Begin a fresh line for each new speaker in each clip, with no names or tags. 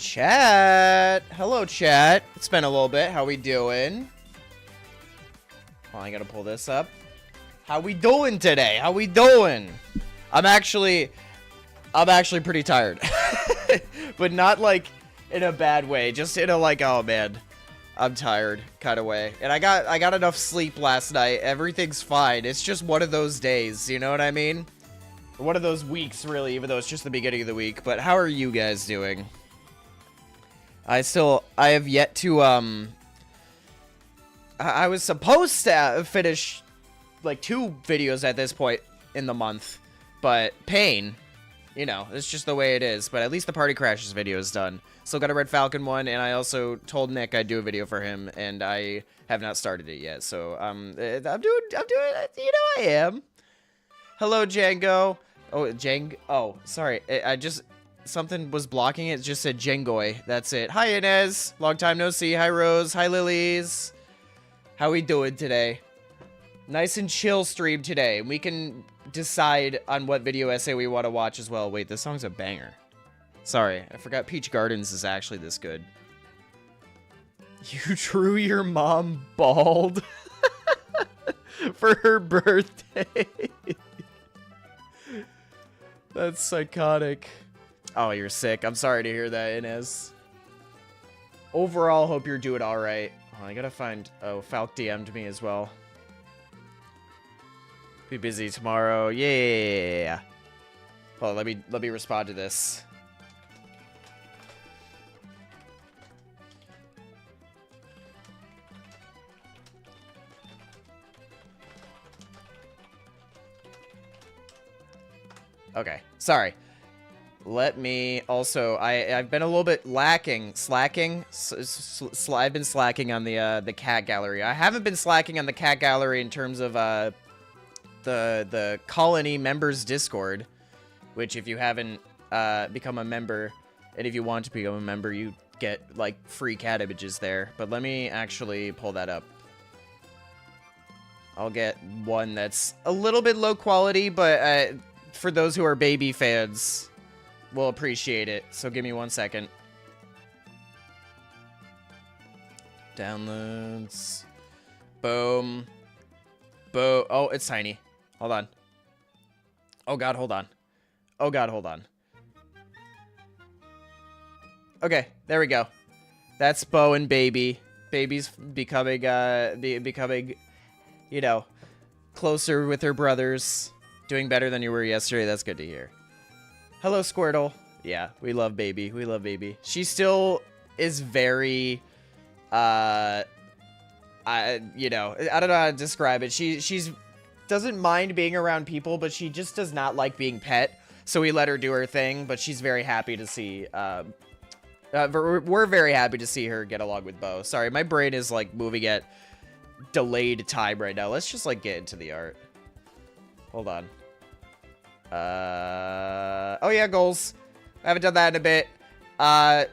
Chat. Hello, chat. It's been a little bit. How we doing? Well, I gotta pull this up. How we doing today? How we doing? I'm actually pretty tired. But not like in a bad way. Just in a like, oh man, I'm tired kind of way. And I got enough sleep last night. Everything's fine. It's just one of those days, you know what I mean? One of those weeks, really, even though it's just the beginning of the week. But how are you guys doing? I have yet to, I was supposed to finish, like, 2 videos at this point in the month, but pain, you know, it's just the way it is, but at least the Party Crashes video is done. Still got a Red Falcon one, and I also told Nick I'd do a video for him, and I have not started it yet, so, I'm doing, you know I am. Hello, Django. Oh, sorry, something was blocking it. It just said Jengoy. That's it. Hi, Inez. Long time no see. Hi, Rose. Hi, Lilies. How we doing today? Nice and chill stream today. We can decide on what video essay we want to watch as well. Wait, this song's a banger. Sorry, I forgot Peach Gardens is actually this good. You drew your mom bald for her birthday. That's psychotic. Oh, you're sick. I'm sorry to hear that, Inez. Overall, hope you're doing alright. Oh, I gotta find... Oh, Falk DM'd me as well. Be busy tomorrow. Yeah. Well, let me respond to this. Okay, sorry. Let me also, I've been a little bit slacking. I've been slacking on the cat gallery. I haven't been slacking on the cat gallery in terms of the colony members Discord, which if you haven't become a member, and if you want to become a member, you get like free cat images there. But let me actually pull that up. I'll get one that's a little bit low quality, but for those who are baby fans, we'll appreciate it. So give me 1 second. Downloads. Boom. Boom. Oh, it's tiny. Hold on. Oh god, hold on. Oh god, hold on. Okay, there we go. That's Bo and Baby. Baby's becoming, you know, closer with her brothers. Doing better than you were yesterday. That's good to hear. Hello, Squirtle. Yeah, we love Baby. We love Baby. She still is very, you know, I don't know how to describe it. She's doesn't mind being around people, but she just does not like being pet. So we let her do her thing, but she's very happy to see, we're very happy to see her get along with Bo. Sorry, my brain is like moving at delayed time right now. Let's just like get into the art. Hold on. Oh yeah, goals. I haven't done that in a bit.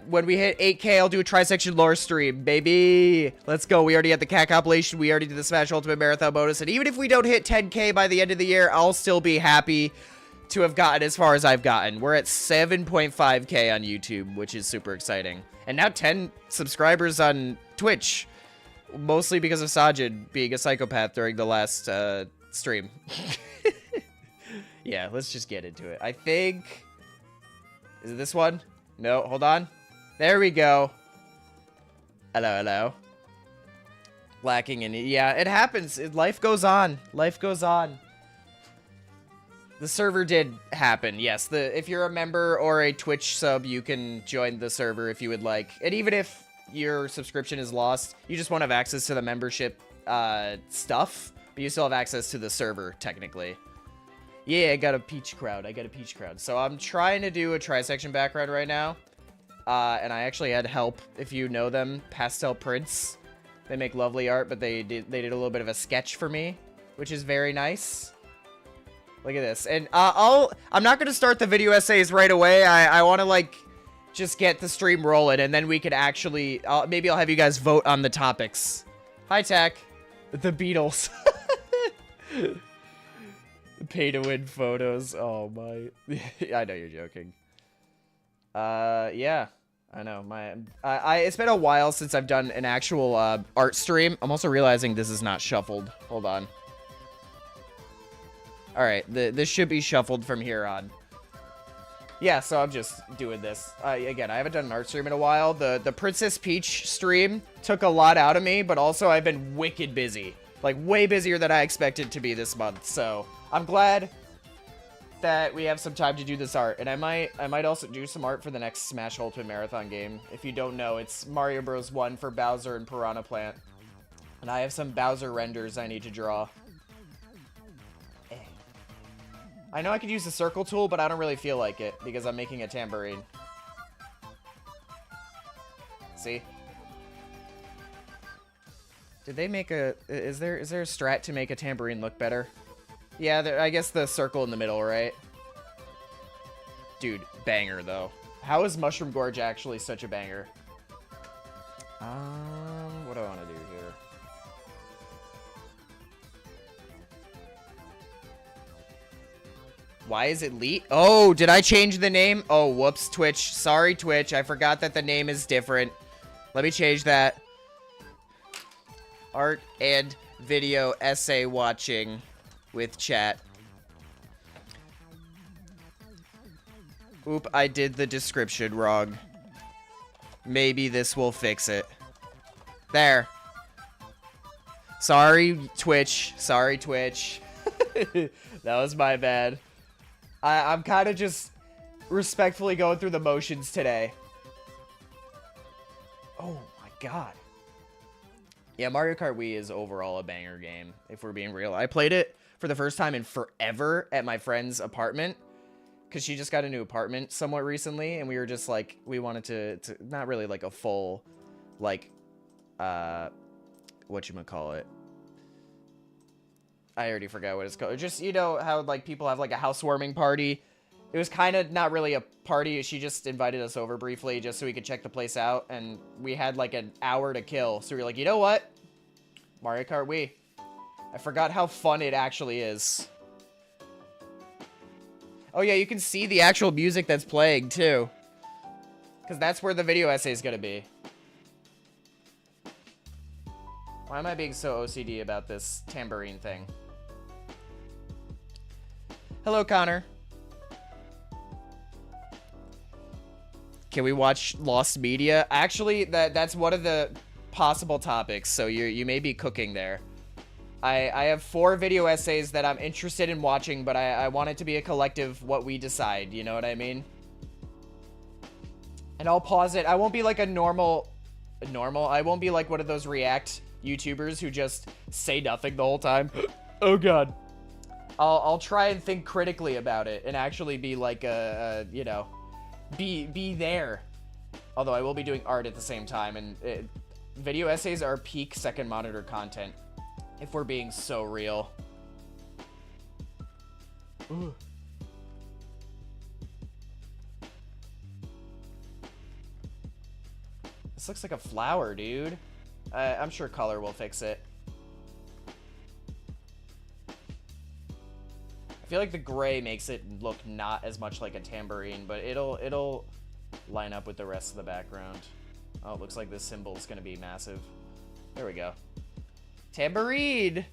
When we hit 8K, I'll do a Trisection lore stream, baby. Let's go. We already had the cat compilation. We already did the Smash Ultimate Marathon bonus. And even if we don't hit 10K by the end of the year, I'll still be happy to have gotten as far as I've gotten. We're at 7.5K on YouTube, which is super exciting. And now 10 subscribers on Twitch. Mostly because of Sajid being a psychopath during the last, stream. Yeah, let's just get into it. I think... Is it this one? No, hold on. There we go. Hello. Lacking in... Yeah, it happens. Life goes on. Life goes on. The server did happen, yes. If you're a member or a Twitch sub, you can join the server if you would like. And even if your subscription is lost, you just won't have access to the membership stuff, but you still have access to the server, technically. Yeah, I got a peach crowd. So I'm trying to do a Trisection background right now. And I actually had help, if you know them, Pastel Prints. They make lovely art, but they did a little bit of a sketch for me, which is very nice. Look at this. And I'm not going to start the video essays right away. I want to, like, just get the stream rolling, and then we could actually... maybe I'll have you guys vote on the topics. Hi, Tack. The Beatles. Pay-to-win photos. Oh, my... I know you're joking. Yeah. I know, it's been a while since I've done an actual art stream. I'm also realizing this is not shuffled. Hold on. All right, this should be shuffled from here on. Yeah, so I'm just doing this. Again, I haven't done an art stream in a while. The Princess Peach stream took a lot out of me, but also I've been wicked busy. Like, way busier than I expected to be this month. So, I'm glad that we have some time to do this art. And I might also do some art for the next Smash Ultimate Marathon game. If you don't know, it's Mario Bros. 1 for Bowser and Piranha Plant. And I have some Bowser renders I need to draw. I know I could use the circle tool, but I don't really feel like it because I'm making a tambourine. See? Did they make a... Is there a strat to make a tambourine look better? Yeah, I guess the circle in the middle, right? Dude, banger, though. How is Mushroom Gorge actually such a banger? What do I want to do here? Why is it Leet? Oh, did I change the name? Oh, whoops, Twitch. Sorry, Twitch. I forgot that the name is different. Let me change that. Art and video essay watching with chat. Oop, I did the description wrong. Maybe this will fix it. There. Sorry, Twitch. Sorry, Twitch. That was my bad. I'm kind of just respectfully going through the motions today. Oh my god. Yeah, Mario Kart Wii is overall a banger game, if we're being real. I played it for the first time in forever at my friend's apartment, because she just got a new apartment somewhat recently, and we were just like, we wanted to not really like a full, like, whatchamacallit. I already forgot what it's called. Just, you know, how, like, people have, like, a housewarming party. It was kind of not really a party. She just invited us over briefly just so we could check the place out. And we had, like, an hour to kill. So we were like, you know what? Mario Kart Wii. I forgot how fun it actually is. Oh, yeah, you can see the actual music that's playing, too. Because that's where the video essay is going to be. Why am I being so OCD about this tambourine thing? Hello, Connor. Can we watch Lost Media? Actually, that's one of the possible topics, so you may be cooking there. I have 4 video essays that I'm interested in watching, but I want it to be a collective what we decide, you know what I mean? And I'll pause it. I won't be like a normal... I won't be like one of those React YouTubers who just say nothing the whole time. Oh god. I'll try and think critically about it and actually be like you know, be there. Although I will be doing art at the same time, and video essays are peak second monitor content, if we're being so real. Ooh. This looks like a flower, dude. I'm sure color will fix it. I feel like the gray makes it look not as much like a tambourine, but it'll line up with the rest of the background. Oh, it looks like this symbol is gonna be massive. There we go. Tambourine!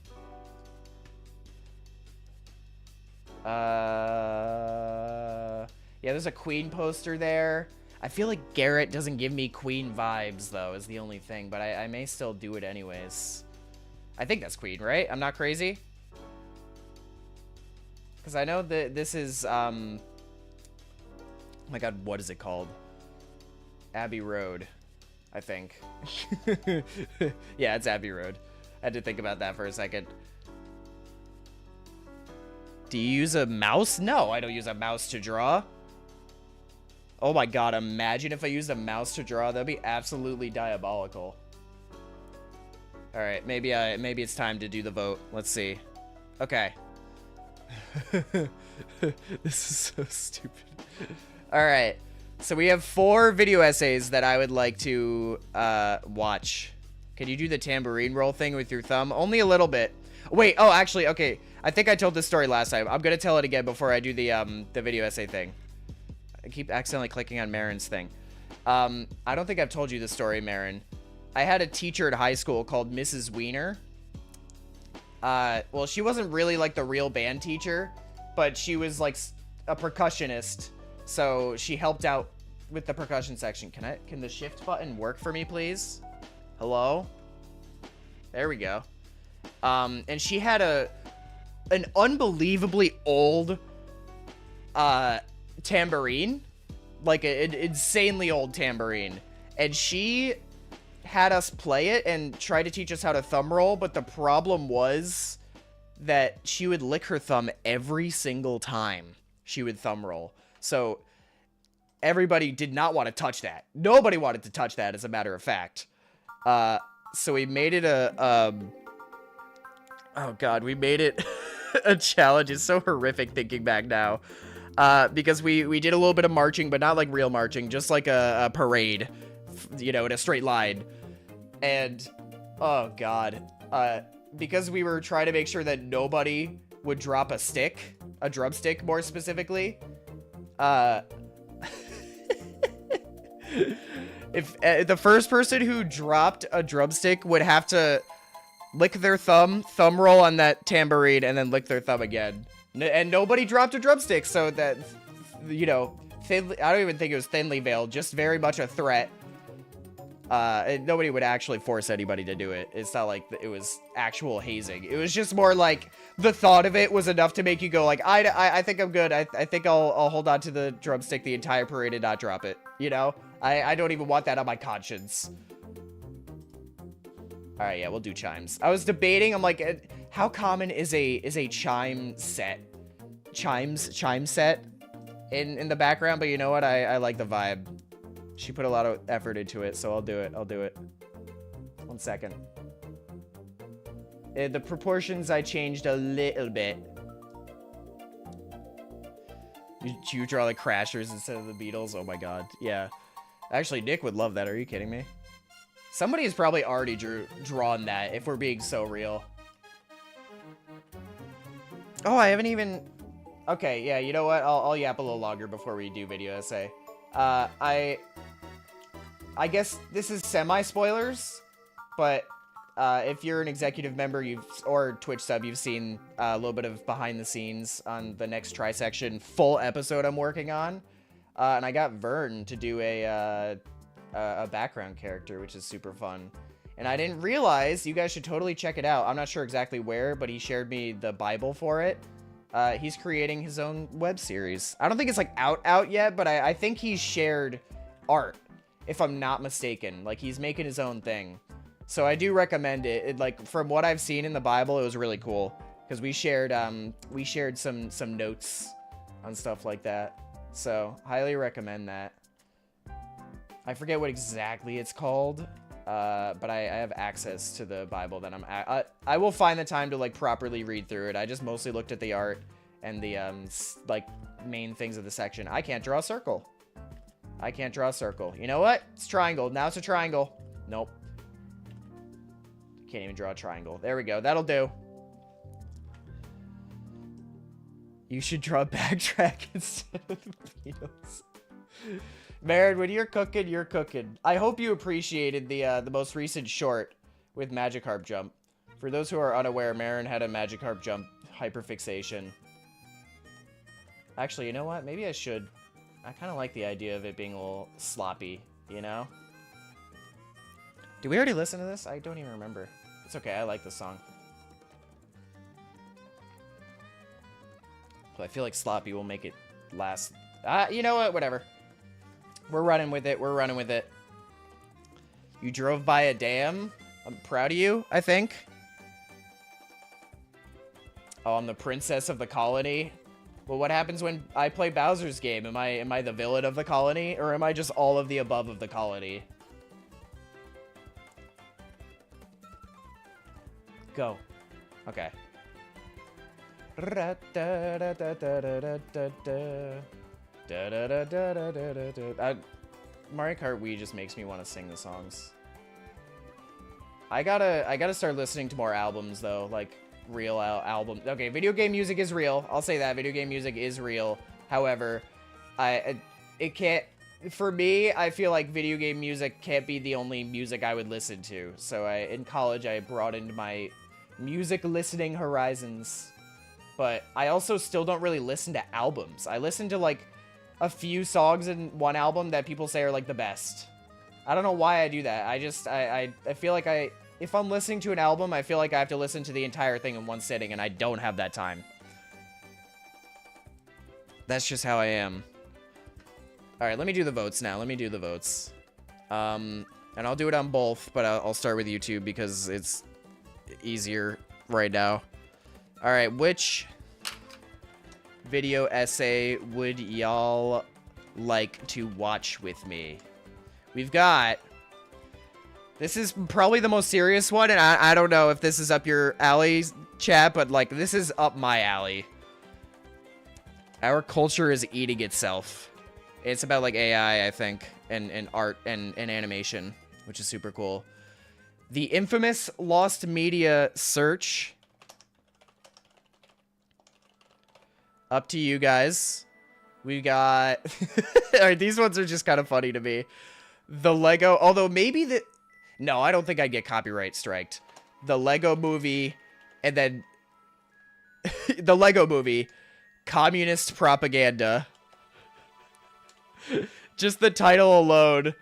Yeah, there's a Queen poster there. I feel like Garrett doesn't give me Queen vibes, though, is the only thing. But I may still do it anyways. I think that's Queen, right? I'm not crazy? Because I know that this is, oh my god, what is it called? Abbey Road, I think. Yeah, it's Abbey Road. I had to think about that for a second. Do you use a mouse? No, I don't use a mouse to draw. Oh my god, imagine if I used a mouse to draw. That'd be absolutely diabolical. Alright, maybe it's time to do the vote. Let's see. Okay. This is so stupid. Alright. So we have 4 video essays that I would like to watch. Can you do the tambourine roll thing with your thumb? Only a little bit. Wait, oh, actually, okay. I think I told this story last time. I'm gonna tell it again before I do the video essay thing. I keep accidentally clicking on Marin's thing. I don't think I've told you the story, Marin. I had a teacher at high school called Mrs. Wiener. Well, she wasn't really like the real band teacher, but she was like a percussionist. So she helped out with the percussion section. Can the shift button work for me, please? Hello? There we go. And she had an unbelievably old, tambourine. Like an insanely old tambourine. And she had us play it and try to teach us how to thumb roll, but the problem was that she would lick her thumb every single time she would thumb roll. So everybody did not want to touch that. Nobody wanted to touch that, as a matter of fact. So we made it oh god, we made it a challenge. It's so horrific thinking back now. Because we did a little bit of marching, but not like real marching, just like a parade, you know, in a straight line. And, oh god, because we were trying to make sure that nobody would drop a stick, a drumstick more specifically, if the first person who dropped a drumstick would have to lick their thumb roll on that tambourine, and then lick their thumb again. And nobody dropped a drumstick, so that, you know, thinly, I don't even think it was thinly veiled, just very much a threat. And nobody would actually force anybody to do it. It's not like it was actual hazing. It was just more like the thought of it was enough to make you go like, I think I'm good. I think I'll hold on to the drumstick the entire parade and not drop it. You know, I don't even want that on my conscience. All right, yeah, we'll do chimes. I was debating. I'm like, how common is a chime set? Chime set in the background, but you know what? I like the vibe. She put a lot of effort into it, so I'll do it. 1 second. The proportions I changed a little bit. You draw the Crashers instead of the Beatles? Oh my god, yeah. Actually, Nick would love that. Are you kidding me? Somebody has probably already drawn that, if we're being so real. Oh, I haven't even... Okay, yeah, you know what? I'll yap a little longer before we do video essay. I guess this is semi-spoilers, but if you're an executive member or Twitch sub, you've seen a little bit of behind the scenes on the next Trisection full episode I'm working on. And I got Vern to do a background character, which is super fun. And I didn't realize, you guys should totally check it out. I'm not sure exactly where, but he shared me the Bible for it. He's creating his own web series. I don't think it's like out yet, but I think he's shared art, if I'm not mistaken. Like, he's making his own thing. So I do recommend it. Like, from what I've seen in the Bible, it was really cool. Because we shared some notes on stuff like that. So, highly recommend that. I forget what exactly it's called, but I have access to the Bible that I will find the time to like properly read through it. I just mostly looked at the art and the like main things of the section. I can't draw a circle. I can't draw a circle. You know what? It's triangle. Now it's a triangle. Nope. Can't even draw a triangle. There we go. That'll do. You should draw a backtrack instead of the Beatles. Marin, when you're cooking, you're cooking. I hope you appreciated the most recent short with Magikarp Jump. For those who are unaware, Marin had a Magikarp Jump hyperfixation. Actually, you know what? Maybe I should. I kind of like the idea of it being a little sloppy, you know? Did we already listen to this? I don't even remember. It's okay, I like the song. But I feel like sloppy will make it last. You know what? Whatever. We're running with it. We're running with it. You drove by a dam? I'm proud of you, I think. Oh, I'm the princess of the colony. Well, what happens when I play Bowser's game? Am I the villain of the colony? Or am I just all of the above of the colony? Go. Okay. Mario Kart Wii just makes me want to sing the songs. I gotta start listening to more albums though, like real albums. Okay, video game music is real. I'll say that video game music is real. However, it can't. for me, I feel like video game music can't be the only music I would listen to. So in college, I broadened my music listening horizons. But I also still don't really listen to albums. I listen to, like, a few songs in one album that people say are, like, the best. I don't know why I do that. I feel like if I'm listening to an album, I feel like I have to listen to the entire thing in one sitting, and I don't have that time. That's just how I am. Alright, let me do the votes now. Let me do the votes. And I'll do it on both, but I'll start with YouTube because it's easier right now. Alright, which video essay would y'all like to watch with me? We've got... This is probably the most serious one, and I don't know if this is up your alley, chat, but, like, this is up my alley. Our culture is eating itself. It's about, like, AI, I think, and art and animation, which is super cool. The infamous lost media search. Up to you guys. We got... Alright, these ones are just kind of funny to me. The Lego... Although, maybe the... No, I don't think I'd get copyright striked. The Lego movie, and then... the Lego movie, communist propaganda. Just the title alone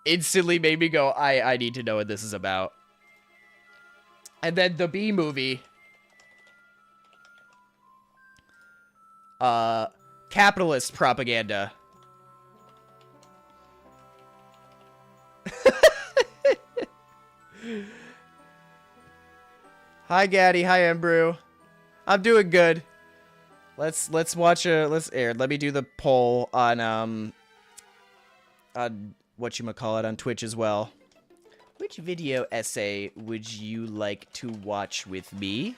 instantly made me go, I need to know what this is about. And then the B movie. Capitalist propaganda. Hi, Gaddy. Hi, Embrew. I'm doing good. Let's watch let me do the poll on whatchamacallit on Twitch as well. Which video essay would you like to watch with me?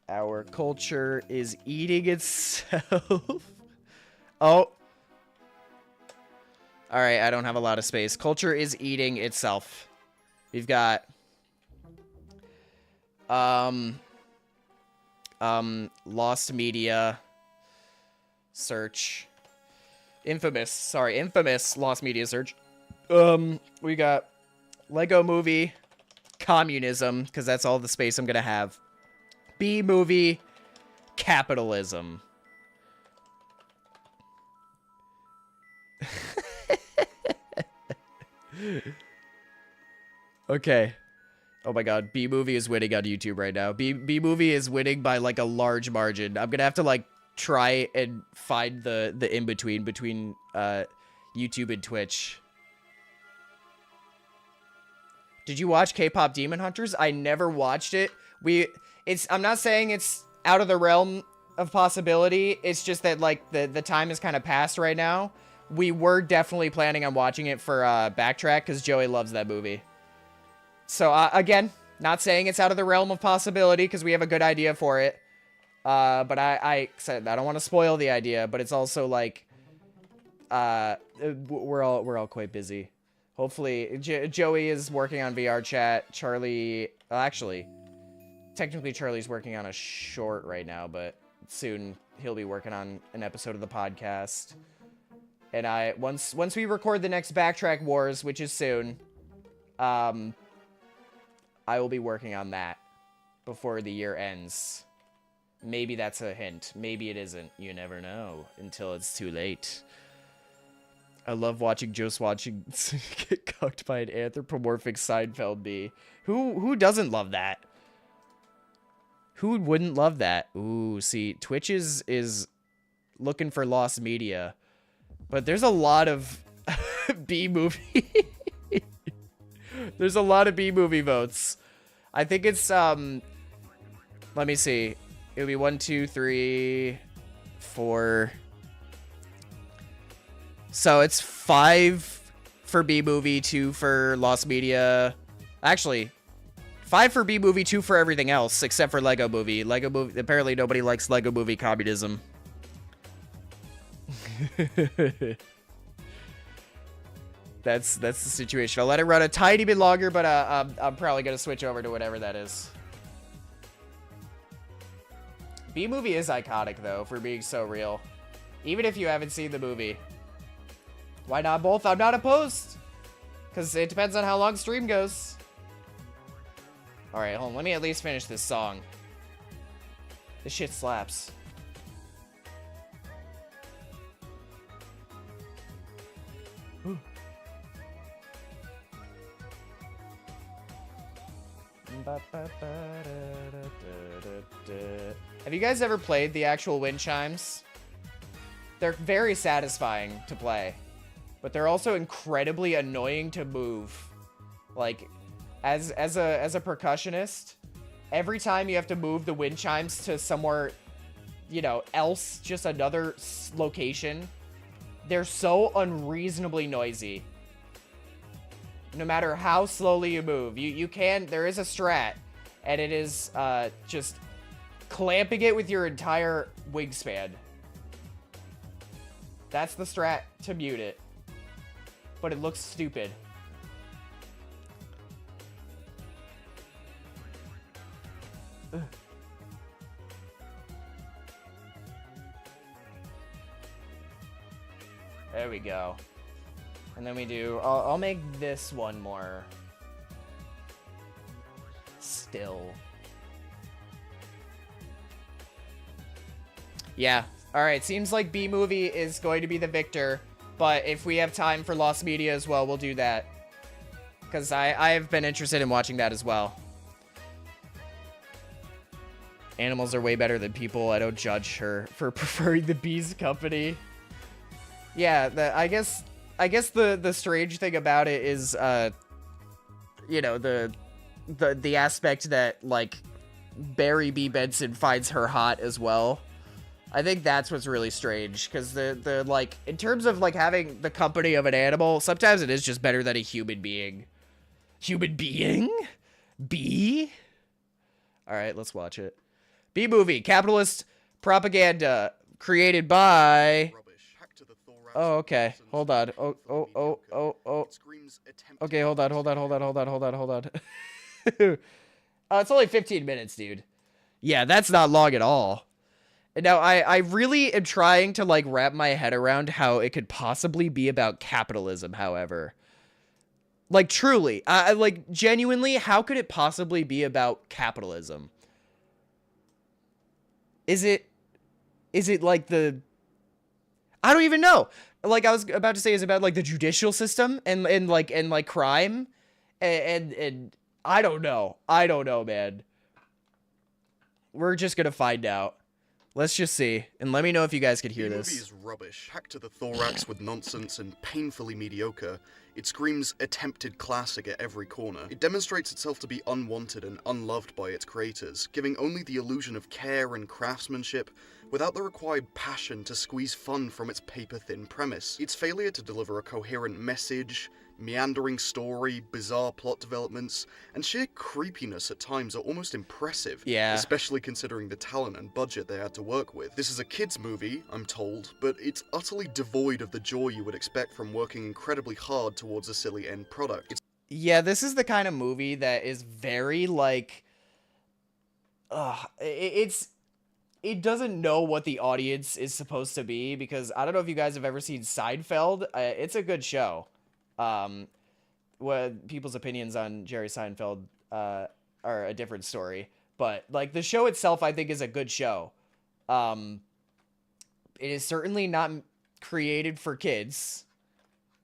Our culture is eating itself. Oh. Alright, I don't have a lot of space. Culture is eating itself. We've got lost media search. Infamous lost media search. We got Lego movie, communism, because that's all the space I'm gonna have. B movie, capitalism. Okay. Oh my god, B movie is winning on YouTube right now. B movie is winning by like a large margin. I'm gonna have to like try and find the in-between between YouTube and Twitch. Did you watch K-pop Demon Hunters? I never watched it. I'm not saying it's out of the realm of possibility. It's just that like the time is kind of past right now. We were definitely planning on watching it for Backtrack because Joey loves that movie. So again, not saying it's out of the realm of possibility because we have a good idea for it. But I said I don't want to spoil the idea, but it's also like we're all quite busy. Hopefully, Joey is working on VR chat. Charlie, actually, technically Charlie's working on a short right now, but soon he'll be working on an episode of the podcast. And once we record the next Backtrack Wars, which is soon, I will be working on that before the year ends. Maybe that's a hint. Maybe it isn't. You never know until it's too late. I love watching Joe watching get cucked by an anthropomorphic Seinfeld bee. Who doesn't love that? Who wouldn't love that? Ooh, see, Twitch is looking for lost media. But there's a lot of B-movie. There's a lot of B-movie votes. I think it's, let me see. It would be 1, 2, 3, 4. So it's 5 for B-movie, 2 for lost media. Actually, 5 for B-movie, 2 for everything else, except for Lego movie. Lego movie, apparently nobody likes Lego movie communism. That's the situation. I'll let it run a tiny bit longer, but I'm probably gonna switch over to whatever that is. B-movie is iconic though, for being so real. Even if you haven't seen the movie, Why not both? I'm not opposed. Because it depends on how long stream goes. Alright, hold on. Let me at least finish this song. This shit slaps. Ooh. Have you guys ever played the actual wind chimes? They're very satisfying to play, but they're also incredibly annoying to move. Like, as a percussionist, every time you have to move the wind chimes to somewhere, you know, else, just another location, they're so unreasonably noisy. No matter how slowly you move, there is a strat, and it is just clamping it with your entire wingspan. That's the strat to mute it. But it looks stupid. Ugh. There we go. And then we do, I'll make this one more still. Yeah. Alright, seems like B-Movie is going to be the victor, but if we have time for Lost Media as well, we'll do that. Because I have been interested in watching that as well. Animals are way better than people. I don't judge her for preferring the Bees Company. Yeah, I guess the strange thing about it is, you know, the aspect that, like, Barry B. Benson finds her hot as well. I think that's what's really strange, because the like, in terms of, like, having the company of an animal, sometimes it is just better than a human being. Human being? Bee? Alright, let's watch it. B-Movie, capitalist propaganda, created by... Oh, okay. Hold on. Oh. Okay, hold on. It's only 15 minutes, dude. Yeah, that's not long at all. Now, I really am trying to, like, wrap my head around how it could possibly be about capitalism, however. Like, truly. Like, genuinely, how could it possibly be about capitalism? Is it, like, the... I don't even know. Like, I was about to say, is it about, like, the judicial system and crime? And I don't know. I don't know, man. We're just gonna find out. Let's just see, and let me know if you guys could hear this.
The movie is rubbish, packed to the thorax with nonsense and painfully mediocre. It screams attempted classic at every corner. It demonstrates itself to be unwanted and unloved by its creators, giving only the illusion of care and craftsmanship, without the required passion to squeeze fun from its paper-thin premise. Its failure to deliver a coherent message, meandering story, bizarre plot developments, and sheer creepiness at times are almost impressive, especially considering the talent and budget they had to work with. This is a kids' movie, I'm told, but it's utterly devoid of the joy you would expect from working incredibly hard towards a silly end product.
Yeah, this is the kind of movie that is very, like... It doesn't know what the audience is supposed to be, because I don't know if you guys have ever seen Seinfeld. It's a good show. What people's opinions on Jerry Seinfeld are a different story, but like the show itself, I think is a good show. It is certainly not created for kids.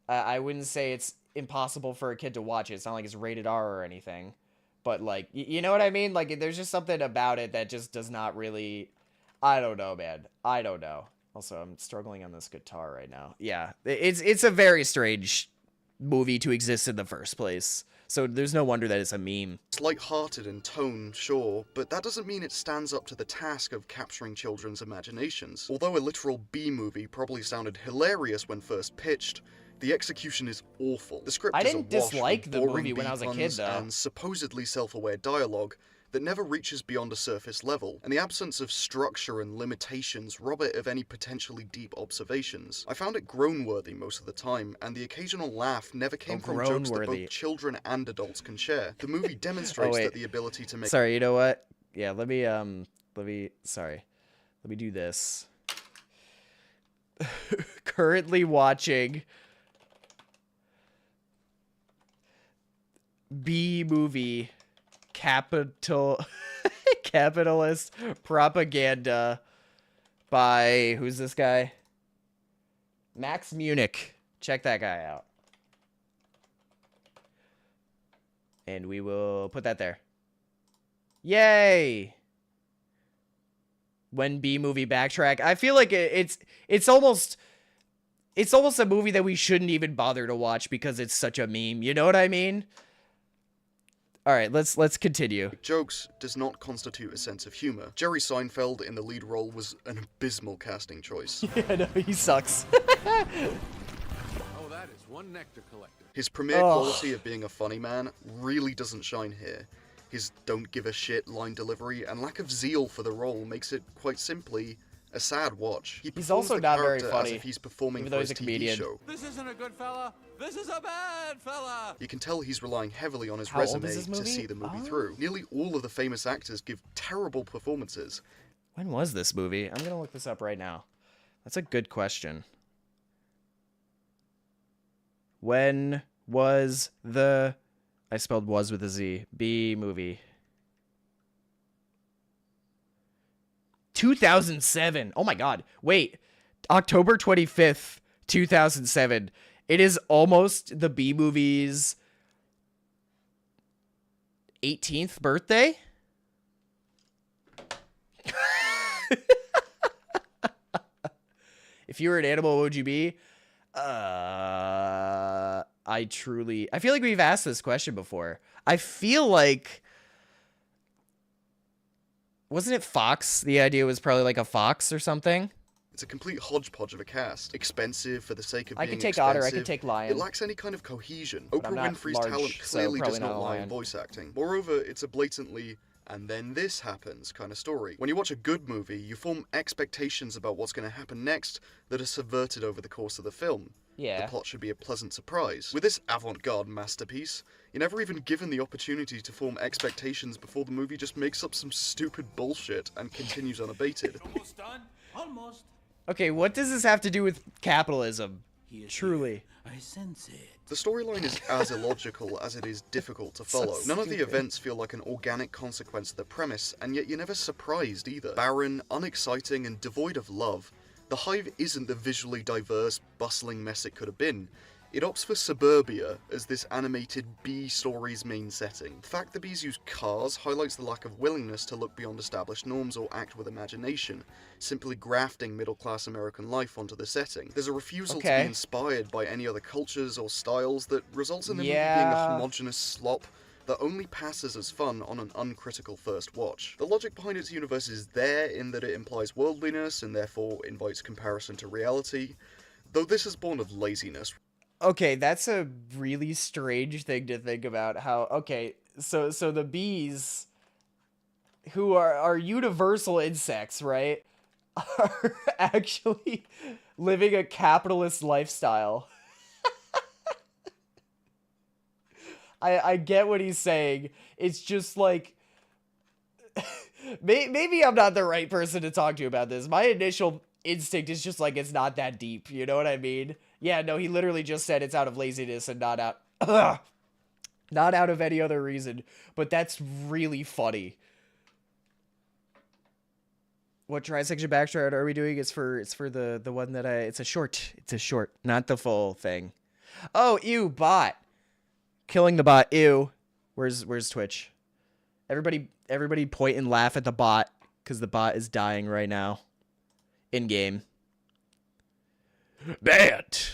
I wouldn't say it's impossible for a kid to watch it. It's not like it's rated R or anything, but like, you know what I mean? Like, there's just something about it that just does not really, I don't know, man. I don't know. Also, I'm struggling on this guitar right now. Yeah, it's a very strange movie to exist in the first place. So there's no wonder that it's a meme.
It's light-hearted in tone, sure, but that doesn't mean it stands up to the task of capturing children's imaginations. Although a literal B-movie probably sounded hilarious when first pitched, the execution is awful. The script
I
is
didn't
awash
dislike
with
the
boring
movie when I was a kid,
B-puns
though.
and supposedly self-aware dialogue that never reaches beyond a surface level, and the absence of structure and limitations rob it of any potentially deep observations. I found it groan-worthy most of the time, and the occasional laugh never came from jokes that both children and adults can share. The movie demonstrates that the ability to make...
Sorry, you know what? Yeah, let me do this. Currently watching B-movie capitalist propaganda by, who's this guy? Max Munich. Check that guy out. And we will put that there. Yay! When B-movie backtrack. I feel like it's almost a movie that we shouldn't even bother to watch because it's such a meme. You know what I mean? All right, let's continue.
Jokes does not constitute a sense of humor. Jerry Seinfeld in the lead role was an abysmal casting choice.
Yeah, no, he sucks.
Oh, that is one nectar collector.
His premier quality of being a funny man really doesn't shine here. His don't give a shit line delivery and lack of zeal for the role makes it, quite simply, a sad watch.
He's also not very funny,
as if he's performing
even
for
though
his
he's a
TV
comedian.
show.
This isn't a good fella. This is a bad fella.
You can tell he's relying heavily on his
How old
resume
is this
to
movie?
see the movie through. Nearly all of the famous actors give terrible performances.
When was this movie? I'm gonna look this up right now. That's a good question. When was the... I spelled was with a Z. B-movie. 2007. Oh my god. Wait. October 25th, 2007. It is almost the B-movie's 18th birthday? If you were an animal, what would you be? I feel like we've asked this question before. I feel like... Wasn't it fox? The idea was probably like a fox or something.
It's a complete hodgepodge of a cast. Expensive for the sake of being
I could take
expensive.
otter, I could take lion.
It lacks any kind of cohesion.
But I'm
Oprah
not
Winfrey's
large,
talent
so
clearly
probably
does
not
not
a
lie in
lion.
voice acting. Moreover, it's a blatantly, and then this happens kind of story. When you watch a good movie, you form expectations about what's going to happen next that are subverted over the course of the film.
Yeah.
The plot should be a pleasant surprise. With this avant-garde masterpiece, you're never even given the opportunity to form expectations before the movie just makes up some stupid bullshit and continues unabated.
Almost done. Almost.
Okay, what does this have to do with capitalism?
He is
Truly.
here. I sense it.
The storyline is as illogical as it is difficult to follow. None of the
stupid.
events feel like an organic consequence of the premise, and yet you're never surprised either. Barren, unexciting, and devoid of love, The Hive isn't the visually diverse, bustling mess it could have been. It opts for suburbia as this animated B story's main setting. The fact the Bees use cars highlights the lack of willingness to look beyond established norms or act with imagination, simply grafting middle-class American life onto the setting. There's a refusal to be inspired by any other cultures or styles that results in the movie being a homogenous slop that only passes as fun on an uncritical first watch. The logic behind its universe is there in that it implies worldliness and therefore invites comparison to reality, though this is born of laziness.
Okay, that's a really strange thing to think about. How so the bees, who are universal insects, right, are actually living a capitalist lifestyle. I get what he's saying. It's just like, maybe I'm not the right person to talk to about this. My initial instinct is just like, it's not that deep. You know what I mean? Yeah, no, he literally just said it's out of laziness and not out of any other reason. But that's really funny. What Trisection backstrat are we doing? It's for the one that it's a short, not the full thing. Oh, ew, bot. Killing the bot, ew. Where's Twitch? Everybody point and laugh at the bot, because the bot is dying right now. In game. Banned.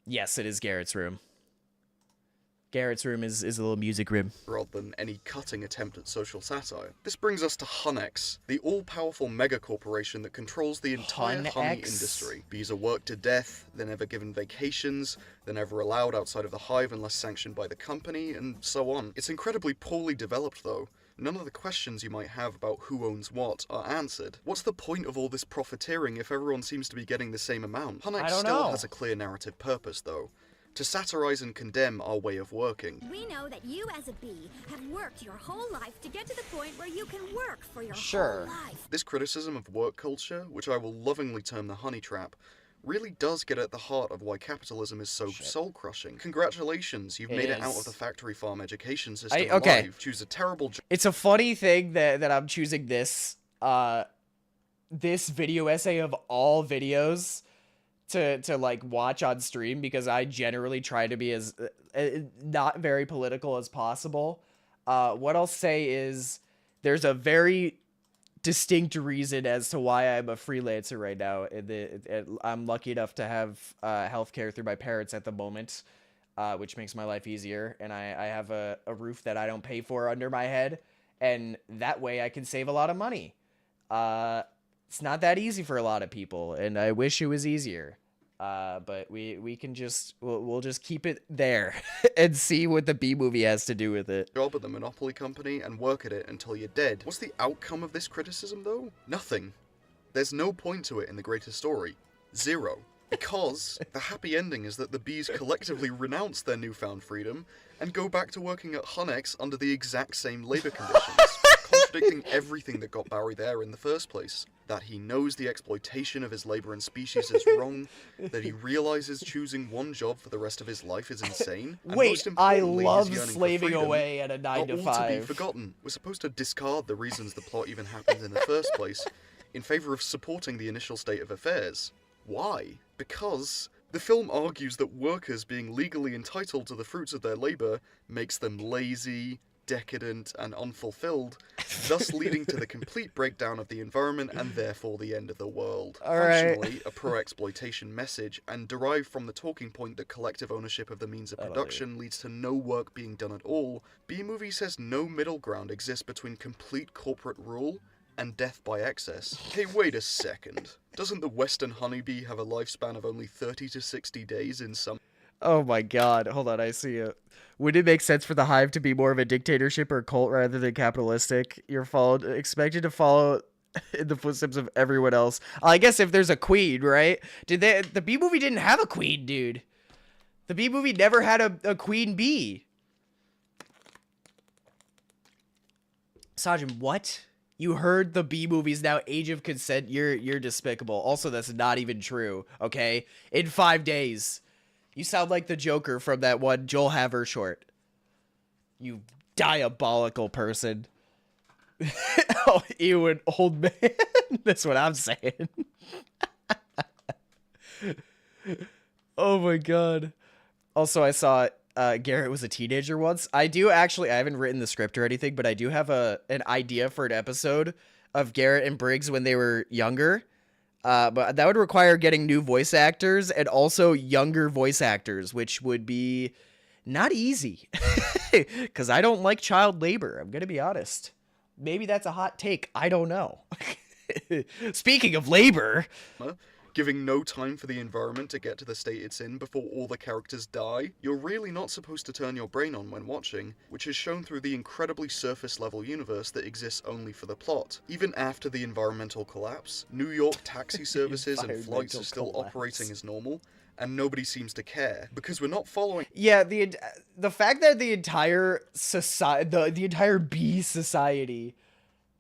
Yes, it is Garrett's room. Garrett's room is a little music room.
Rather than any cutting attempt at social satire. This brings us to Hunex, the all-powerful mega-corporation that controls the entire honey industry. Bees are worked to death, they're never given vacations, they're never allowed outside of the hive unless sanctioned by the company, and so on. It's incredibly poorly developed though. None of the questions you might have about who owns what are answered. What's the point of all this profiteering if everyone seems to be getting the same amount? Hunex still has a clear narrative purpose though. To satirize and condemn our way of working.
We know that you as a bee have worked your whole life to get to the point where you can work for your whole life.
This criticism of work culture, which I will lovingly term the honey trap, really does get at the heart of why capitalism is so soul-crushing. Congratulations, you've made it out of the factory farm education system alive. Choose a terrible job.
It's a funny thing that I'm choosing this this video essay of all videos to like watch on stream, because I generally try to be as not very political as possible. What I'll say is there's a very distinct reason as to why I'm a freelancer right now. I'm lucky enough to have healthcare through my parents at the moment, which makes my life easier, and I have a roof that I don't pay for under my head, and that way I can save a lot of money. It's not that easy for a lot of people, and I wish it was easier. But we can just we'll just keep it there and see what the B movie has to do with it.
Job at the Monopoly company and work at it until you're dead. What's the outcome of this criticism though? Nothing. There's no point to it in the greater story. Zero. Because the happy ending is that the bees collectively renounce their newfound freedom and go back to working at Hunex under the exact same labor conditions, contradicting everything that got Barry there in the first place. That he knows the exploitation of his labor and species is wrong, that he realizes choosing one job for the rest of his life is insane. And
Wait,
most
I
importantly,
love
his yearning for
slaving
freedom,
away at a 9 to
not all
5.
to be forgotten. We're supposed to discard the reasons the plot even happened in the first place in favor of supporting the initial state of affairs. Why? Because the film argues that workers being legally entitled to the fruits of their labor makes them lazy, decadent, and unfulfilled, thus leading to the complete breakdown of the environment and therefore the end of the world. Functionally, a pro-exploitation message, and derived from the talking point that collective ownership of the means of production leads to no work being done at all, B-Movie says no middle ground exists between complete corporate rule and death by excess. Hey, wait a second. Doesn't the Western honeybee have a lifespan of only 30 to 60 days in some...
Oh my god, hold on, I see it. Would it make sense for the hive to be more of a dictatorship or cult rather than capitalistic? You're expected to follow in the footsteps of everyone else. I guess if there's a queen, right? The bee movie didn't have a queen, dude. The bee movie never had a queen bee. Sajin, what? You heard the B movies now age of consent? You're despicable. Also, that's not even true, okay? In 5 days. You sound like the Joker from that one Joel Haver short. You diabolical person. Oh, you an old man. That's what I'm saying. Oh my god. Also, I saw Garrett was a teenager once. I haven't written the script or anything, but I do have an idea for an episode of Garrett and Briggs when they were younger. But that would require getting new voice actors and also younger voice actors, which would be not easy. Because I don't like child labor. I'm going to be honest. Maybe that's a hot take. I don't know. Speaking of labor...
giving no time for the environment to get to the state it's in before all the characters die, you're really not supposed to turn your brain on when watching, which is shown through the incredibly surface-level universe that exists only for the plot. Even after the environmental collapse, New York taxi services and flights are still operating as normal, and nobody seems to care, because we're not following...
Yeah, the fact that the entire society, the entire bee society,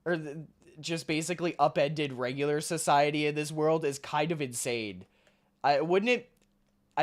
or just basically upended regular society in this world is kind of insane. I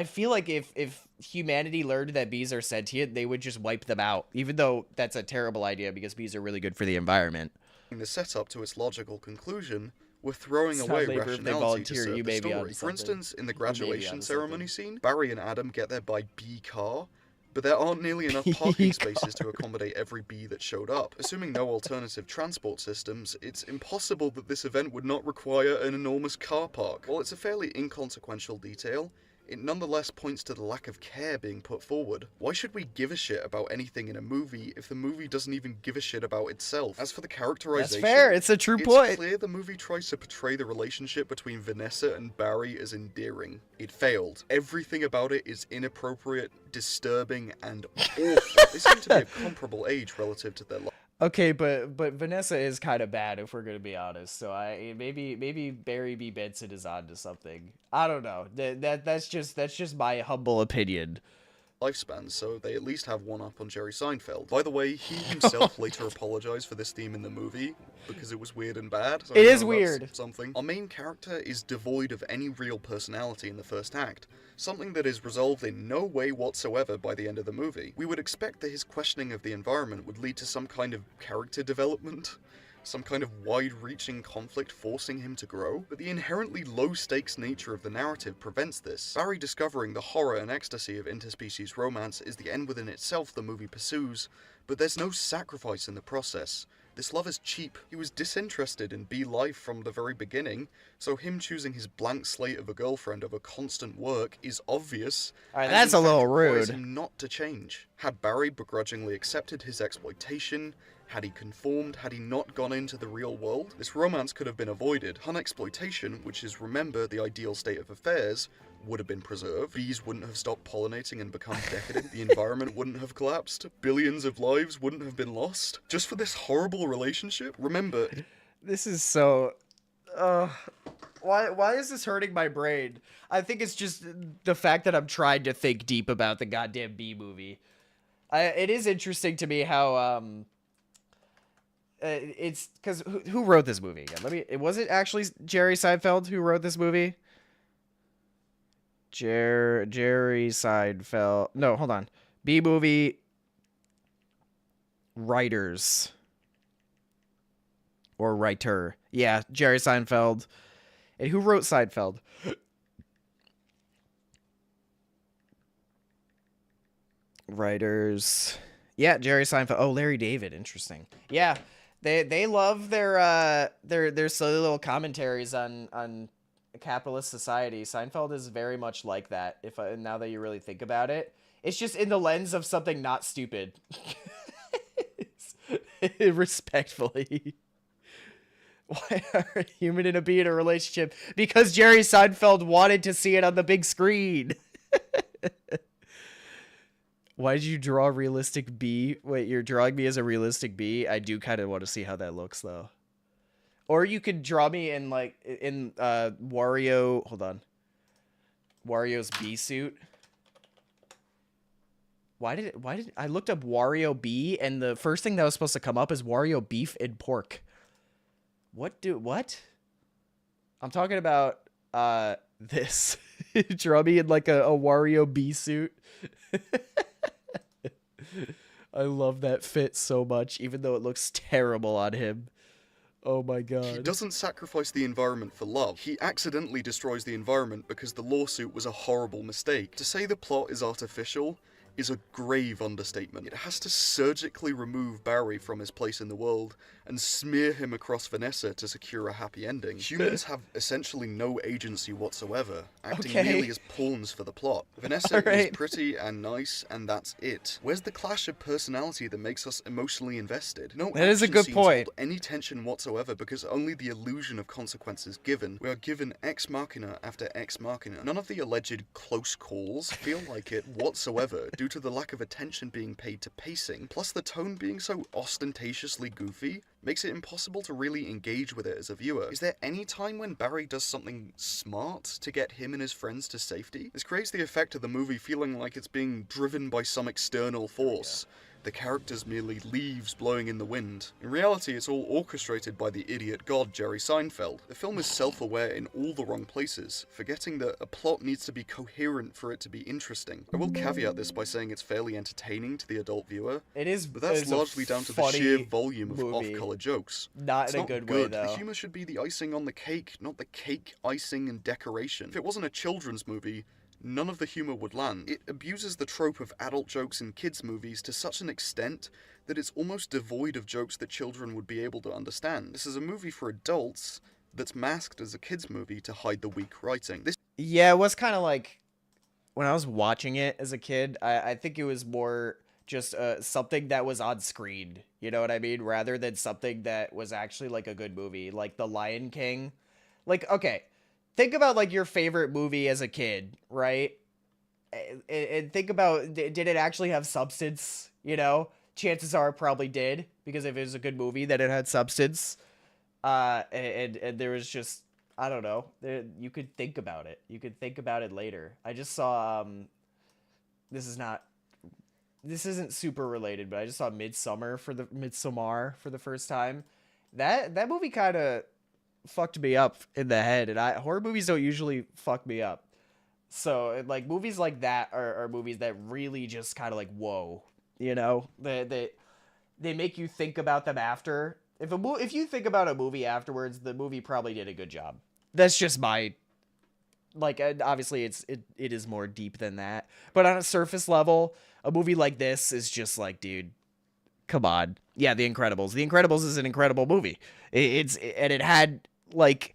feel like if humanity learned that bees are sentient, they would just wipe them out, even though that's a terrible idea because bees are really good for the environment.
The setup to its logical conclusion, we're throwing away rationality to serve the story. For instance, in the graduation ceremony scene, Barry and Adam get there by bee car, but there aren't nearly enough parking spaces to accommodate every bee that showed up. Assuming no alternative transport systems, it's impossible that this event would not require an enormous car park. While it's a fairly inconsequential detail, it nonetheless points to the lack of care being put forward. Why should we give a shit about anything in a movie if the movie doesn't even give a shit about itself? As for the characterization...
That's fair, it's a true point.
It's clear the movie tries to portray the relationship between Vanessa and Barry as endearing. It failed. Everything about it is inappropriate, disturbing, and awful. They seem to be a comparable age relative to their life.
Okay, but Vanessa is kind of bad if we're gonna be honest. So maybe Barry B. Benson is onto something. I don't know. That's just my humble opinion.
lifespans, so they at least have one up on Jerry Seinfeld. By the way, he himself later apologized for this theme in the movie, because it was weird and bad. So
it is weird.
Something. Our main character is devoid of any real personality in the first act, something that is resolved in no way whatsoever by the end of the movie. We would expect that his questioning of the environment would lead to some kind of character development, some kind of wide-reaching conflict forcing him to grow, but the inherently low-stakes nature of the narrative prevents this. Barry discovering the horror and ecstasy of interspecies romance is the end within itself the movie pursues, but there's no sacrifice in the process. This love is cheap. He was disinterested in life from the very beginning, so him choosing his blank slate of a girlfriend over constant work is obvious.
Alright,
and
that's
in
a little
fact requires
rude.
him not to change. Had Barry begrudgingly accepted his exploitation, had he conformed, had he not gone into the real world, this romance could have been avoided. Hun exploitation, which is, remember, the ideal state of affairs, would have been preserved. Bees wouldn't have stopped pollinating and become decadent. The environment wouldn't have collapsed. Billions of lives wouldn't have been lost. Just for this horrible relationship? Remember...
This is so... Why is this hurting my brain? I think it's just the fact that I'm trying to think deep about the goddamn Bee movie. It is interesting to me how... it's... Because who wrote this movie again? Was it actually Jerry Seinfeld who wrote this movie? Jerry Seinfeld. No, hold on. Bee movie writers. Or writer. Yeah, Jerry Seinfeld. And who wrote Seinfeld? Writers. Yeah, Jerry Seinfeld. Oh, Larry David. Interesting. Yeah, they love their silly little commentaries on capitalist society. Seinfeld is very much like that. Now that you really think about it, it's just in the lens of something not stupid. Respectfully. Why are a human and a bee in a relationship? Because Jerry Seinfeld wanted to see it on the big screen. Why did you draw a realistic bee? Wait, you're drawing me as a realistic bee? I do kind of want to see how that looks, though. Or you could draw me in, like, Wario... Hold on. Wario's bee suit. Why did I looked up Wario bee, and the first thing that was supposed to come up is Wario beef and pork. What? I'm talking about, this. Draw me in, like, a Wario bee suit. I love that fit so much, even though it looks terrible on him. Oh my god.
He doesn't sacrifice the environment for love. He accidentally destroys the environment because the lawsuit was a horrible mistake. To say the plot is artificial is a grave understatement. It has to surgically remove Barry from his place in the world and smear him across Vanessa to secure a happy ending. Humans have essentially no agency whatsoever, acting merely as pawns for the plot. Vanessa is pretty and nice, and that's it. Where's the clash of personality that makes us emotionally invested? No,
that is a good point.
Any tension whatsoever because only the illusion of consequence is given. We are given ex machina after ex machina. None of the alleged close calls feel like it whatsoever due to the lack of attention being paid to pacing, plus the tone being so ostentatiously goofy makes it impossible to really engage with it as a viewer. Is there any time when Barry does something smart to get him and his friends to safety? This creates the effect of the movie feeling like it's being driven by some external force. The characters merely leaves blowing in the wind. In reality, it's all orchestrated by the idiot god Jerry Seinfeld. The film is self-aware in all the wrong places, forgetting that a plot needs to be coherent for it to be interesting. I will caveat this by saying it's fairly entertaining to the adult viewer.
It is,
but that's largely down to the sheer volume of off-color jokes.
Not in a good way, though.
The humor should be the icing on the cake, not the cake, icing, and decoration. If it wasn't a children's movie, none of the humor would land. It abuses the trope of adult jokes in kids' movies to such an extent that it's almost devoid of jokes that children would be able to understand. This is a movie for adults that's masked as a kids' movie to hide the weak writing.
Yeah, it was kind of like, when I was watching it as a kid, I think it was more just something that was on screen, you know what I mean? Rather than something that was actually like a good movie, like The Lion King. Like, okay, think about, like, your favorite movie as a kid, right? And think about, did it actually have substance, you know? Chances are it probably did, because if it was a good movie, then it had substance. And there was just, I don't know, you could think about it. You could think about it later. I just saw, this is not this isn't super related, but I just saw Midsommar for the first time. That movie kind of fucked me up in the head, and horror movies don't usually fuck me up. So like movies like that are movies that really just kind of like, whoa, you know, they make you think about them after. If you think about a movie afterwards, the movie probably did a good job. That's just my, like, obviously it is more deep than that, but on a surface level, a movie like this is just like, dude, come on. Yeah, The Incredibles. The Incredibles is an incredible movie. And it had like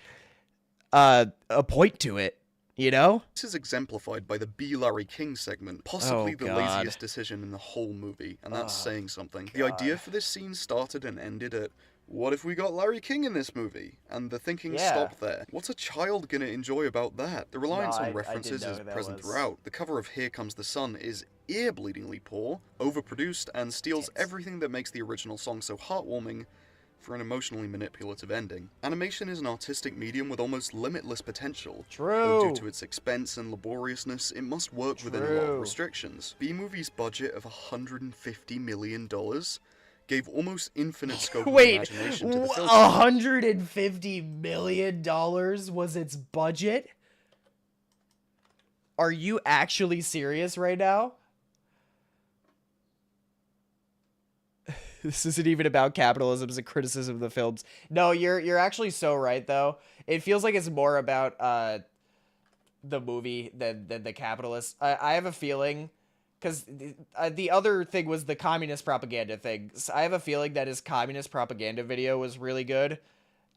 a point to it, you know?
This is exemplified by the B. Larry King segment, possibly the laziest decision in the whole movie, and that's saying something. The idea for this scene started and ended at, what if we got Larry King in this movie? And the thinking stopped there. What's a child gonna enjoy about that? The reliance on references is present throughout. The cover of Here Comes the Sun is ear-bleedingly poor, overproduced, and steals everything that makes the original song so heartwarming for an emotionally manipulative ending. Animation is an artistic medium with almost limitless potential. Though due to its expense and laboriousness, it must work within a lot of restrictions. B-Movie's budget of $150 million gave almost infinite scope of imagination to the film.
$150 million was its budget? Are you actually serious right now? This isn't even about capitalism as a criticism of the films. No, you're actually so right, though. It feels like it's more about the movie than the capitalists. I have a feeling, because the other thing was the communist propaganda thing. So I have a feeling that his communist propaganda video was really good,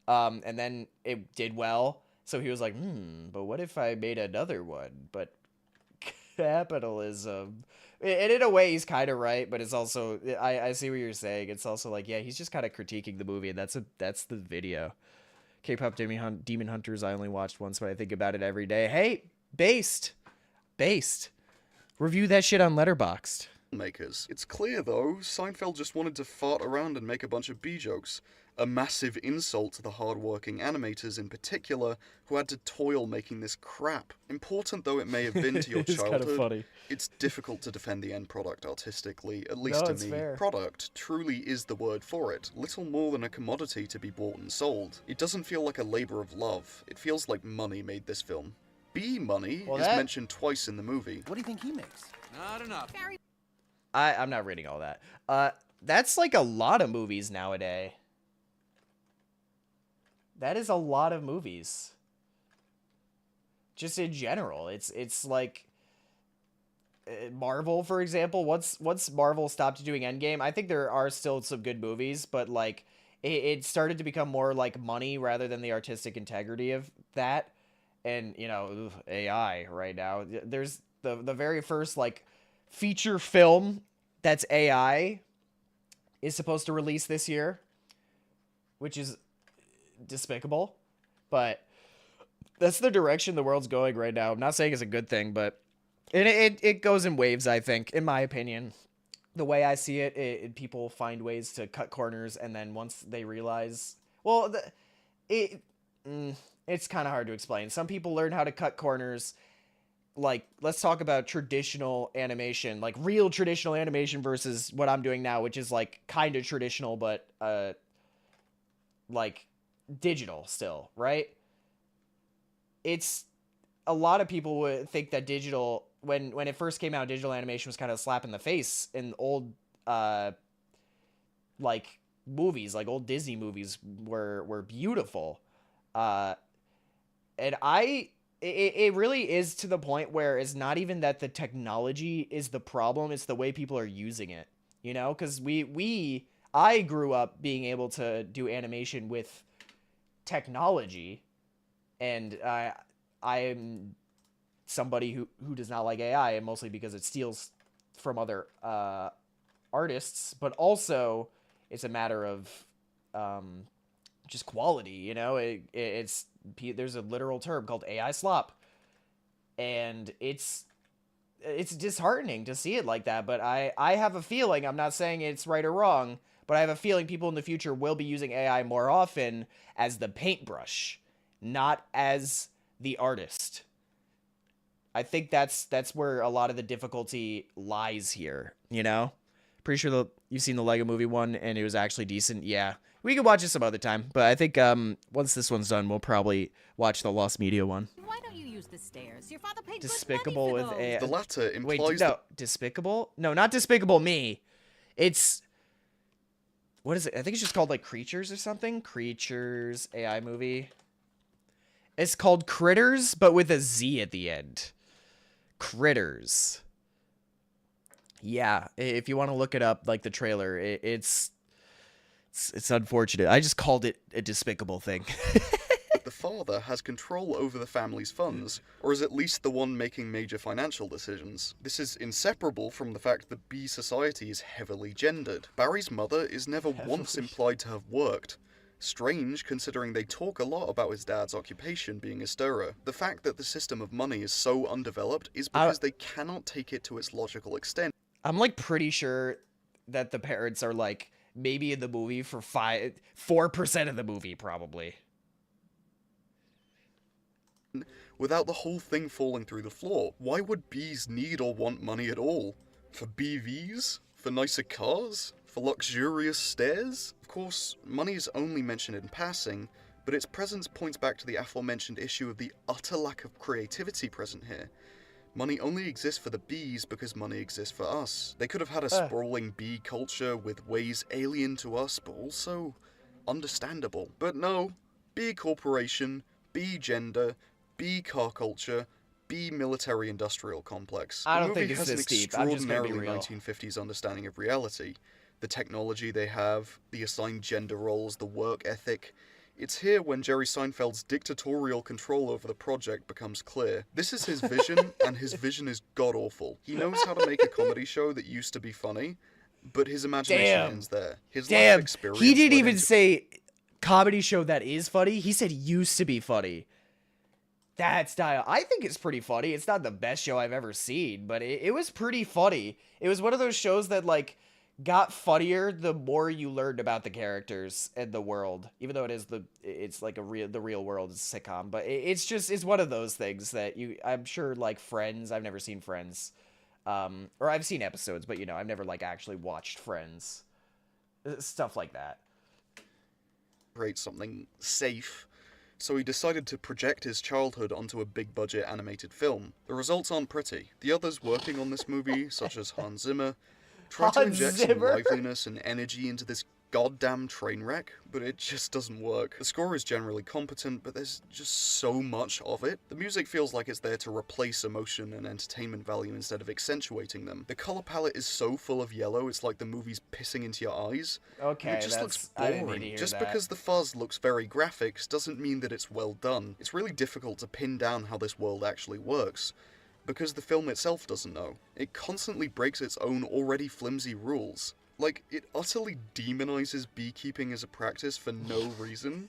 and then it did well. So he was like, but what if I made another one? But capitalism. And in a way, he's kind of right, but it's also, I see what you're saying. It's also like, yeah, he's just kind of critiquing the movie, and that's the video. K-pop Demon Hunters, I only watched once, but I think about it every day. Hey, Based. Review that shit on Letterboxd.
Makers. It's clear, though, Seinfeld just wanted to fart around and make a bunch of B-jokes. A massive insult to the hard-working animators in particular, who had to toil making this crap. Important though it may have been to your childhood,
kind of funny.
It's difficult to defend the end product artistically, at least to me.
Fair.
Product truly is the word for it, little more than a commodity to be bought and sold. It doesn't feel like a labor of love, it feels like money made this film. B-money is mentioned twice in the movie.
What do you think he makes? Not enough.
I'm not reading all that. That's like a lot of movies nowadays. That is a lot of movies. Just in general, it's like Marvel, for example. Once Marvel stopped doing Endgame, I think there are still some good movies, but like it started to become more like money rather than the artistic integrity of that. And you know, AI right now. There's the very first like feature film that's AI is supposed to release this year, which is despicable, but that's the direction the world's going right now. I'm not saying it's a good thing, but it goes in waves, I think, in my opinion. The way I see it, people find ways to cut corners, and then once they realize, well, it's kind of hard to explain. Some people learn how to cut corners. Like, let's talk about traditional animation, like real traditional animation versus what I'm doing now, which is like kind of traditional, but like digital still, right? It's a lot of people would think that digital, when it first came out, digital animation was kind of a slap in the face in old like movies, like old Disney movies were beautiful. And it really is to the point where it's not even that the technology is the problem, it's the way people are using it, you know? Because I grew up being able to do animation with technology, and I am somebody who does not like AI, and mostly because it steals from other artists, but also it's a matter of just quality, you know? It's there's a literal term called AI slop, and it's disheartening to see it like that. But I have a feeling, I'm not saying it's right or wrong, but I have a feeling people in the future will be using AI more often as the paintbrush, not as the artist. I think that's where a lot of the difficulty lies here, you know? Pretty sure you've seen the Lego Movie one, and it was actually decent. Yeah, we could watch it some other time, but I think once this one's done, we'll probably watch the Lost Media one.
Why don't you use the stairs? Your father paid
Despicable
good
with
money for
a...
those.
The latter implies
Wait, no, Despicable? No, not Despicable Me. It's... What is it? I think it's just called, like, Creatures or something? Creatures, AI movie. It's called Critters, but with a Z at the end. Critters. Yeah, if you want to look it up, like the trailer, it's unfortunate. I just called it a despicable thing.
the father has control over the family's funds, or is at least the one making major financial decisions. This is inseparable from the fact that B society is heavily gendered. Barry's mother is never once implied to have worked. Strange, considering they talk a lot about his dad's occupation being a stirrer. The fact that the system of money is so undeveloped is because they cannot take it to its logical extent.
I'm like pretty sure that the parents are like maybe in the movie for 4% of the movie probably.
Without the whole thing falling through the floor, why would Bs need or want money at all? For BVs? For nicer cars? For luxurious stairs? Of course, money is only mentioned in passing, but its presence points back to the aforementioned issue of the utter lack of creativity present here. Money only exists for the Bs because money exists for us. They could have had a sprawling B culture with ways alien to us, but also understandable. But no, B corporation, B gender, B car culture, B military-industrial complex.
I don't
the movie
think it's
has an
this deep. I'm just gonna be
extraordinarily
real.
1950s understanding of reality. The technology they have, the assigned gender roles, the work ethic. It's here when Jerry Seinfeld's dictatorial control over the project becomes clear. This is his vision, and his vision is god-awful. He knows how to make a comedy show that used to be funny, but his imagination ends there. His lack of experience
He didn't
led
even
him to-
say comedy show that is funny. He said used to be funny. That style, I think it's pretty funny. It's not the best show I've ever seen, but it was pretty funny. It was one of those shows that like got funnier the more you learned about the characters and the world. Even though it's like the real world is a sitcom, but it's one of those things that I'm sure like Friends. I've never seen Friends, or I've seen episodes, but I've never like actually watched Friends. Stuff like that.
Create something safe. So he decided to project his childhood onto a big-budget animated film. The results aren't pretty. The others working on this movie, such as Hans Zimmer, try to inject some liveliness and energy into this goddamn train wreck, but it just doesn't work. The score is generally competent, but there's just so much of it. The music feels like it's there to replace emotion and entertainment value instead of accentuating them. The color palette is so full of yellow, it's like the movie's pissing into your eyes.
Okay,
it just looks
I didn't need to
boring.
hear
Just
that.
because the fuzz looks very graphics doesn't mean that it's well done. It's really difficult to pin down how this world actually works, because the film itself doesn't know. It constantly breaks its own already flimsy rules. Like, it utterly demonizes beekeeping as a practice for no reason.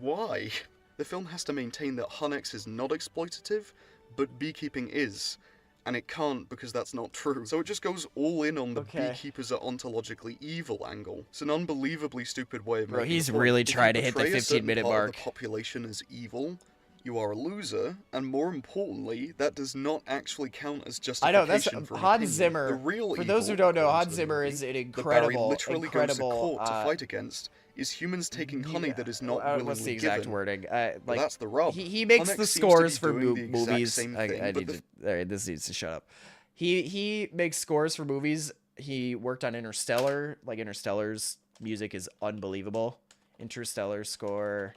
Why? The film has to maintain that Hunex is not exploitative, but beekeeping is. And it can't because that's not true. So it just goes all in on the beekeepers are ontologically evil angle. It's an unbelievably stupid way of
Bro,
making
he's
a point.
really
If you
trying to hit the
portray a certain
15-minute
part of
mark.
the population as evil, you are a loser, and more importantly, that does not actually count as
I know, that's
justification for an
Hans
opinion.
Zimmer.
The real
For those who
evil,
don't know,
according
Hans
to the
Zimmer
movie,
is an
that Barry
incredible,
literally goes to
incredible.
court to fight against is humans taking honey that is not willingly
What's the exact
given.
wording?
But
Like
that's the rub.
he makes
Hunex
the
seems to
scores
be
for
doing the exact
movies.
same
I
thing,
need
but
to. All right, this needs to shut up. He makes scores for movies. He worked on Interstellar. Like Interstellar's music is unbelievable. Interstellar score.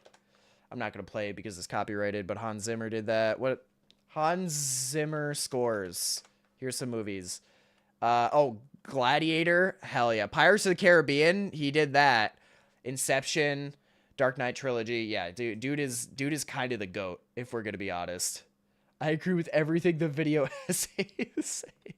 I'm not gonna play it because it's copyrighted, but Hans Zimmer did that. What? Hans Zimmer scores. Here's some movies. Gladiator. Hell yeah. Pirates of the Caribbean. He did that. Inception. Dark Knight trilogy. Yeah, dude is kind of the GOAT, if we're gonna be honest. I agree with everything the video essays say.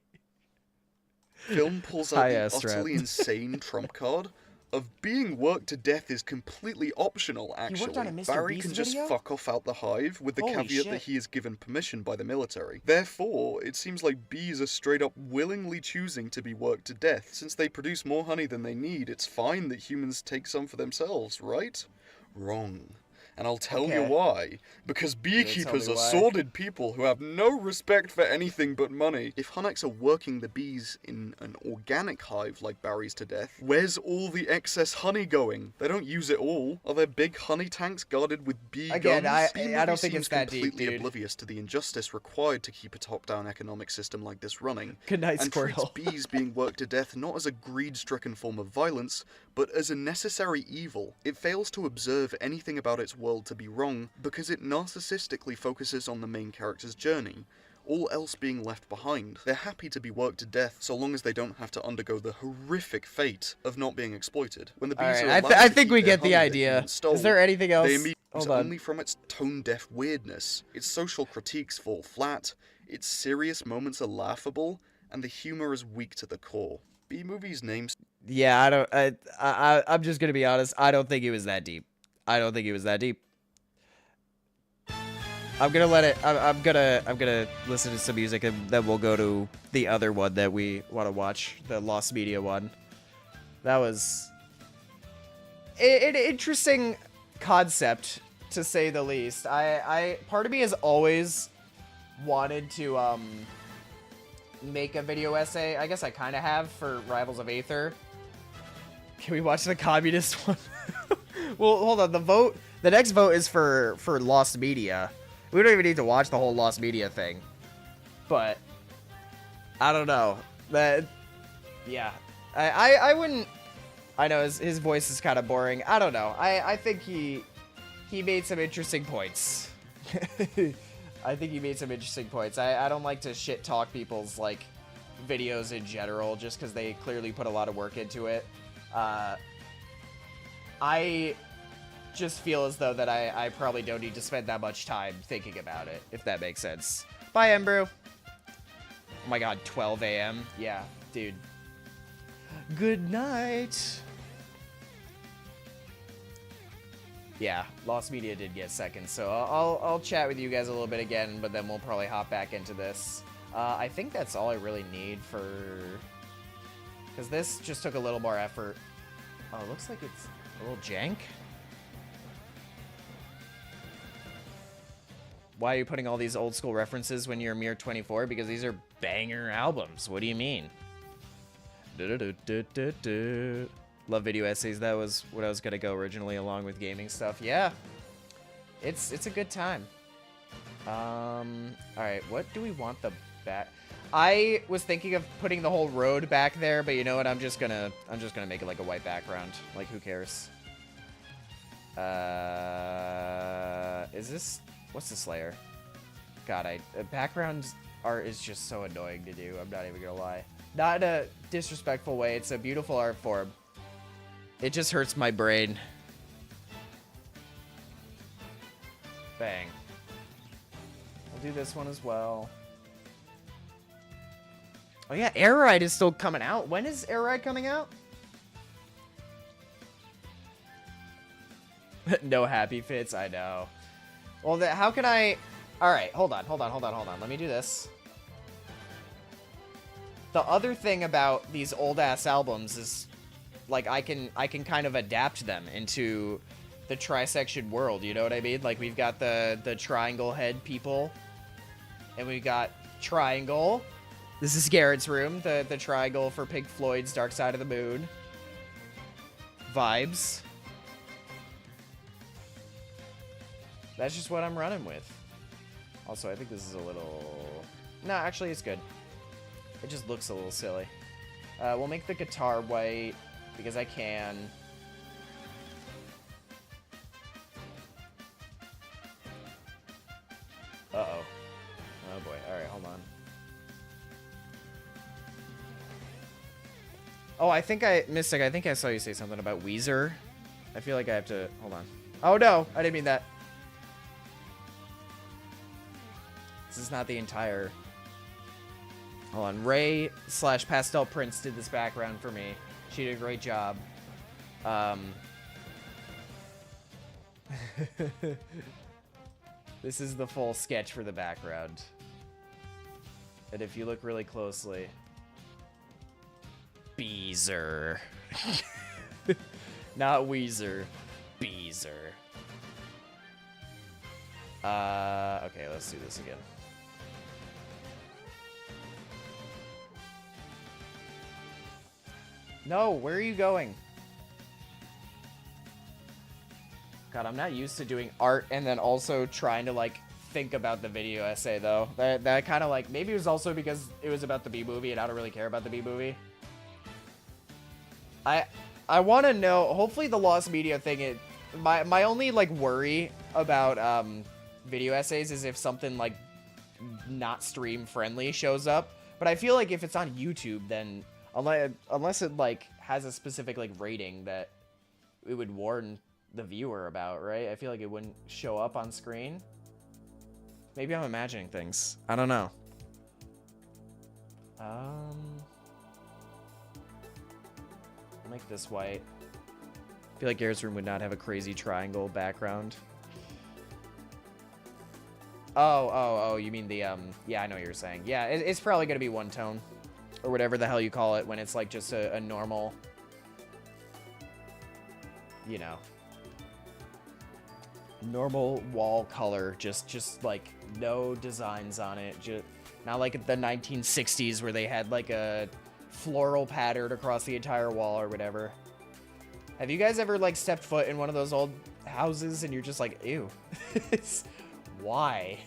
Film pulls out the
Hi-ass
utterly
rap.
insane trump card of being worked to death is completely optional, actually.
worked on a Mr.
Barry
Beast
can just
video?
fuck off out the hive with the
Holy
caveat
shit.
that he is given permission by the military. Therefore, it seems like bees are straight up willingly choosing to be worked to death. Since they produce more honey than they need, it's fine that humans take some for themselves, right? Wrong. And I'll tell you
Okay.
why. Because beekeepers are
why.
sordid people who have no respect for anything but money. If Hunnics are working the bees in an organic hive like Barry's to death, where's all the excess honey going? They don't use it all. Are there big honey tanks guarded with bee
Again,
guns?
I don't think it's that deep,
completely
dude.
oblivious to the injustice required to keep a top-down economic system like this running.
Good night,
And treats
Squirtle.
bees being worked to death not as a greed-stricken form of violence, but as a necessary evil. It fails to observe anything about its world to be wrong because it narcissistically focuses on the main character's journey, all else being left behind. They're happy to be worked to death so long as they don't have to undergo the horrific fate of not being exploited. When the bees
All
are
right,
allowed
I
to
think
keep
we
their
get the
honey that
idea.
humans stole,
Is there anything else?
they amuse
Hold on.
only from its tone-deaf weirdness. Its social critiques fall flat, its serious moments are laughable, and the humor is weak to the core. B-Movie's names.
Yeah, I'm just gonna be honest. I don't think it was that deep. I don't think it was that deep. I'm gonna let it. I'm gonna listen to some music, and then we'll go to the other one that we want to watch, the Lost Media one. That was an interesting concept, to say the least. Part of me has always wanted to make a video essay. I guess I kind of have for Rivals of Aether. Can we watch the communist one? Well, hold on. The next vote is for Lost Media. We don't even need to watch the whole Lost Media thing. But I don't know. Yeah. I wouldn't. I know his voice is kind of boring. I don't know. I think he made some interesting points. I think he made some interesting points. I don't like to shit talk people's like videos in general just because they clearly put a lot of work into it. I just feel as though that I probably don't need to spend that much time thinking about it, if that makes sense. Bye, Embrew. Oh my god, 12 a.m. Yeah, dude. Good night. Yeah, Lost Media did get second, so I'll chat with you guys a little bit again, but then we'll probably hop back into this. I think that's all I really need for... Because this just took a little more effort. Oh, it looks like it's a little jank. Why are you putting all these old school references when you're a mere 24? Because these are banger albums. What do you mean? Love video essays. That was what I was gonna go originally, along with gaming stuff. Yeah, it's a good time. All right, what do we want the back? I was thinking of putting the whole road back there, but you know what? I'm just gonna make it like a white background. Like, who cares? Is this? What's this layer? God, background art is just so annoying to do. I'm not even gonna lie. Not in a disrespectful way. It's a beautiful art form. It just hurts my brain. Bang. We'll do this one as well. Oh yeah, Air Ride is still coming out. When is Air Ride coming out? No happy fits, I know. Well, how can I... Alright, hold on. Let me do this. The other thing about these old-ass albums is, like, I can kind of adapt them into the Trisection world, you know what I mean? Like, we've got the triangle head people, and we've got Triangle. This is Garrett's room, the triangle for Pink Floyd's Dark Side of the Moon. Vibes. That's just what I'm running with. Also, I think this is a little... No, actually, it's good. It just looks a little silly. We'll make the guitar white, because I can. Uh-oh. Oh, boy. Alright, hold on. Oh, I think Mystic, I think I saw you say something about Weezer. I feel like I have to... Hold on. Oh, no! I didn't mean that. This is not the entire... Hold on. Ray / Pastel Prince did this background for me. She did a great job. This is the full sketch for the background. And if you look really closely... Beezer. Not Weezer. Beezer. Okay, let's do this again. No, where are you going? God, I'm not used to doing art and then also trying to, like, think about the video essay, though. That kind of, like, maybe it was also because it was about the B movie and I don't really care about the B movie. I want to know, hopefully the lost media thing, my only, like, worry about, video essays is if something, like, not stream friendly shows up. But I feel like if it's on YouTube, then unless it, like, has a specific, like, rating that it would warn the viewer about, right? I feel like it wouldn't show up on screen. Maybe I'm imagining things. I don't know. I'll make this white. I feel like Garrett's room would not have a crazy triangle background. Oh, you mean the, yeah, I know what you're saying. Yeah, it's probably gonna be one tone. Or whatever the hell you call it when it's, like, just a normal, you know, normal wall color. Just like, no designs on it. Just not like the 1960s where they had, like, a floral pattern across the entire wall or whatever. Have you guys ever, like, stepped foot in one of those old houses and you're just like, ew. Why?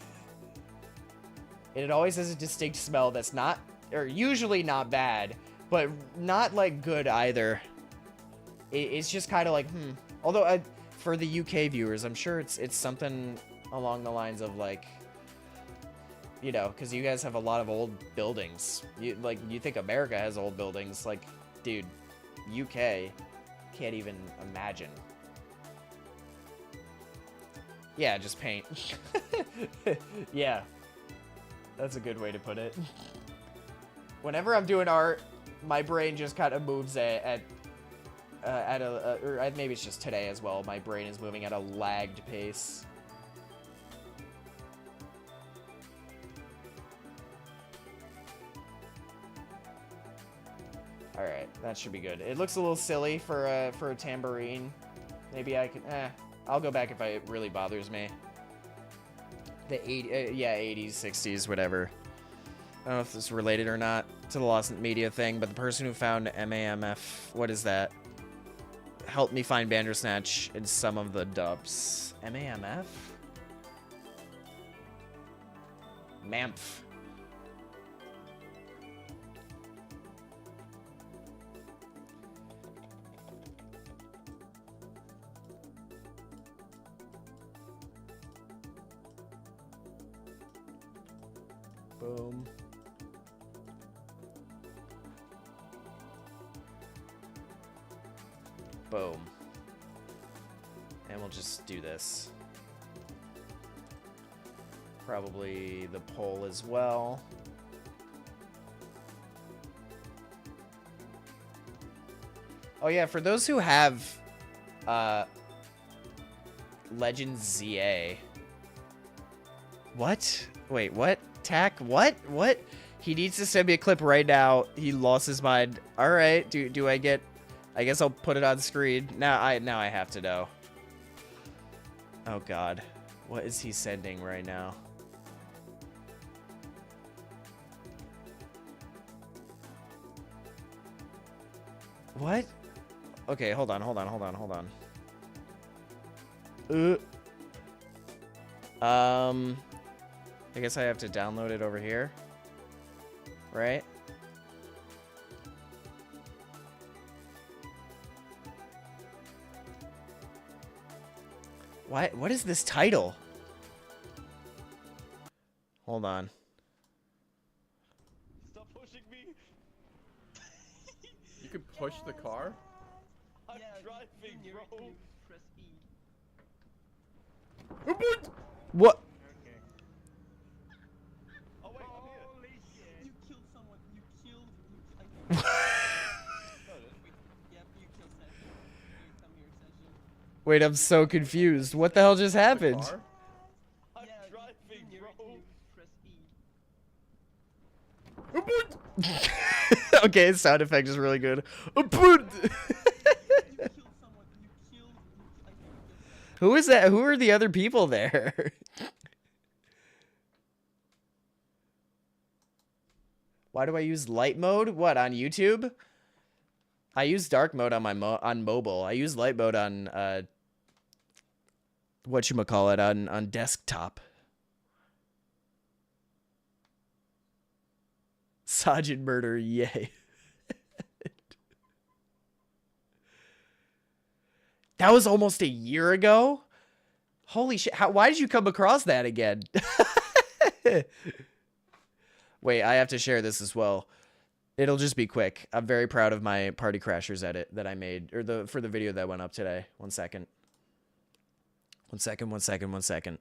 And it always has a distinct smell that's not, or usually not bad, but not, like, good either. It's just kind of like, Although, for the UK viewers, I'm sure it's something along the lines of, like, you know, because you guys have a lot of old buildings. You think America has old buildings. Like, dude, UK can't even imagine. Yeah, just paint. Yeah, that's a good way to put it. Whenever I'm doing art, my brain just kind of moves at a, or maybe it's just today as well. My brain is moving at a lagged pace. All right, that should be good. It looks a little silly for a tambourine. Maybe I could, I'll go back if it really bothers me. The 80s, 60s, whatever. I don't know if this is related or not to the lost media thing, but the person who found MAMF, what is that? Helped me find Bandersnatch in some of the dubs. MAMF? MAMF. Boom. Boom. And we'll just do this. Probably the pole as well. Oh yeah, for those who have Legends ZA. What? Wait, what? Tack? What? What? He needs to send me a clip right now. He lost his mind. All right. Do I get? I guess I'll put it on screen. Now I have to know. Oh God, what is he sending right now? What? Okay, hold on. I guess I have to download it over here, right? What is this title? Hold on.
Stop pushing me.
You can push the car?
I'm driving, bro. Press E.
What?
Oh wait, I'm here.
Holy shit. You killed someone. You killed. Yep, you killed Session. You come here, Session.
Wait, I'm so confused. What the hell just happened?
I'm
Yeah,
driving,
you
bro.
press E.
Okay, his sound effect is really good.
You killed someone. You killed.
Who is that? Who are the other people there? Why do I use light mode? What, on YouTube? I use dark mode on my on mobile. I use light mode on whatchamacallit, on desktop. Sergeant Murder, yay. That was almost a year ago? Holy shit, why did you come across that again? Wait, I have to share this as well. It'll just be quick. I'm very proud of my Party Crashers edit that I made, or for the video that went up today. 1 second. 1 second, 1 second, 1 second.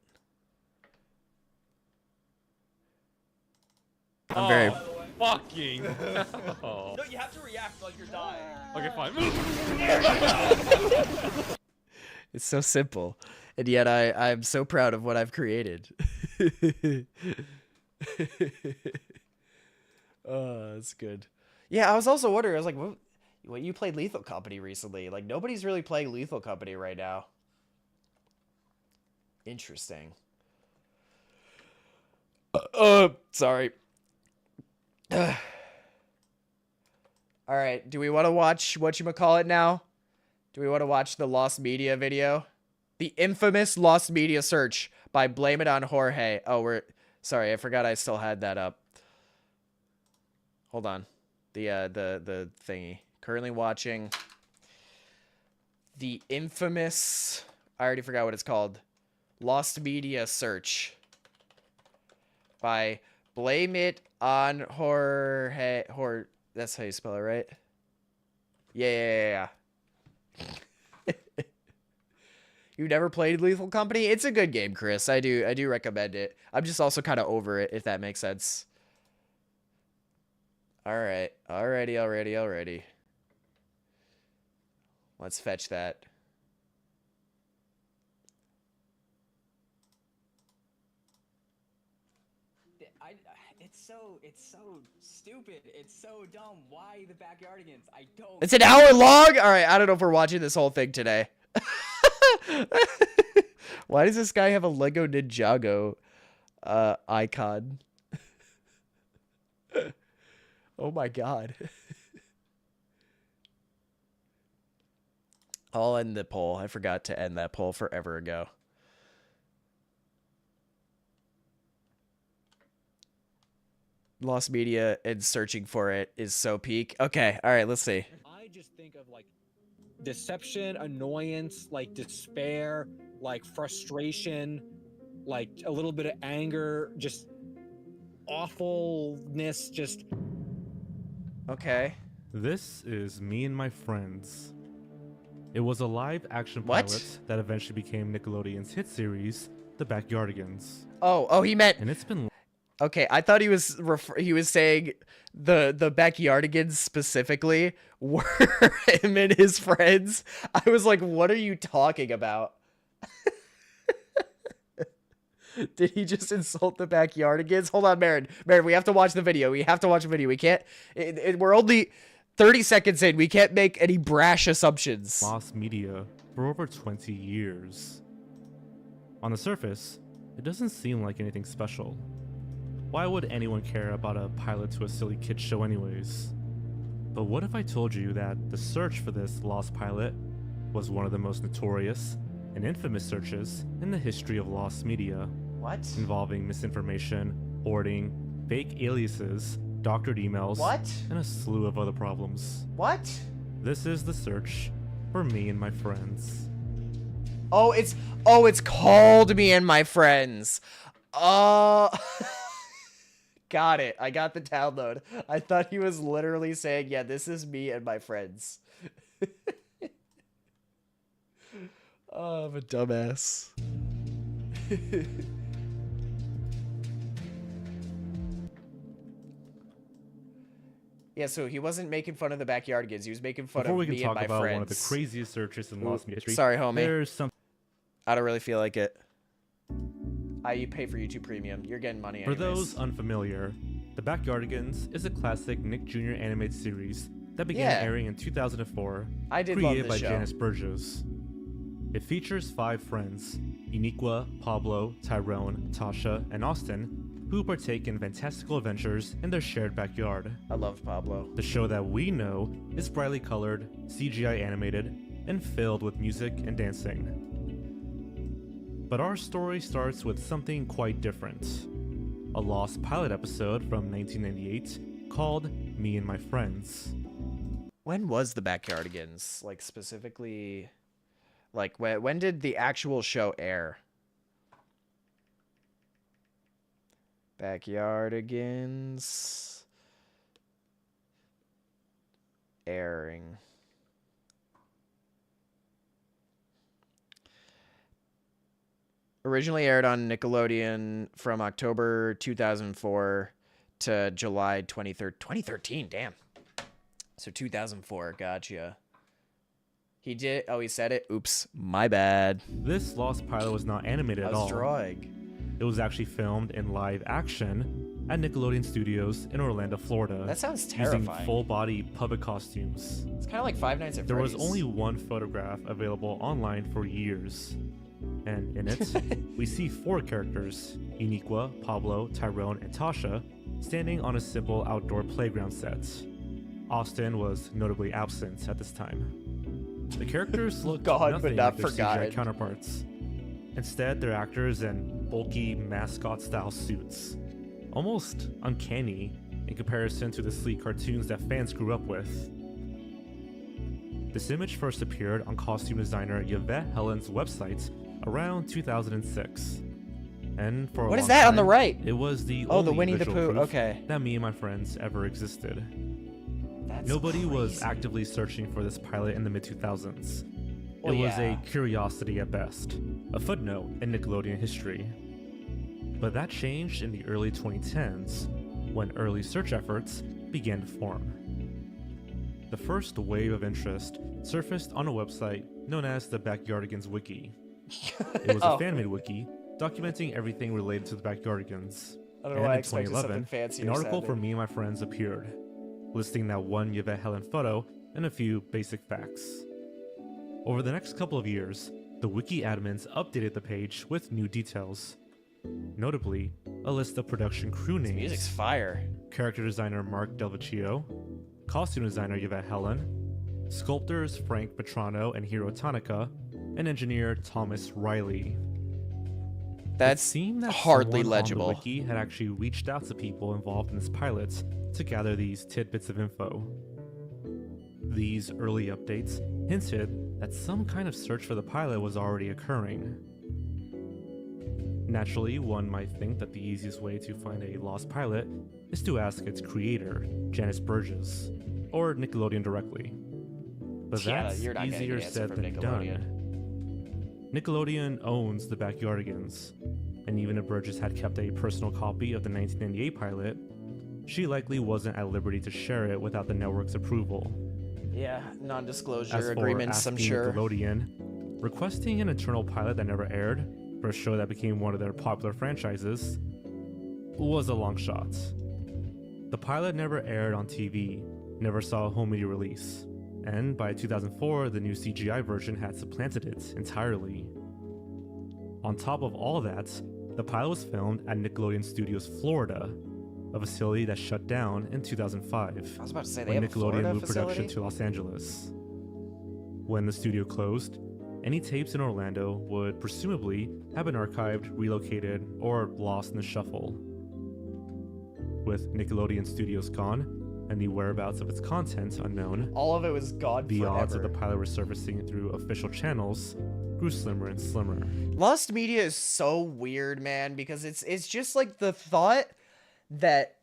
I'm very...
Fucking.
No, you have to react like you're dying.
Okay, fine.
It's so simple. And yet I'm so proud of what I've created. Oh, that's good. Yeah, I was also wondering, I was like, what you played Lethal Company recently? Like, nobody's really playing Lethal Company right now. Interesting. Sorry. Alright, do we want to watch whatchamacallit now? Do we want to watch the Lost Media video? The infamous Lost Media search by Blame It on Jorge. Oh, sorry, I forgot I still had that up. Hold on. The thingy. Currently watching the infamous, I already forgot what it's called. Lost Media search by Blame It on Jorge. That's how you spell it, right? Yeah. You've never played Lethal Company? It's a good game, Chris. I do recommend it. I'm just also kind of over it, if that makes sense. Alright. Alrighty. Let's fetch that.
It's so stupid. It's so dumb. Why the Backyardigans? I don't.
It's an hour long? Alright, I don't know if we're watching this whole thing today. Why does this guy have a Lego Ninjago icon? Oh my god. I'll end the poll. I forgot to end that poll forever ago. Lost Media and searching for it is so peak. Okay, alright, let's see.
I just think of like deception, annoyance, like despair, like frustration, like a little bit of anger, just awfulness, just...
Okay.
This is Me and My Friends. It was a live action
What?
pilot that eventually became Nickelodeon's hit series, The Backyardigans.
Oh, he meant...
And it's been...
Okay, I thought he was saying the Backyardigans specifically were him and his friends. I was like, what are you talking about? Did he just insult the Backyardigans? Hold on, Marin, we have to watch the video. We can't... we're only 30 seconds in. We can't make any brash assumptions.
Lost media for over 20 years. On the surface, it doesn't seem like anything special. Why would anyone care about a pilot to a silly kid show anyways? But what if I told you that the search for this lost pilot was one of the most notorious and infamous searches in the history of lost media?
What?
Involving misinformation, hoarding, fake aliases, doctored emails,
What?
and a slew of other problems.
What?
This is the search for Me and My Friends.
Oh, it's called Me and My Friends. Got it. I got the download. I thought he was literally saying, yeah, this is me and my friends. Oh, I'm a dumbass. Yeah, so he wasn't making fun of the Backyardigans. He was making fun
Before
of
we can
me
talk
and my
about
friends.
one of the craziest searches in lost media history,
Sorry, homie.
there's some...
I don't really feel like it. You pay for YouTube Premium. You're getting money
For
anyways.
those unfamiliar, The Backyardigans is a classic Nick Jr. animated series that began
Yeah.
airing in 2004,
I did love
created
this
by
show.
Janice Burgos. It features 5 friends, Uniqua, Pablo, Tyrone, Tasha, and Austin, who partake in fantastical adventures in their shared backyard.
I love Pablo.
The show that we know is brightly colored, CGI animated, and filled with music and dancing. But our story starts with something quite different. A lost pilot episode from 1998 called Me and My Friends.
When was the Backyardigans? Like, specifically, like, when did the actual show air? Backyardigans airing. Originally aired on Nickelodeon from October 2004 to July 2013. Damn. So 2004. Gotcha. He did. Oh, he said it. Oops. My bad.
This lost pilot was not animated
I
at
was
all.
drawing.
It was actually filmed in live action at Nickelodeon Studios in Orlando, Florida.
That sounds
using
terrifying.
full-body puppet costumes.
It's kind of like Five Nights at
There
Freddy's.
was only one photograph available online for years. And in it, we see 4 characters, Uniqua, Pablo, Tyrone, and Tasha, standing on a simple outdoor playground set. Austin was notably absent at this time. The characters look
God,
nothing
but not
like their
forgotten.
CGI counterparts. Instead, they're actors in bulky mascot-style suits, almost uncanny in comparison to the sleek cartoons that fans grew up with. This image first appeared on costume designer Yvette Helen's website around 2006. And for a
What is
long
that on the
time,
right?
It was the
Oh, the
only
Winnie the
visual
Pooh,
proof
okay.
that Me and My Friends ever existed.
That's
Nobody was
crazy.
actively searching for this pilot in the mid-2000s.
Well,
It was
yeah.
a curiosity at best, a footnote in Nickelodeon history. But that changed in the early 2010s, when early search efforts began to form. The first wave of interest surfaced on a website known as the Backyardigans Wiki. It was a fan-made wiki documenting everything related to the Backyardigans.
I don't know
And
why I
in
expected something
2011,
fancier.
an article
sadly.
for Me and My Friends appeared, listing that one Yvette Helen photo and a few basic facts. Over the next couple of years, the wiki admins updated the page with new details. Notably, a list of production crew
This
names,
music's fire.
character designer Mark Delvecchio, costume designer Yvette Helen, sculptors Frank Petrano and Hiro Tanaka, and engineer Thomas Riley.
That's
It seemed that
hardly
someone
legible.
on the wiki had actually reached out to people involved in this pilot to gather these tidbits of info. These early updates hinted that some kind of search for the pilot was already occurring. Naturally, one might think that the easiest way to find a lost pilot is to ask its creator, Janice Burgess, or Nickelodeon directly. But
Yeah,
that's
you're not getting
easier
an answer
said
from
than
Nickelodeon.
done. Nickelodeon owns the Backyardigans, and even if Burgess had kept a personal copy of the 1998 pilot, she likely wasn't at liberty to share it without the network's approval.
Yeah,
As
non-disclosure
for
agreements, I'm
asking
sure.
Nickelodeon, requesting an internal pilot that never aired for a show that became one of their popular franchises was a long shot. The pilot never aired on TV, never saw a home media release, and by 2004, the new CGI version had supplanted it entirely. On top of all that, the pilot was filmed at Nickelodeon Studios Florida, a facility that shut down in 2005
I was about to say, they
when
have a
Nickelodeon
Florida
moved
facility?
production to Los Angeles. When the studio closed, any tapes in Orlando would presumably have been archived, relocated, or lost in the shuffle. With Nickelodeon Studios gone, and the whereabouts of its content unknown,
All of it was gone
the
forever.
odds of the pilot resurfacing through official channels grew slimmer and slimmer.
Lost media is so weird, man, because it's just like the thought that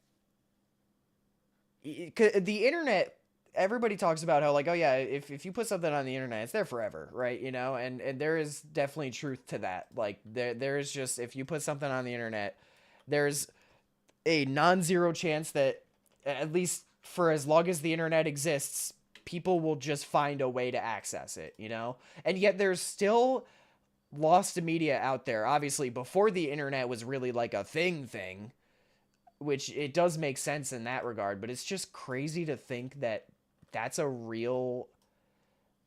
the internet, everybody talks about how, like, oh yeah, if you put something on the internet, it's there forever, right? You know, and there is definitely truth to that. Like, there is just, if you put something on the internet, there's a non-zero chance that, at least for as long as the internet exists, people will just find a way to access it, you know? And yet there's still lost media out there, obviously before the internet was really like a thing, which it does make sense in that regard, but it's just crazy to think that that's a real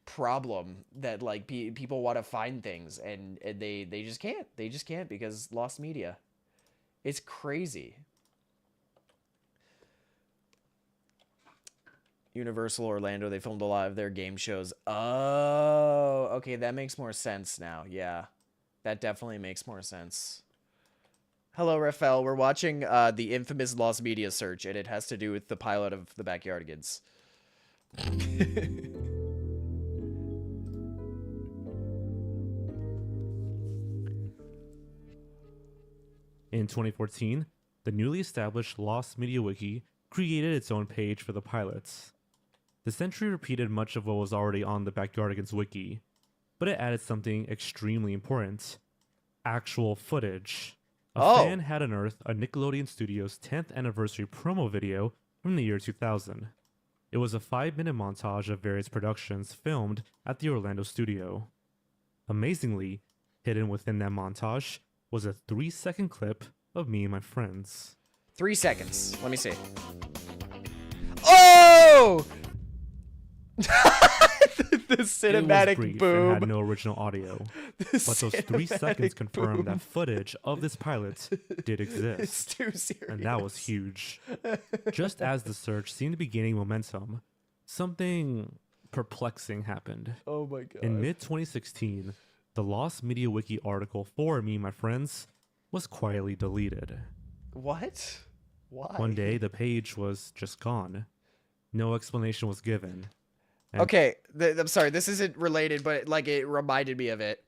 problem, that like people want to find things and they just can't because lost media. It's crazy. Universal Orlando, they filmed a lot of their game shows. Oh, okay, that makes more sense now. Yeah, that definitely makes more sense. Hello, Raphael. We're watching the infamous Lost Media search, and it has to do with the pilot of the Backyardigans.
In 2014, the newly established Lost Media Wiki created its own page for the pilots. This entry repeated much of what was already on the Backyardigans wiki, but it added something extremely important: actual footage. A fan had unearthed a Nickelodeon Studios 10th anniversary promo video from the year 2000. It was a 5-minute montage of various productions filmed at the Orlando studio. Amazingly, hidden within that montage was a 3-second clip of me and my friends.
3 seconds. Let me see. Oh! The cinematic
it was brief
boom.
and had no original audio. But those 3 seconds confirmed that footage of this pilot did exist.
It's too serious.
And that was huge. Just as the search seemed to be gaining momentum, something perplexing happened.
Oh my god.
In mid-2016, the Lost Media Wiki article for Me and My Friends was quietly deleted.
What? Why?
One day, the page was just gone. No explanation was given. And
Okay, I'm sorry, this isn't related, but like it reminded me of it.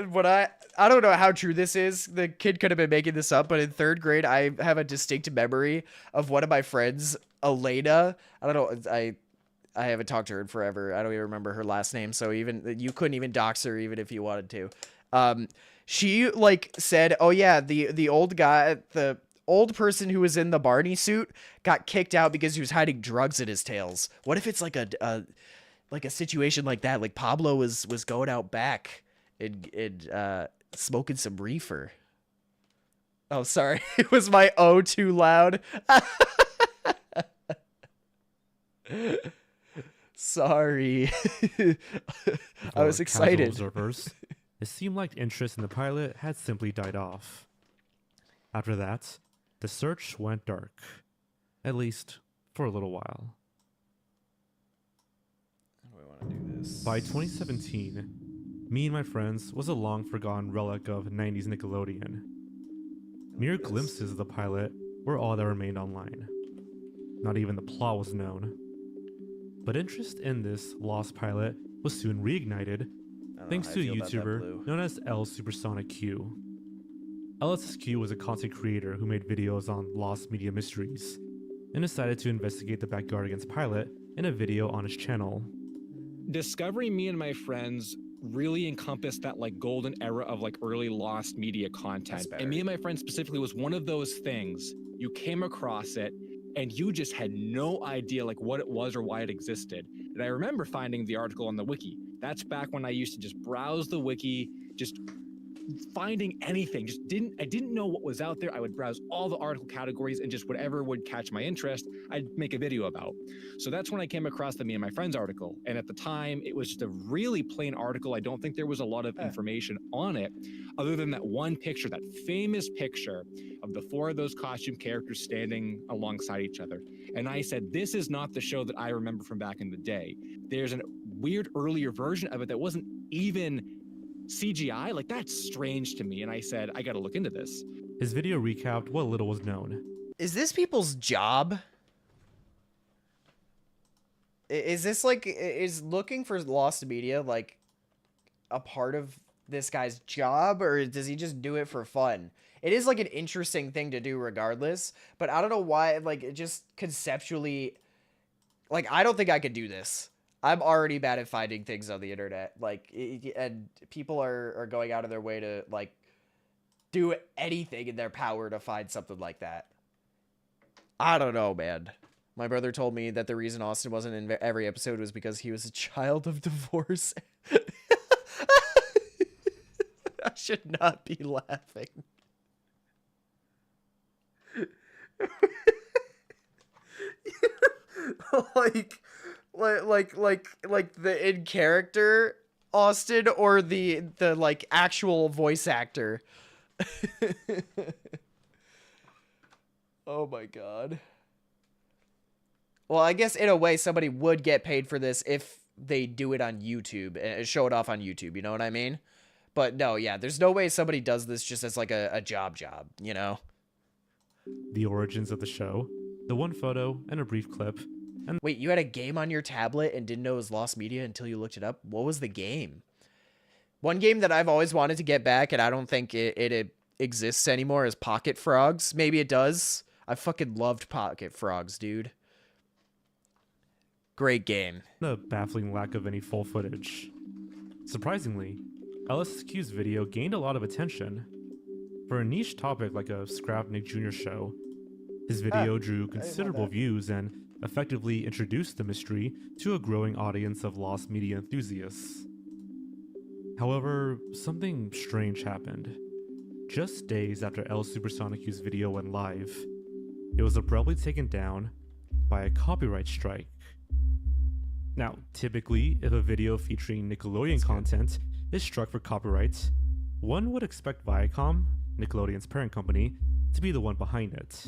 What I don't know how true this is. The kid could have been making this up, but in 3rd grade, I have a distinct memory of one of my friends, Elena. I don't know. I haven't talked to her in forever. I don't even remember her last name. So even you couldn't even dox her, even if you wanted to. She like said, "Oh yeah, the old guy, the old person who was in the Barney suit got kicked out because he was hiding drugs in his tails." What if it's like a situation like that? Like Pablo was going out back and smoking some reefer. Oh, sorry. It was my O too loud. Sorry. I was
for
excited.
casual observers, it seemed like interest in the pilot had simply died off. After that, the search went dark, at least for a little while.
How do I want to do this?
By 2017, Me and My Friends was a long-forgotten relic of 90s Nickelodeon. Mere glimpses of the pilot were all that remained online. Not even the plot was known. But interest in this lost pilot was soon reignited thanks to a YouTuber known as L Supersonic Q. LSSQ was a content creator who made videos on lost media mysteries and decided to investigate the Backyardigans pilot in a video on his channel.
Discovering Me and My Friends really encompassed that like golden era of like early lost media content. And Me and My Friends specifically was one of those things. You came across it and you just had no idea like what it was or why it existed. And I remember finding the article on the wiki. That's back when I used to just browse the wiki, just finding anything. I didn't know what was out there. I would browse all the article categories and just whatever would catch my interest, I'd make a video about. So that's when I came across the Me and My Friends article. And at the time, it was just a really plain article. I don't think there was a lot of information on it, other than that one picture, that famous picture of the 4 of those costume characters standing alongside each other. And I said, this is not the show that I remember from back in the day. There's a weird earlier version of it that wasn't even CGI, like that's strange to me. And I said, I gotta look into this.
His video recapped what little was known.
Is this people's job? Is this like, is looking for lost media like a part of this guy's job, or does he just do it for fun? It is like an interesting thing to do regardless, but I don't know why, like it just conceptually, like I don't think I could do this. I'm already bad at finding things on the internet, like, and people are going out of their way to, like, do anything in their power to find something like that. I don't know, man. My brother told me that the reason Austin wasn't in every episode was because he was a child of divorce. I should not be laughing. like the in character Austin or the like actual voice actor. Oh my god. Well, I guess in a way somebody would get paid for this if they do it on YouTube and show it off on YouTube, you know what I mean? But no, yeah, there's no way somebody does this just as like a job, you know?
The origins of the show, the one photo and a brief clip. And
wait, you had a game on your tablet and didn't know it was lost media until you looked it up? What was the game? One game that I've always wanted to get back and I don't think it exists anymore is Pocket Frogs. Maybe it does. I fucking loved Pocket Frogs, dude. Great game.
The baffling lack of any full footage. Surprisingly, LSQ's video gained a lot of attention. For a niche topic like a Scrap Nick Jr. show, his video drew considerable views and effectively introduced the mystery to a growing audience of lost media enthusiasts. However, something strange happened. Just days after El Supersonic U's video went live, it was abruptly taken down by a copyright strike. Now, typically, if a video featuring Nickelodeon content is struck for copyright, one would expect Viacom, Nickelodeon's parent company, to be the one behind it.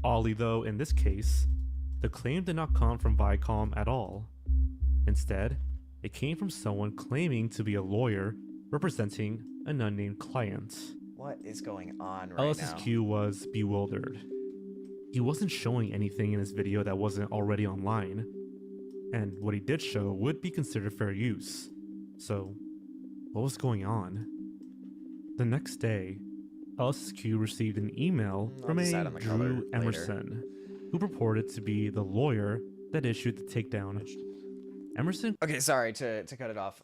Oddly though, in this case, the claim did not come from Viacom at all. Instead, it came from someone claiming to be a lawyer representing an unnamed client.
What is going on right now?
LSQ was bewildered. He wasn't showing anything in his video that wasn't already online, and what he did show would be considered fair use. So, what was going on? The next day, LSQ received an email from a Drew Emerson, who purported to be the lawyer that issued the takedown. Emerson?
Okay, sorry to cut it off.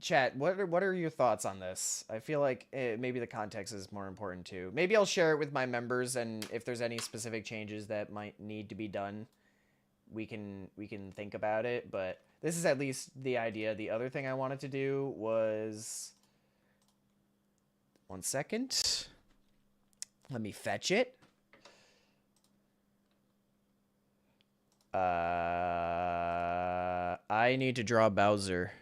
Chat, what are your thoughts on this? I feel like maybe the context is more important too. Maybe I'll share it with my members, and if there's any specific changes that might need to be done, we can think about it. But this is at least the idea. The other thing I wanted to do was, one second. Let me fetch it. I need to draw Bowser.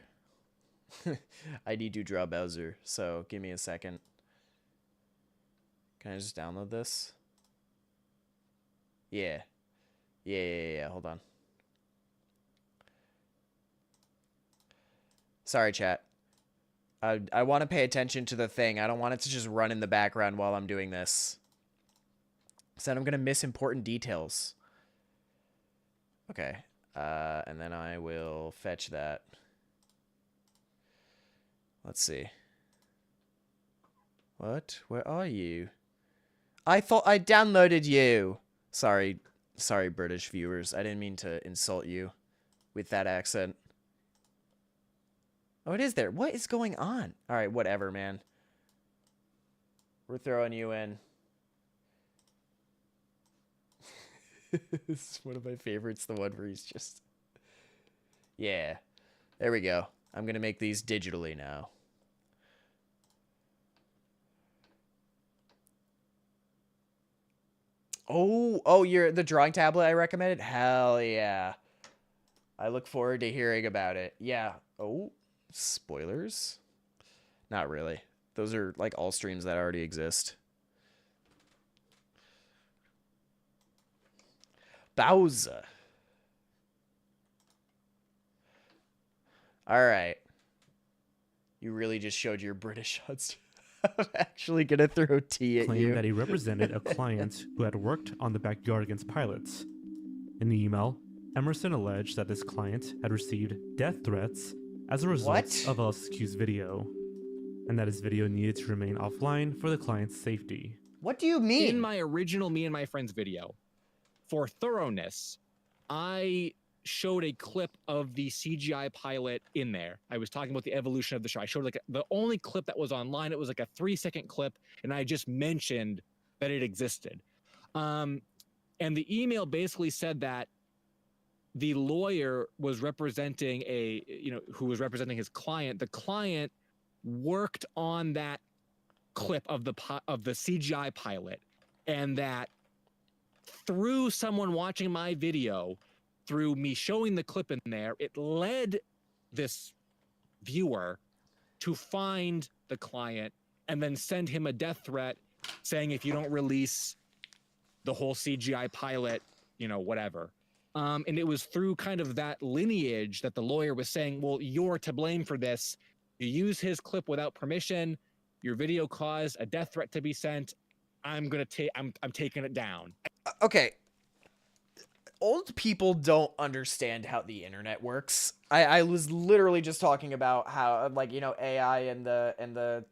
I need to draw Bowser, so give me a second. Can I just download this? Yeah. Yeah, hold on. Sorry, chat. I want to pay attention to the thing. I don't want it to just run in the background while I'm doing this. So I'm going to miss important details. Okay. And then I will fetch that. Let's see. What? Where are you? I thought I downloaded you. Sorry, British viewers. I didn't mean to insult you with that accent. Oh, it is there. What is going on? All right, whatever, man. We're throwing you in. This is one of my favorites, the one where he's just... Yeah. There we go. I'm going to make these digitally now. Oh, you're the drawing tablet I recommended? Hell yeah. I look forward to hearing about it. Yeah. Oh, spoilers? Not really. Those are like all streams that already exist. Bowser. All right. You really just showed your British odds. I'm actually going to throw tea at you.
Claimed that he represented a client who had worked on the Backyardigans pilots. In the email, Emerson alleged that this client had received death threats as a result of LSQ's video, and that his video needed to remain offline for the client's safety.
What do you mean?
In my original Me and My Friends video, for thoroughness, I showed a clip of the CGI pilot in there. I was talking about the evolution of the show. I showed like the only clip that was online. It was like a 3-second clip, and I just mentioned that it existed. And the email basically said that the lawyer was representing who was representing his client. The client worked on that clip of the CGI pilot, and that through someone watching my video, through me showing the clip in there, it led this viewer to find the client and then send him a death threat saying, if you don't release the whole CGI pilot, you know, whatever. And it was through kind of that lineage that the lawyer was saying, well, you're to blame for this. You use his clip without permission. Your video caused a death threat to be sent. I'm taking it down.
Okay. Old people don't understand how the internet works. I was literally just talking about how, like, you know, AI and the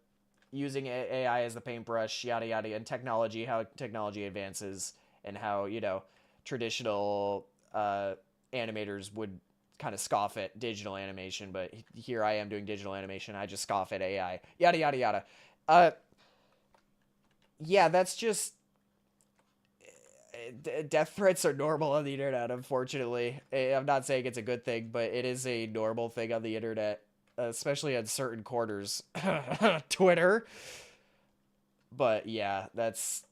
using AI as the paintbrush, yada yada, and technology, how technology advances, and how, you know, traditional animators would kind of scoff at digital animation, but here I am doing digital animation. I just scoff at AI, yada yada yada. Yeah, that's just death threats are normal on the internet, unfortunately. I'm not saying it's a good thing, but it is a normal thing on the internet, especially on certain corners. Twitter. But yeah, that's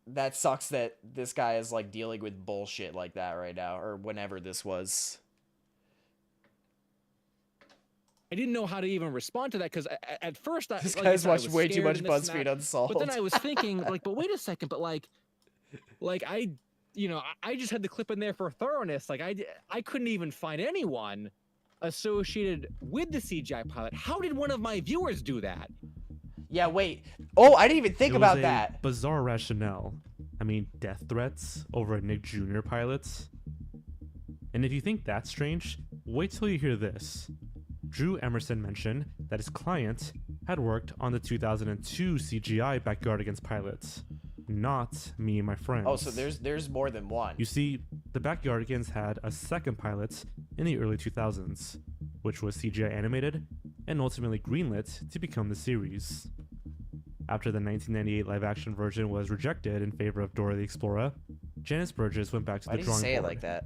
that sucks that this guy is like dealing with bullshit like that right now, or whenever this was.
I didn't know how to even respond to that because at first
This
like
guy's
I
watched
was
way too
scared
much
and this and
BuzzFeed
that.
Unsolved.
But then I was thinking, like, but wait a second, but like I, you know, I just had the clip in there for thoroughness. Like I couldn't even find anyone associated with the CGI pilot. How did one of my viewers do that?
Yeah, wait. Oh, I didn't even think about that.
Bizarre rationale. I mean, death threats over a Nick Jr. pilot. And if you think that's strange, wait till you hear this. Drew Emerson mentioned that his client had worked on the 2002 CGI Backyardigans pilots, not Me and My Friends.
Oh, so there's more than one.
You see, the Backyardigans had a second pilot in the early 2000s, which was CGI animated and ultimately greenlit to become the series. After the 1998 live-action version was rejected in favor of Dora the Explorer, Janice Burgess went back to the drawing board.
Why did you say it like that?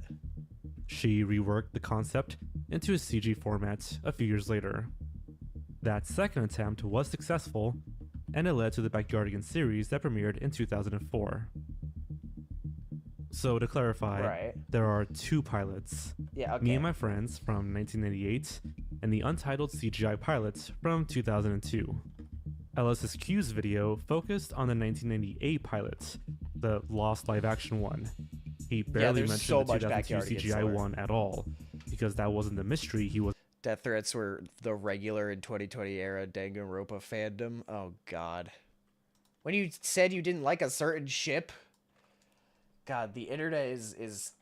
She reworked the concept into a CG format a few years later. That second attempt was successful, and it led to the Backyardigans series that premiered in 2004. So to clarify,
Right.
there are two pilots.
Yeah, okay.
Me and My Friends from 1998, and the untitled CGI pilot from 2002. Ellis's Q's video focused on the 1998 pilot, the lost live-action one. He barely mentioned
so
the
much
2002
Backyardigans
CGI
lore.
one at all, because that wasn't the mystery he was.
Death threats were the regular in 2020 era Danganronpa fandom. Oh god. When you said you didn't like a certain ship, god, the internet is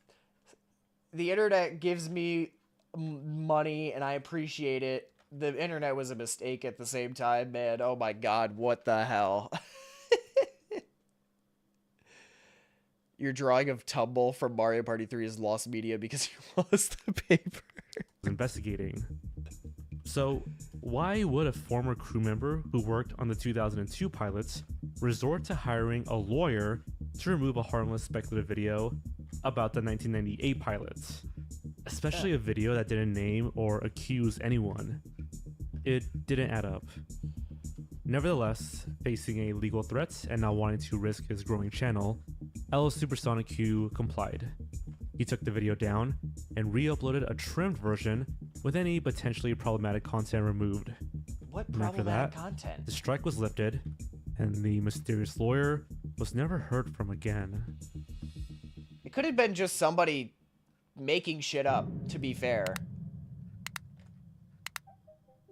the internet gives me money and I appreciate it. The internet was a mistake at the same time, man. Oh my god, what the hell? Your drawing of Tumble from Mario Party 3 is lost media because you lost the paper.
Investigating. So, why would a former crew member who worked on the 2002 pilots resort to hiring a lawyer to remove a harmless speculative video about the 1998 pilots? Especially a video that didn't name or accuse anyone. It didn't add up. Nevertheless, facing a legal threat and not wanting to risk his growing channel, Ellis Supersonic Q complied. He took the video down and re-uploaded a trimmed version with any potentially problematic content removed.
What
And after
problematic
that,
content?
the strike was lifted, and the mysterious lawyer was never heard from again.
It could have been just somebody making shit up, to be fair.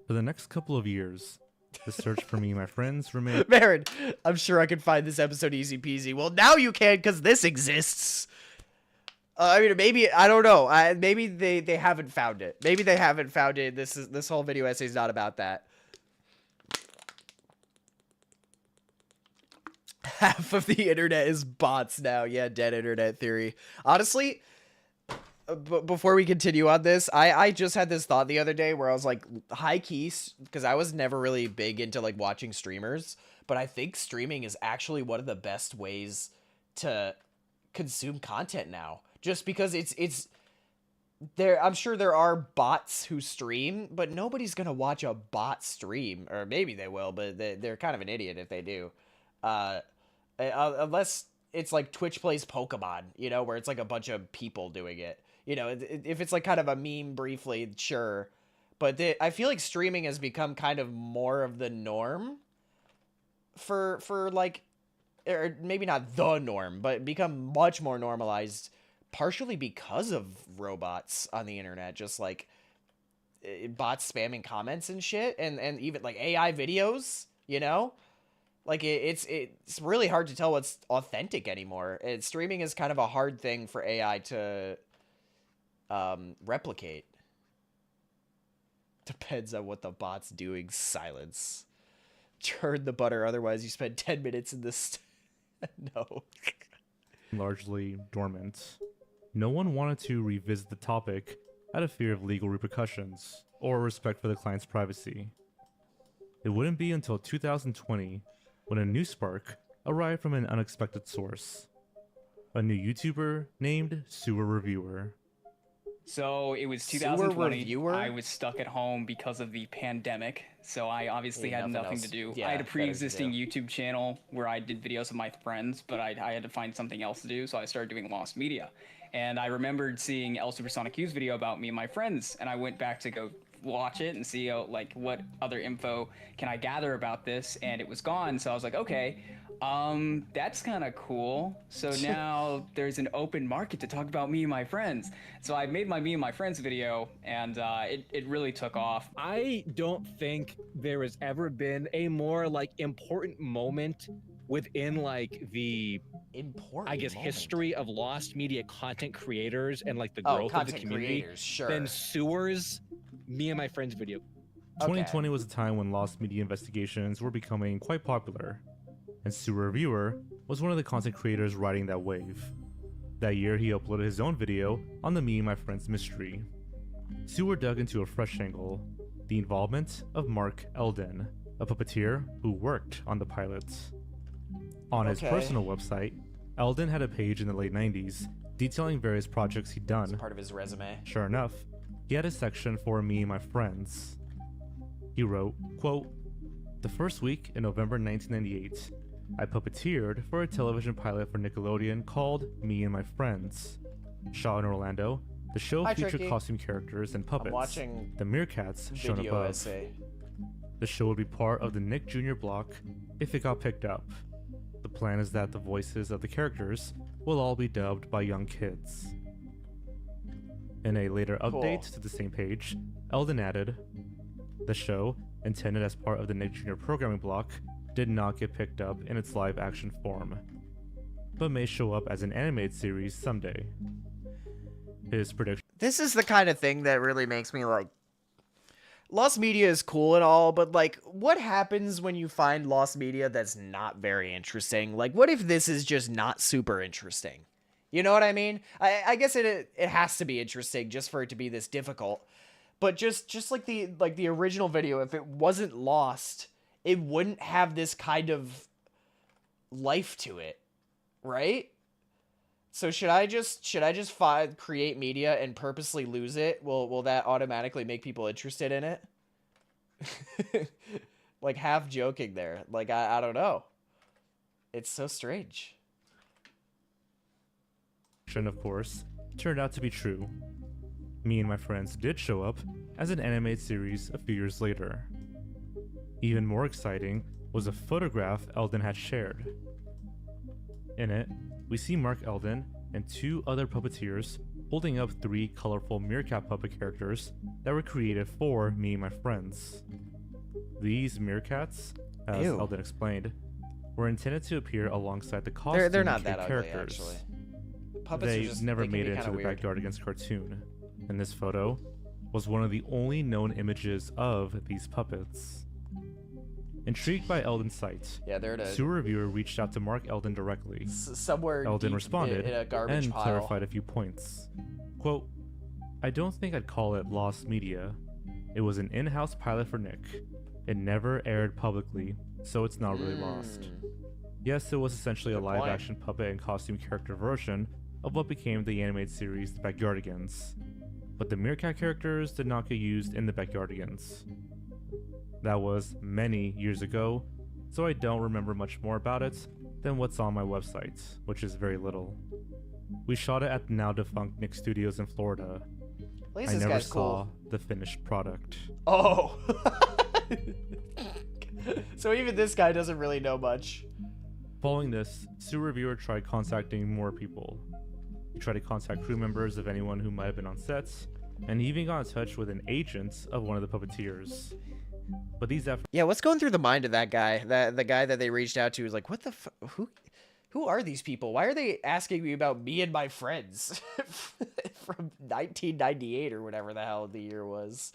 For the next couple of years, the search for Me and My Friends remained.
Marin, I'm sure I could find this episode easy peasy. Well, now you can because this exists. I mean, maybe, I don't know. Maybe they haven't found it. Maybe they haven't found it. This whole video essay is not about that. Half of the internet is bots now. Yeah, dead internet theory. Honestly, before we continue on this, I just had this thought the other day where I was like, high key, because I was never really big into like watching streamers, but I think streaming is actually one of the best ways to consume content now. Just because it's there, I'm sure there are bots who stream, but nobody's gonna watch a bot stream, or maybe they will, but they're kind of an idiot if they do. Unless it's like Twitch plays Pokemon, you know, where it's like a bunch of people doing it. You know, if it's like kind of a meme briefly, sure. But I feel like streaming has become kind of more of the norm for like, or maybe not the norm, but become much more normalized, partially because of robots on the internet, just like bots spamming comments and shit, and even like AI videos, you know? Like it's really hard to tell what's authentic anymore. Streaming is kind of a hard thing for AI to replicate. Depends on what the bot's doing. Silence. Turn the butter, otherwise you spend 10 minutes in this. No.
Largely dormant. No one wanted to revisit the topic out of fear of legal repercussions or respect for the client's privacy. It wouldn't be until 2020 when a new spark arrived from an unexpected source. A new YouTuber named Sewer Reviewer.
So it was 2020. I was stuck at home because of the pandemic, so I obviously had nothing to do. I had a pre-existing YouTube channel where I did videos of my friends, but I had to find something else to do, so I started doing Lost Media. And I remembered seeing El Supersonic Q's video about me and my friends, and I went back to go watch it and see like what other info can I gather about this, and it was gone. So I was like, okay, that's kind of cool. So now there's an open market to talk about me and my friends. So I made my me and my friends video, and it really took off.
I don't think there has ever been a more like important moment within like the history of Lost Media content creators and like the growth of the community than Sewer's me and my friends video.
2020 was a time when Lost Media investigations were becoming quite popular, and Sewer Reviewer was one of the content creators riding that wave. That year, he uploaded his own video on the Me and My Friends mystery. Sewer dug into a fresh angle, the involvement of Mark Eldon, a puppeteer who worked on the pilot. On his personal website, Eldon had a page in the late 90s detailing various projects he'd done.
It's part of his resume.
Sure enough, he had a section for Me and My Friends. He wrote, quote, "The first week in November 1998, I puppeteered for a television pilot for Nickelodeon called Me and My Friends. Shot in Orlando, the show featured costume characters and puppets,
watching
the meerkats shown above.
essay.
The show would be part of the Nick Jr. block if it got picked up. The plan is that the voices of the characters will all be dubbed by young kids." In a later update to the same page, Eldon added, "The show, intended as part of the Nick Jr. programming block, did not get picked up in its live action form, but may show up as an animated series someday." His prediction.
This is the kind of thing that really makes me like, Lost Media is cool and all, but like, what happens when you find Lost Media that's not very interesting? Like, what if this is just not super interesting? You know what I mean? I guess it has to be interesting just for it to be this difficult. But just like the original video, if it wasn't lost, it wouldn't have this kind of life to it, right? So should I just create media and purposely lose it? Will that automatically make people interested in it? Like, half joking there. Like, I don't know. It's so strange.
Of course, turned out to be true. Me and My Friends did show up as an animated series a few years later. Even more exciting was a photograph Eldon had shared. In it, we see Mark Eldon and two other puppeteers holding up 3 colorful meerkat puppet characters that were created for Me and My Friends. These meerkats, as Eldon explained, were intended to appear alongside the costume
they're not that ugly,
characters.
actually. Puppets
they
are just,
never
they
made it into the
weird.
Backyardigans cartoon, and this photo was one of the only known images of these puppets. Intrigued by Eldon's site, Sewer Reviewer reached out to Mark Eldon directly.
Somewhere
Eldon responded
in a garbage
and
pile.
clarified a few points. Quote, "I don't think I'd call it Lost Media. It was an in-house pilot for Nick. It never aired publicly, so it's not really lost. Yes, it was essentially a live-action puppet and costume character version of what became the animated series The Backyardigans. But the meerkat characters did not get used in The Backyardigans. That was many years ago, so I don't remember much more about it than what's on my website, which is very little. We shot it at the now defunct Nick Studios in Florida.
least
I
this
never
guy's
saw
cool.
the finished product.
Oh. So even this guy doesn't really know much.
Following this, Sue Reviewer tried contacting more people. He tried to contact crew members of anyone who might have been on sets, and he even got in touch with an agent of one of the puppeteers. But these efforts...
Yeah, what's going through the mind of that guy? The guy that they reached out to was like, what the who are these people? Why are they asking me about me and my friends from 1998 or whatever the hell the year was?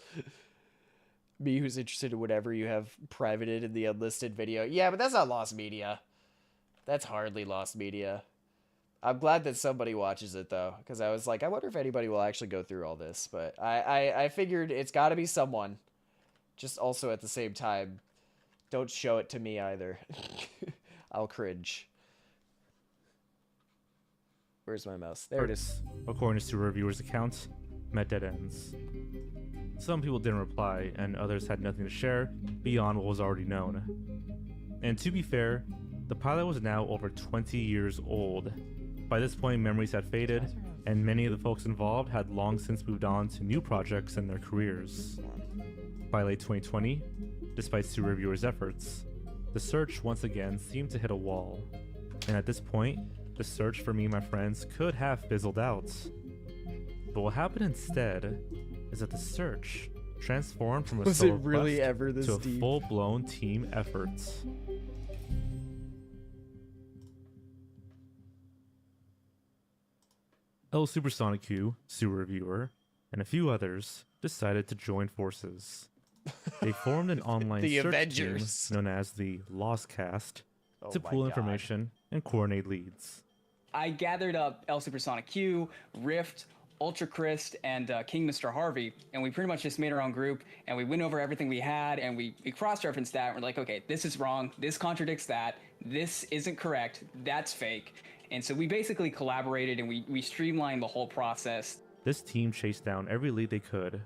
Me who's interested in whatever you have privated in the unlisted video. Yeah, but that's not lost media. That's hardly lost media. I'm glad that somebody watches it, though, because I was like, I wonder if anybody will actually go through all this. But I figured it's got to be someone. Just also at the same time, don't show it to me either. I'll cringe. Where's my mouse? There it is.
According to Reviewer's account, met dead ends. Some people didn't reply, and others had nothing to share beyond what was already known. And to be fair, the pilot was now over 20 years old. By this point, memories had faded, and many of the folks involved had long since moved on to new projects in their careers. By late 2020, despite Sue Reviewer's efforts, the search once again seemed to hit a wall. And at this point, the search for me and my friends could have fizzled out. But what happened instead is that the search transformed from a solo quest to a full-blown team effort. El Supersonic Q, Sue Reviewer, and a few others decided to join forces. They formed an online search
Avengers
team known as the Lost Cast to pool information and coordinate leads.
I gathered up El Supersonic Q, Rift, Ultra Christ, and King Mr. Harvey, and we pretty much just made our own group, and we went over everything we had, and we cross-referenced that, and we're like, okay, this is wrong, this contradicts that, this isn't correct, that's fake. And so we basically collaborated, and we streamlined the whole process.
This team chased down every lead they could,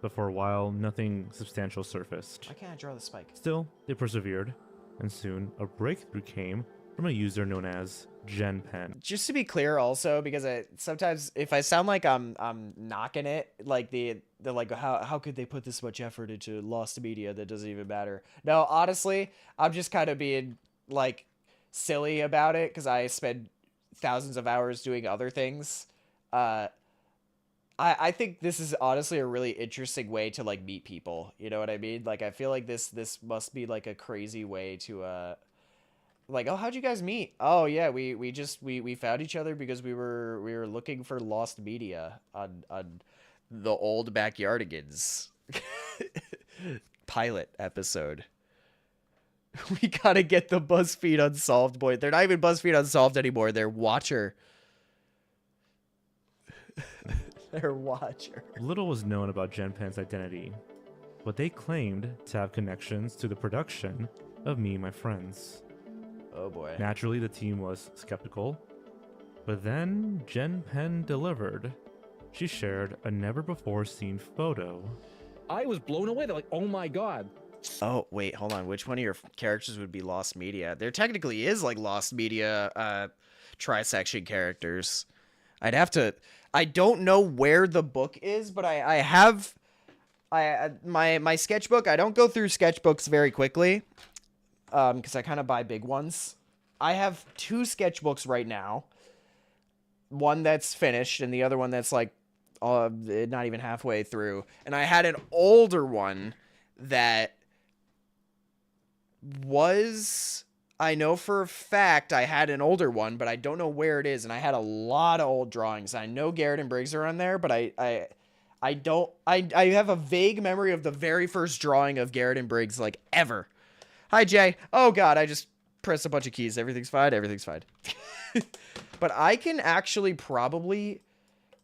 but for a while, nothing substantial surfaced.
Why can't I draw the spike?
Still, they persevered, and soon a breakthrough came from a user known as GenPen.
Just to be clear, also, because sometimes if I sound like I'm knocking it, like they're like, how could they put this much effort into lost media that doesn't even matter? No, honestly, I'm just kind of being like silly about it because I spend thousands of hours doing other things. I think this is honestly a really interesting way to like meet people. You know what I mean? Like I feel like this must be like a crazy way to like, oh, how'd you guys meet? Oh yeah, we found each other because we were looking for lost media on the old Backyardigans pilot episode. We gotta get the BuzzFeed Unsolved boy. They're not even BuzzFeed Unsolved anymore. They're Watcher. They're Watcher.
Little was known about GenPen's identity, but they claimed to have connections to the production of Me and My Friends.
Oh boy.
Naturally, the team was skeptical, but then GenPen delivered. She shared a never-before-seen photo.
I was blown away. They're like, oh my god.
Oh, wait, hold on. Which one of your characters would be lost media? There technically is, like, lost media Trisection characters. I'd have to... I don't know where the book is, but I have... my sketchbook, I don't go through sketchbooks very quickly, because I kind of buy big ones. I have 2 sketchbooks right now. One that's finished, and the other one that's, like, not even halfway through. And I had an older one that... I know for a fact I had an older one, but I don't know where it is, and I had a lot of old drawings. I know Garrett and Briggs are on there, but I have a vague memory of the very first drawing of Garrett and Briggs, like, ever. Hi, Jay. Oh, God, I just pressed a bunch of keys. Everything's fine. Everything's fine. But I can actually probably,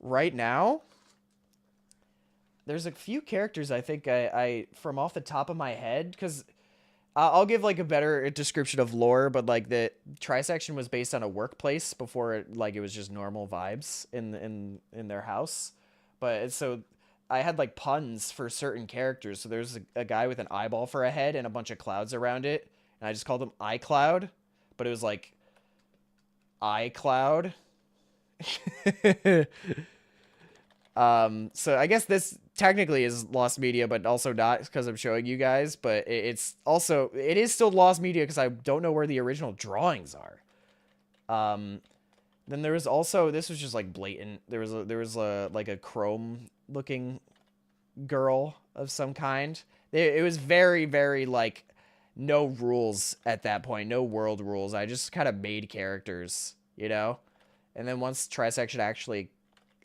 right now, there's a few characters I think I from off the top of my head, because... I'll give, like, a better description of lore, but, like, the Trisection was based on a workplace before, it was just normal vibes in their house. But, so, I had, like, puns for certain characters. So, there's a guy with an eyeball for a head and a bunch of clouds around it. And I just called him iCloud. But it was, like, iCloud. So I guess this technically is lost media, but also not because I'm showing you guys. But it is still lost media because I don't know where the original drawings are. Then there was also, this was just like blatant. There was like a chrome looking girl of some kind. It was very, very like no rules at that point, no world rules. I just kind of made characters, you know? And then once Trisection actually,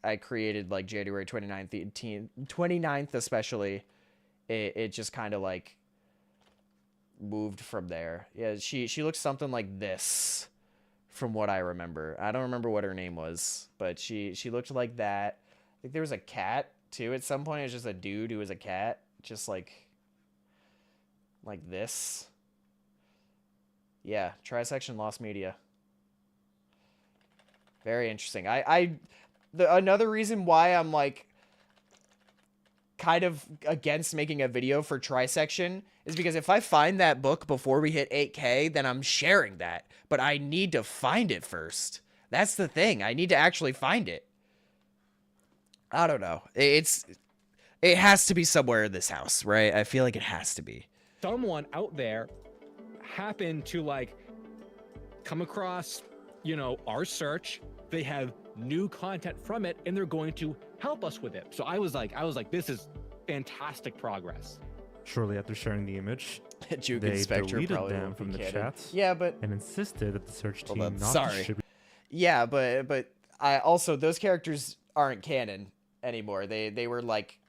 I created like January 29th especially, it just kind of like moved from there. Yeah, she looks something like this from what I remember. I don't remember what her name was, but she looked like that. I think there was a cat too at some point. It was just a dude who was a cat, just like this. Yeah, Trisection lost media. Very interesting. Another reason why I'm like kind of against making a video for Trisection is because if I find that book before we hit 8K, then I'm sharing that. But I need to find it first. That's the thing. I need to actually find it. I don't know. It has to be somewhere in this house, right? I feel like it has to be.
Someone out there happened to like come across, you know, our search. They have new content from it and they're going to help us with it. So I was like, this is fantastic progress.
Shortly after sharing the image, they
deleted
them from the chats.
Yeah, but
and insisted that the search team not distribute.
Yeah, but I also, those characters aren't canon anymore. They were like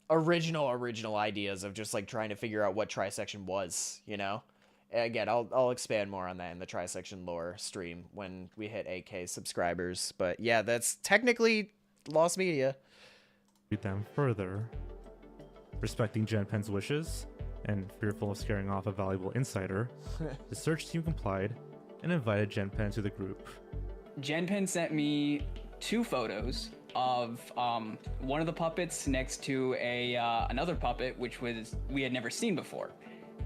original ideas of just like trying to figure out what Trisection was, you know? Again, I'll expand more on that in the Trisection lore stream when we hit 8K subscribers. But yeah, that's technically lost media.
Them further. Respecting Genpen's wishes and fearful of scaring off a valuable insider, the search team complied and invited Genpen to the group.
Genpen sent me 2 photos of one of the puppets next to another puppet, which we had never seen before.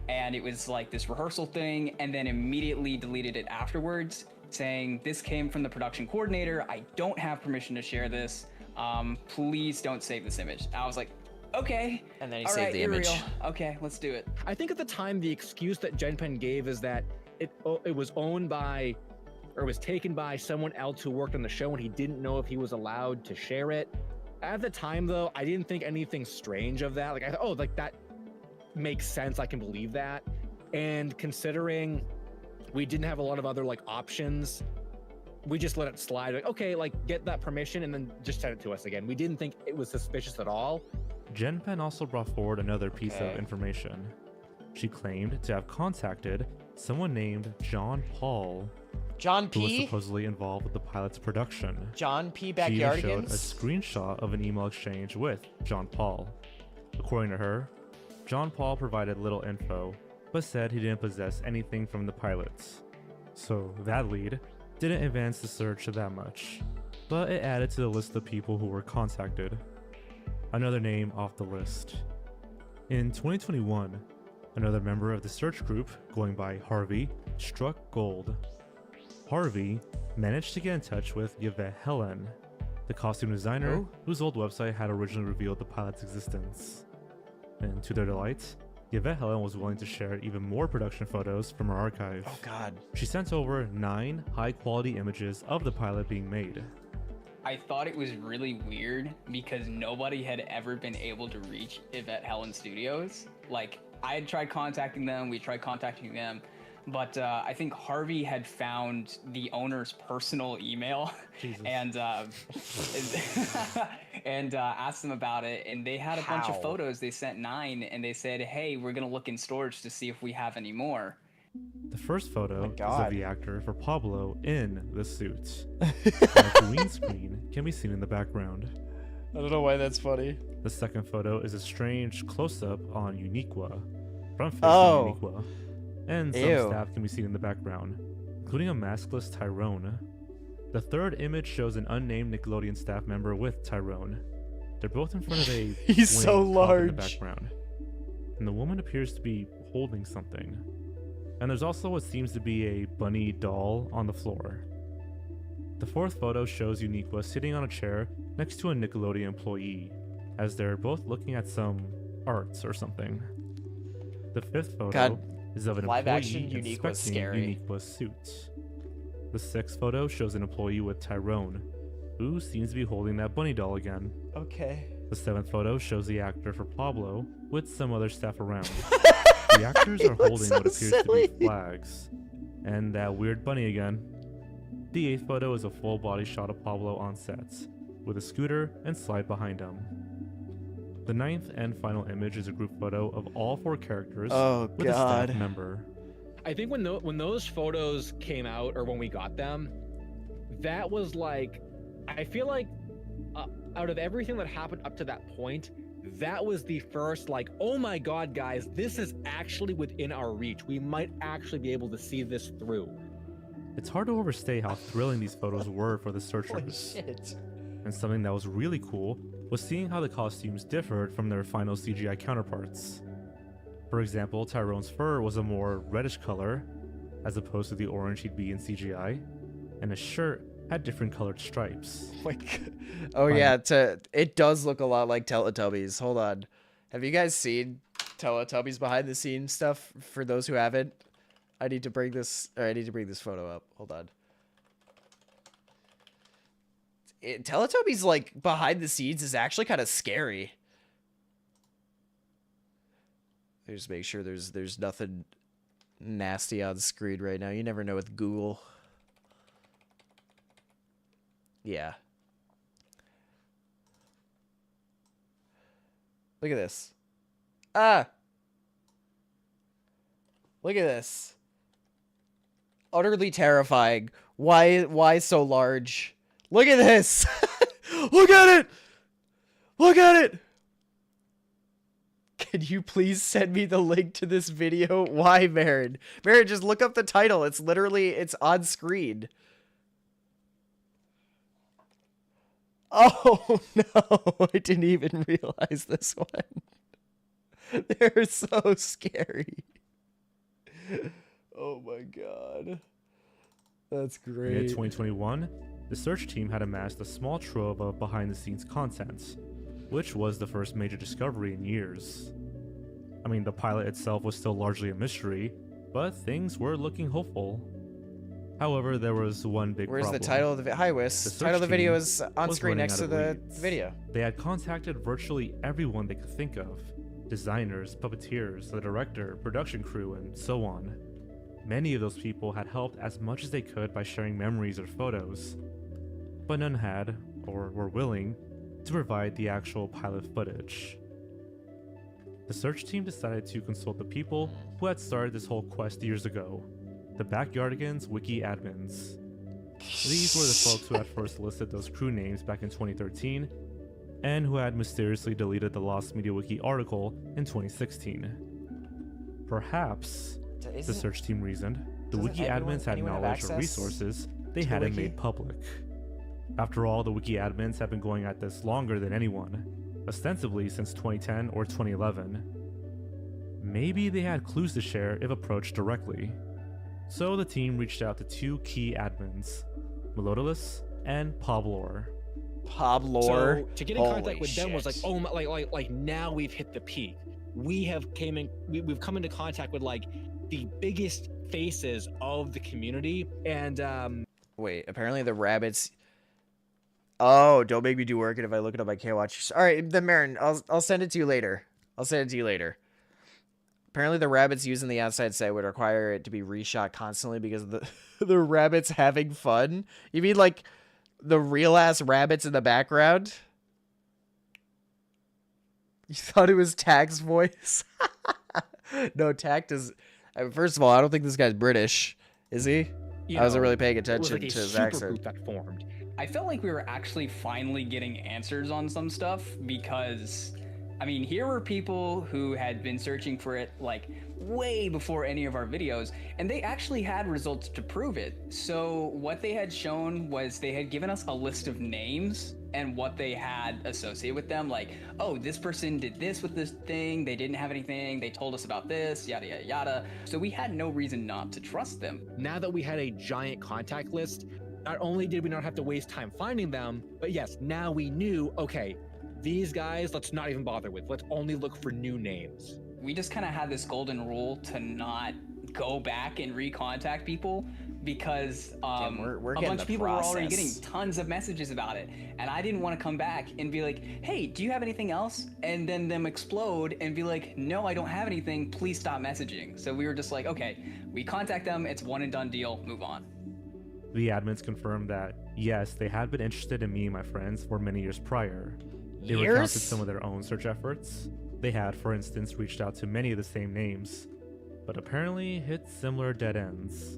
And it was like this rehearsal thing, and then immediately deleted it afterwards, saying, "This came from the production coordinator. I don't have permission to share this. Please don't save this image." I was like, okay.
And then he saved the image.
Okay, let's do it.
I think at the time, the excuse that Genpen gave is that it was owned by, or was taken by someone else who worked on the show, and he didn't know if he was allowed to share it. At the time, though, I didn't think anything strange of that. Like, I thought, oh, like that makes sense. I can believe that. And considering we didn't have a lot of other like options, we just let it slide. Like, okay, like get that permission and then just send it to us again. We didn't think it was suspicious at all.
Genpen also brought forward another piece of information. She claimed to have contacted someone named John Paul,
John P,
who was supposedly involved with the pilot's production.
John P.
Backyardigans. She even showed a screenshot of an email exchange with John Paul. According to her, John Paul provided little info, but said he didn't possess anything from the pilots. So that lead didn't advance the search that much, but it added to the list of people who were contacted. Another name off the list. In 2021, another member of the search group, going by Harvey, struck gold. Harvey managed to get in touch with Yvette Helen, the costume designer whose old website had originally revealed the pilot's existence. And to their delight, Yvette Helen was willing to share even more production photos from her archive.
Oh god.
She sent over 9 high-quality images of the pilot being made.
I thought it was really weird because nobody had ever been able to reach Yvette Helen Studios. Like, I had tried contacting them, we tried contacting them, but I think Harvey had found the owner's personal email and asked them about it, and they had a bunch of photos. They sent 9, and they said, "Hey, we're gonna look in storage to see if we have any more."
The first photo is of the actor for Pablo in the suit. A green screen can be seen in the background.
I don't know why that's funny.
The second photo is a strange close-up on Uniqua, front-facing Uniqua, and some staff can be seen in the background, including a maskless Tyrone. The third image shows an unnamed Nickelodeon staff member with Tyrone. They're both in front of a
he's so large
in the background, and the woman appears to be holding something. And there's also what seems to be a bunny doll on the floor. The The fourth photo shows Uniqua sitting on a chair next to a Nickelodeon employee, as they're both looking at some arts or something. The fifth photo is of an employee inspecting Uniqua's suit. The sixth photo shows an employee with Tyrone, who seems to be holding that bunny doll again.
Okay.
The seventh photo shows the actor for Pablo with some other staff around. The actors are holding what appears to be flags. And that weird bunny again. The eighth photo is a full body shot of Pablo on set, with a scooter and slide behind him. The ninth and final image is a group photo of all four characters with a staff member.
I think when those photos came out, or when we got them, that was like, I feel like out of everything that happened up to that point, that was the first like, oh my god, guys, this is actually within our reach. We might actually be able to see this through.
It's hard to overstate how thrilling these photos were for the searchers.
Holy shit.
And something that was really cool was seeing how the costumes differed from their final CGI counterparts. For example, Tyrone's fur was a more reddish color, as opposed to the orange he'd be in CGI, and his shirt had different colored stripes.
Oh yeah, it does look a lot like Teletubbies. Hold on. Have you guys seen Teletubbies behind the scenes stuff? For those who haven't, I need to bring this photo up. Hold on. Teletubbies like behind the scenes is actually kind of scary. Just make sure there's nothing nasty on screen right now. You never know with Google. Yeah. Look at this. Ah! Look at this. Utterly terrifying. Why so large? Look at this! Look at it! Look at it! Can you please send me the link to this video? Why, Marin? Marin, just look up the title. It's on screen. Oh, no. I didn't even realize this one. They're so scary. Oh, my God. That's great.
In 2021, the search team had amassed a small trove of behind-the-scenes content, which was the first major discovery in years. I mean, the pilot itself was still largely a mystery, but things were looking hopeful. However, there was one big problem.
Where's the title of the video? Hi, Wiss. The title of the video is on screen next to the video.
They had contacted virtually everyone they could think of. Designers, puppeteers, the director, production crew, and so on. Many of those people had helped as much as they could by sharing memories or photos, but none had, or were willing, to provide the actual pilot footage. The search team decided to consult the people who had started this whole quest years ago, the Backyardigans Wiki admins. These were the folks who had first listed those crew names back in 2013, and who had mysteriously deleted the Lost Media Wiki article in 2016. Perhaps, the search team reasoned, the wiki admins had knowledge or resources they hadn't made public. After all, the wiki admins have been going at this longer than anyone, ostensibly since 2010 or 2011. Maybe they had clues to share if approached directly. So the team reached out to two key admins, Melodolus and Pablor.
So to get in contact with them was like, oh, like now we've hit the peak. We've come into contact with like the biggest faces of the community, and
wait, apparently the rabbits. Oh, don't make me do work, and if I look it up, I can't watch. All right, then Marin, I'll send it to you later. Apparently, the rabbits used in the outside set would require it to be reshot constantly because of the rabbits having fun. You mean like the real ass rabbits in the background? You thought it was Tact's voice? No, Tact is. First of all, I don't think this guy's British, is he? I wasn't really paying attention to his accent.
That formed.
I felt like we were actually finally getting answers on some stuff because, I mean, here were people who had been searching for it like way before any of our videos, and they actually had results to prove it. So what they had shown was they had given us a list of names and what they had associated with them, like, oh, this person did this with this thing, they didn't have anything, they told us about this, yada, yada, yada. So we had no reason not to trust them.
Now that we had a giant contact list, not only did we not have to waste time finding them, but yes, now we knew, okay, these guys, let's not even bother with. Let's only look for new names.
We just kind of had this golden rule to not go back and recontact people because
we're
a bunch of people were already getting tons of messages about it. And I didn't want to come back and be like, hey, do you have anything else? And then them explode and be like, no, I don't have anything. Please stop messaging. So we were just like, okay, we contact them. It's one and done deal. Move on.
The admins confirmed that, yes, they had been interested in me and my friends for many years prior. They recounted some of their own search efforts. They had, for instance, reached out to many of the same names, but apparently hit similar dead ends.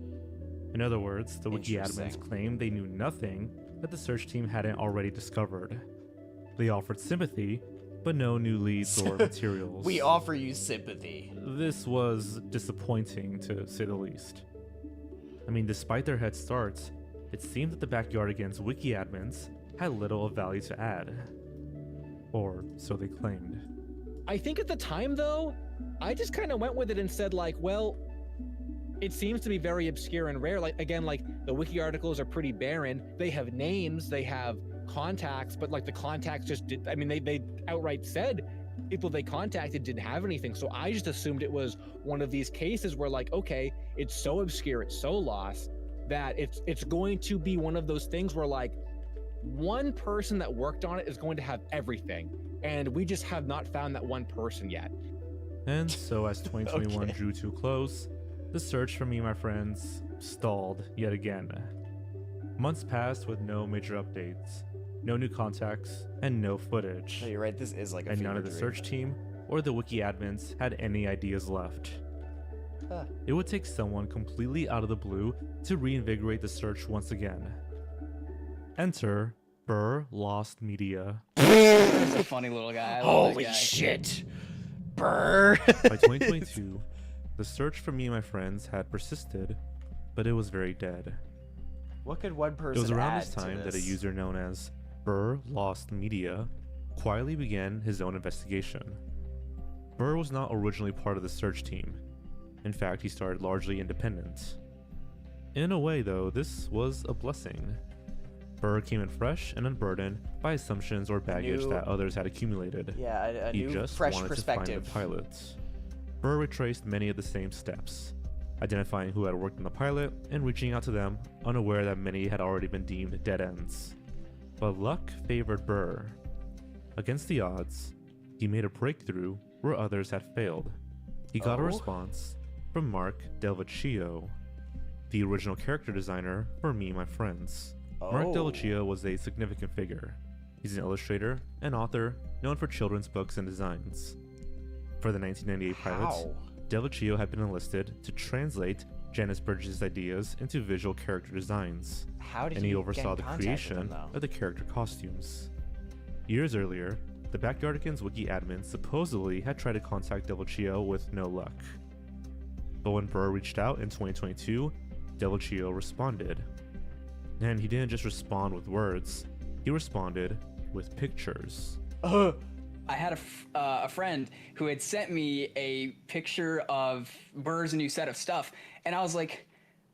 In other words, the wiki admins claimed they knew nothing that the search team hadn't already discovered. They offered sympathy, but no new leads or materials.
We offer you sympathy.
This was disappointing, to say the least. I mean, despite their head starts, it seemed that the Backyardigans wiki admins had little of value to add. Or so they claimed.
I think at the time, though, I just kind of went with it and said, like, well, it seems to be very obscure and rare. Like, again, like, the wiki articles are pretty barren. They have names, they have contacts, but, like, the contacts just did, I mean, they outright said people they contacted didn't have anything. So I just assumed it was one of these cases where, like, okay, it's so obscure, it's so lost, that it's going to be one of those things where, like, one person that worked on it is going to have everything, and we just have not found that one person yet.
And so as 2021 drew to a close, the search for me and my friends stalled yet again. Months passed with no major updates, no new contacts, and no footage.
No, you're right, this is like a
and none of the search team or the wiki admins had any ideas left. It would take someone completely out of the blue to reinvigorate the search once again. Enter Burr Lost Media.
He's a funny little guy.
Holy shit. Burr.
By 2022, the search for me and my friends had persisted, but it was very dead.
What could one person
It was around
add
this time
to
that a user known as Burr Lost Media quietly began his own investigation. Burr was not originally part of the search team. In fact, he started largely independent. In a way, though, this was a blessing. Burr came in fresh and unburdened by assumptions or baggage that others had accumulated.
Yeah,
he
new,
just
fresh
wanted
perspective.
to find the pilot. Burr retraced many of the same steps, identifying who had worked on the pilot and reaching out to them, unaware that many had already been deemed dead ends. But luck favored Burr. Against the odds, he made a breakthrough where others had failed. He got a response from Mark Delvecchio, the original character designer for Me and My Friends. Mark Delvecchio was a significant figure. He's an illustrator and author known for children's books and designs. For the 1998 pilot, Delvecchio had been enlisted to translate Janice Burgess' ideas into visual character designs, and he oversaw the creation of the character costumes. Years earlier, the Backyardigans wiki admin supposedly had tried to contact Delvecchio with no luck. But when Burr reached out in 2022, Delvecchio responded. And he didn't just respond with words, he responded with pictures.
I had a friend who had sent me a picture of Burr's new set of stuff, and I was like,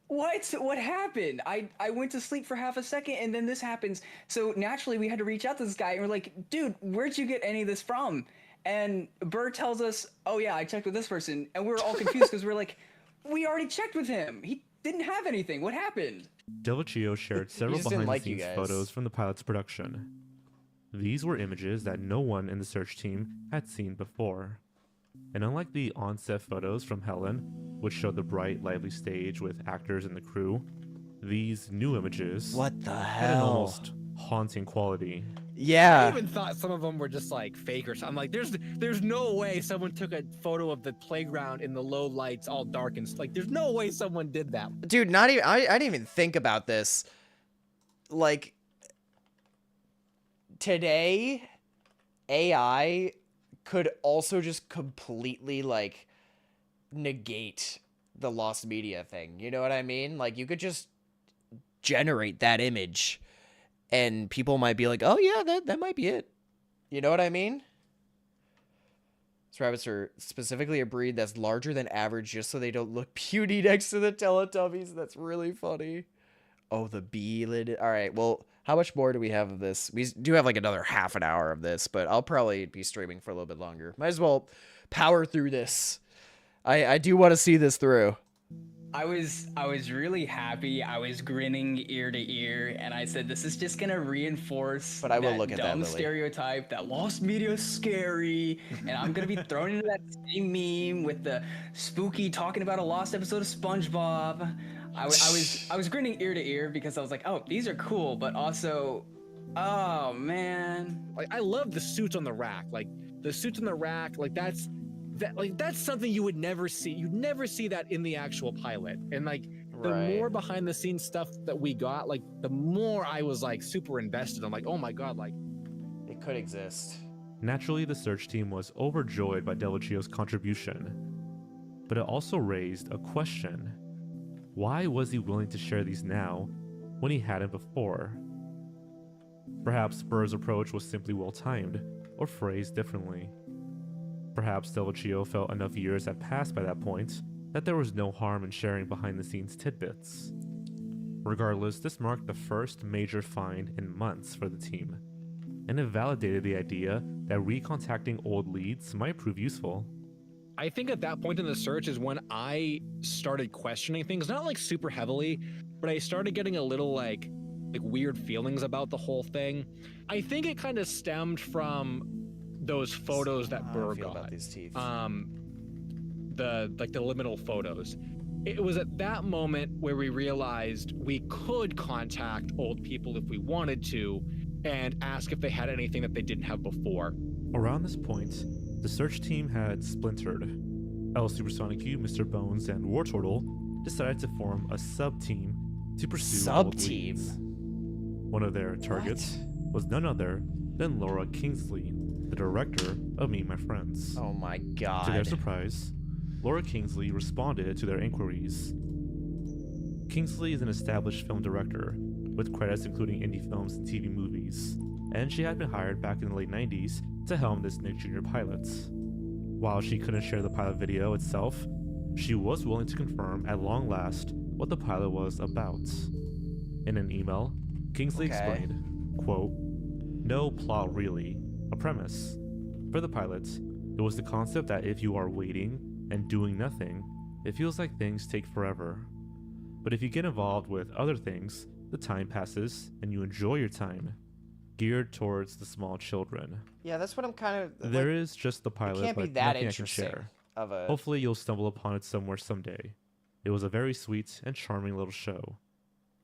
what happened? I went to sleep for half a second and then this happens. So naturally we had to reach out to this guy and we're like, dude, where'd you get any of this from? And Burr tells us, oh yeah, I checked with this person. And we were all confused because we're like, we already checked with him. He didn't have anything. What happened?
Delvecchio shared several behind-the-scenes photos from the pilot's production. These were images that no one in the search team had seen before. And unlike the on-set photos from Helen, which showed the bright, lively stage with actors and the crew, these new images had an almost haunting quality.
Yeah.
I even thought some of them were just like fake or something. I'm like, there's no way someone took a photo of the playground in the low lights, all dark and like, there's no way someone did that.
Dude, not even. I didn't even think about this. Like, today, AI could also just completely like negate the lost media thing. You know what I mean? Like, you could just generate that image and people might be like, oh yeah, that might be it. You know what I mean? These rabbits are specifically a breed that's larger than average just so they don't look puny next to the Teletubbies. That's really funny. Oh, the B lid. All right. Well, how much more do we have of this? We do have like another half an hour of this, but I'll probably be streaming for a little bit longer. Might as well power through this. I do want to see this through.
I was really happy. I was grinning ear to ear, and I said, "This is just gonna reinforce
but I will look at that
dumb stereotype that lost media is scary." And I'm gonna be thrown into that same meme with the spooky talking about a lost episode of SpongeBob. I was grinning ear to ear because I was like, "Oh, these are cool," but also, oh man,
like I love the suits on the rack. Like the suits on the rack, like that's something you would never see. You'd never see that in the actual pilot. And like the more behind the scenes stuff that we got, like the more I was like super invested. I'm like, oh my god, like
it could exist.
Naturally, the search team was overjoyed by Delvecchio's contribution, but it also raised a question. Why was he willing to share these now when he hadn't before? Perhaps Burr's approach was simply well-timed, or phrased differently. Perhaps Delvecchio felt enough years had passed by that point that there was no harm in sharing behind-the-scenes tidbits. Regardless, this marked the first major find in months for the team, and it validated the idea that recontacting old leads might prove useful.
I think at that point in the search is when I started questioning things, not like super heavily, but I started getting a little like weird feelings about the whole thing. I think it kind of stemmed from those photos that Burr got.
About these teeth.
The liminal photos. It was at that moment where we realized we could contact old people if we wanted to and ask if they had anything that they didn't have before.
Around this point, the search team had splintered. L Supersonic U, Mr. Bones, and War Turtle decided to form a sub-team to pursue old leads. One of their targets was none other than Laura Kingsley, the director of Meet My Friends.
Oh my god.
To their surprise, Laura Kingsley responded to their inquiries. Kingsley is an established film director, with credits including indie films and TV movies, and she had been hired back in the late 90s to helm this Nick Jr. pilot. While she couldn't share the pilot video itself, she was willing to confirm at long last what the pilot was about. In an email, Kingsley explained, quote, "No plot really, a premise. For the pilot, it was the concept that if you are waiting and doing nothing, it feels like things take forever. But if you get involved with other things, the time passes and you enjoy your time. Geared towards the small children."
Yeah, that's what I'm kind of...
There is just the pilot,
it can't
but
be that
nothing I can
interesting
share.
Of a...
Hopefully you'll stumble upon it somewhere someday. It was a very sweet and charming little show.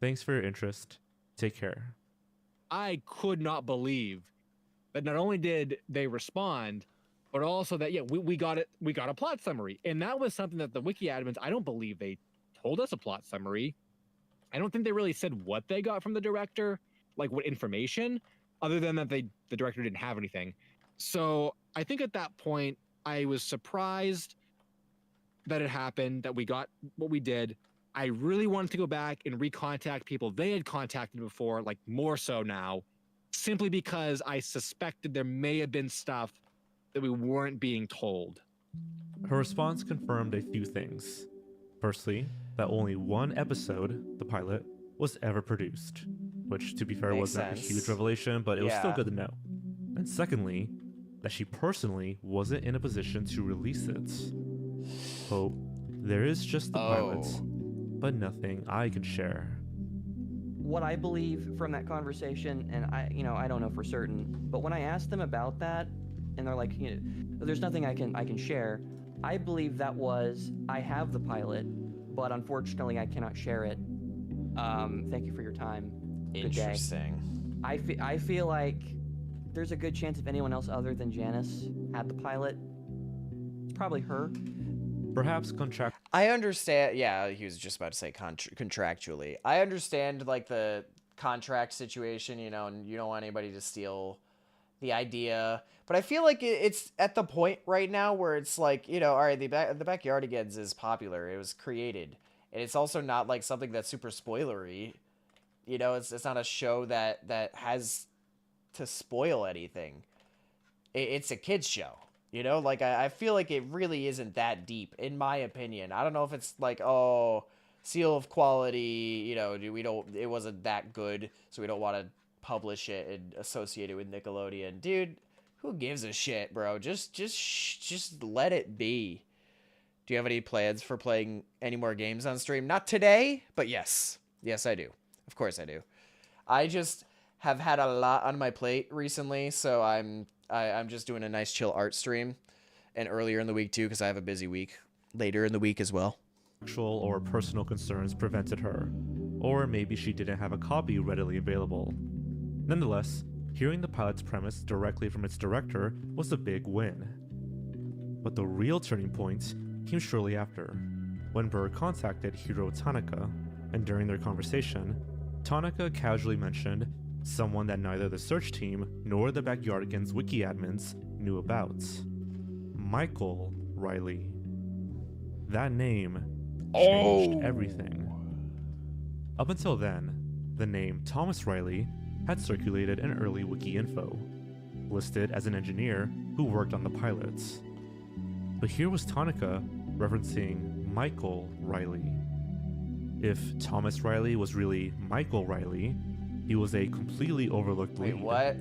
Thanks for your interest. Take care.
I could not believe that not only did they respond, but also that, yeah, we got it. We got a plot summary. And that was something that the wiki admins, I don't believe they told us a plot summary. I don't think they really said what they got from the director, like what information, other than that the director didn't have anything. So I think at that point, I was surprised that it happened, that we got what we did. I really wanted to go back and recontact people they had contacted before, like more so now, simply because I suspected there may have been stuff that we weren't being told.
Her response confirmed a few things. Firstly, that only one episode, the pilot, was ever produced, which, to be fair, wasn't a huge revelation, but it was still good to know. And secondly, that she personally wasn't in a position to release it. Quote, "There is just the pilot, but nothing I can share."
What I believe from that conversation, and I don't know for certain, but when I asked them about that, and they're like, there's nothing I can share, I believe that was, I have the pilot, but unfortunately I cannot share it. Thank you for your time.
Interesting.
I feel like there's a good chance if anyone else other than Janice had the pilot, it's probably her.
Perhaps contract.
I understand. Yeah, he was just about to say contractually. I understand like the contract situation, and you don't want anybody to steal the idea. But I feel like it's at the point right now where it's like, all right, the Backyardigans is popular. It was created, and it's also not like something that's super spoilery. It's not a show that has to spoil anything. It's a kids show. Like I feel like it really isn't that deep, in my opinion. I don't know if it's like, seal of quality, you know, it wasn't that good, so we don't want to publish it and associate it with Nickelodeon. Dude, who gives a shit, bro? Just let it be. Do you have any plans for playing any more games on stream? Not today, but yes. Yes, I do. Of course I do. I just have had a lot on my plate recently, so I'm just doing a nice chill art stream, and earlier in the week too, because I have a busy week later in the week as well.
Actual or personal concerns prevented her, or maybe she didn't have a copy readily available. Nonetheless, hearing the pilot's premise directly from its director was a big win. But the real turning point came shortly after, when Burr contacted hero Tanaka, and during their conversation, Tanaka casually mentioned someone that neither the search team nor the Backyardigans wiki admins knew about. Michael Riley. That name changed everything. Up until then, the name Thomas Riley had circulated in early wiki info, listed as an engineer who worked on the pilots. But here was Tanaka referencing Michael Riley. If Thomas Riley was really Michael Riley, he was a completely overlooked lead.
Wait, what?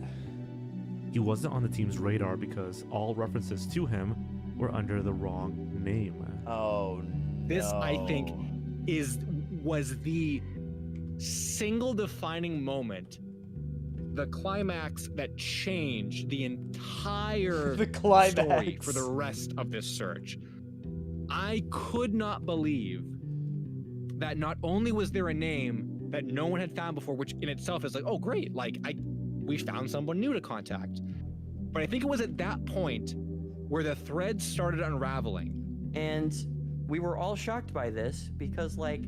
He wasn't on the team's radar because all references to him were under the wrong name.
Oh, no.
This, I think, was the single defining moment, the climax that changed the entire story for the rest of this search. I could not believe that not only was there a name that no one had found before, which in itself is like, oh great, like we found someone new to contact. But I think it was at that point where the threads started unraveling.
And we were all shocked by this because, like,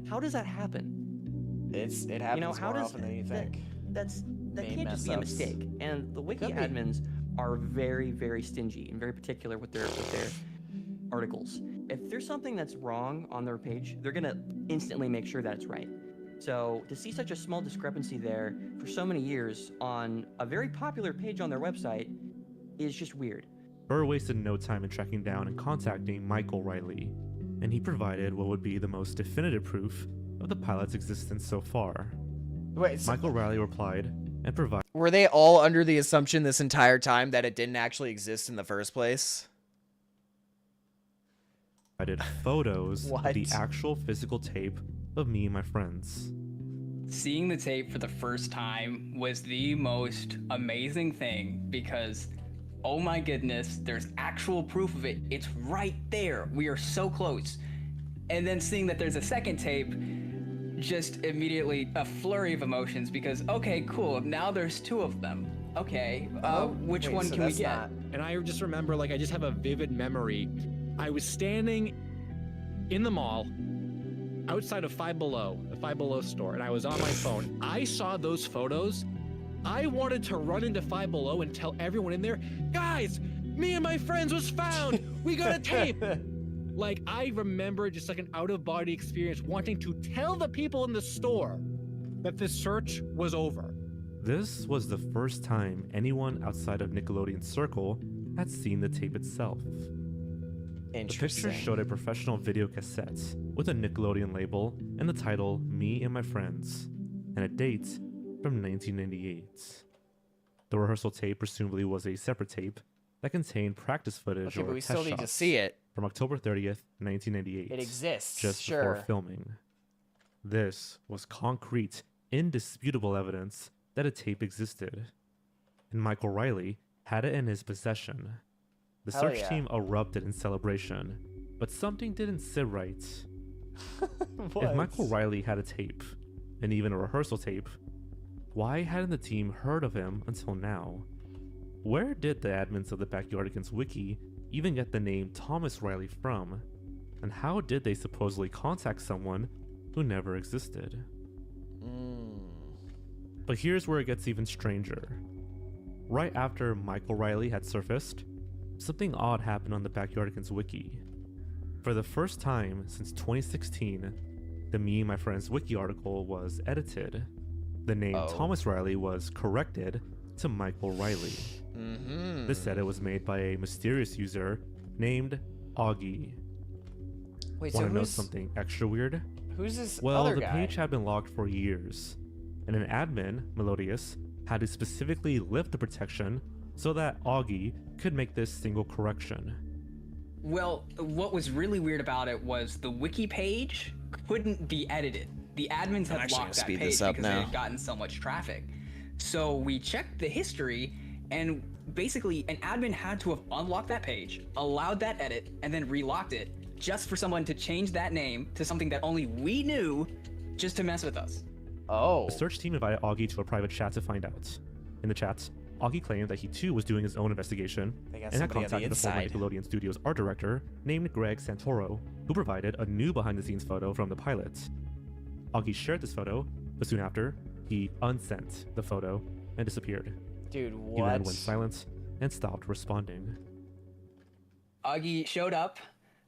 how does that happen?
It happens more often than you think.
That can't just be a mistake. And the wiki admins are very, very stingy and very particular with their articles. If there's something that's wrong on their page, they're gonna instantly make sure that it's right. So to see such a small discrepancy there for so many years on a very popular page on their website is just weird.
Burr wasted no time in tracking down and contacting Michael Riley, and he provided what would be the most definitive proof of the pilot's existence so far.
Wait, so
Michael Riley replied and provided...
Were they all under the assumption this entire time that it didn't actually exist in the first place?
Photos of the actual physical tape of me and my friends.
Seeing the tape for the first time was the most amazing thing because, oh my goodness, there's actual proof of it. It's right there. We are so close. And then seeing that there's a second tape, just immediately a flurry of emotions because, okay, cool, now there's two of them. Okay, which one can we get?
And I just remember, like, I just have a vivid memory. I was standing in the mall outside of Five Below, the Five Below store, and I was on my phone. I saw those photos. I wanted to run into Five Below and tell everyone in there, guys, me and my friends was found. We got a tape. Like, I remember just like an out-of-body experience wanting to tell the people in the store that the search was over.
This was the first time anyone outside of Nickelodeon's circle had seen the tape itself. The picture showed a professional video cassette with a Nickelodeon label and the title Me and My Friends, and a date from 1998. The rehearsal tape presumably was a separate tape that contained practice footage
but we
test
still need to
shots
see it.
from October 30th, 1998.
It exists,
just
sure.
before filming. This was concrete, indisputable evidence that a tape existed, and Michael Riley had it in his possession. The search team erupted in celebration, but something didn't sit right. If Michael Riley had a tape, and even a rehearsal tape, why hadn't the team heard of him until now? Where did the admins of the Backyardigans wiki even get the name Thomas Riley from? And how did they supposedly contact someone who never existed? But here's where it gets even stranger. Right after Michael Riley had surfaced, something odd happened on the Backyardigans wiki. For the first time since 2016, the Me and My Friends wiki article was edited. The name Thomas Riley was corrected to Michael Riley. This edit was made by a mysterious user named Augie.
Wait,
Want
so
to know
who's
something extra weird?
who's this
Well,
other
the
guy?
page had been locked for years, and an admin, Melodious, had to specifically lift the protection so that Augie could make this single correction.
Well, what was really weird about it was the wiki page couldn't be edited. The admins had locked that page because they had gotten so much traffic. So we checked the history, and basically an admin had to have unlocked that page, allowed that edit, and then relocked it just for someone to change that name to something that only we knew, just to mess with us.
Oh.
The search team invited Augie to a private chat to find out. In the chats, Augie claimed that he too was doing his own investigation and had contacted the former Nickelodeon Studios art director named Greg Santoro, who provided a new behind-the-scenes photo from the pilot. Augie shared this photo, but soon after, he unsent the photo and disappeared.
Dude,
He
what?
then went silent and stopped responding.
Augie showed up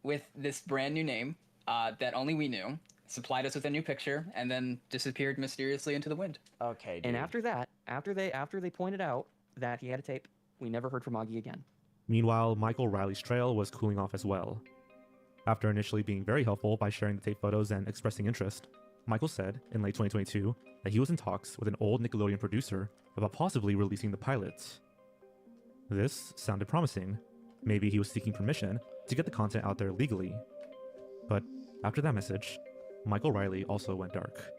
with this brand new name that only we knew, supplied us with a new picture, and then disappeared mysteriously into the wind.
Okay, dude.
And after that, after they pointed out that he had a tape, we never heard from Augie again.
Meanwhile, Michael Riley's trail was cooling off as well. After initially being very helpful by sharing the tape photos and expressing interest, Michael said in late 2022 that he was in talks with an old Nickelodeon producer about possibly releasing the pilot. This sounded promising. Maybe he was seeking permission to get the content out there legally. But after that message, Michael Riley also went dark.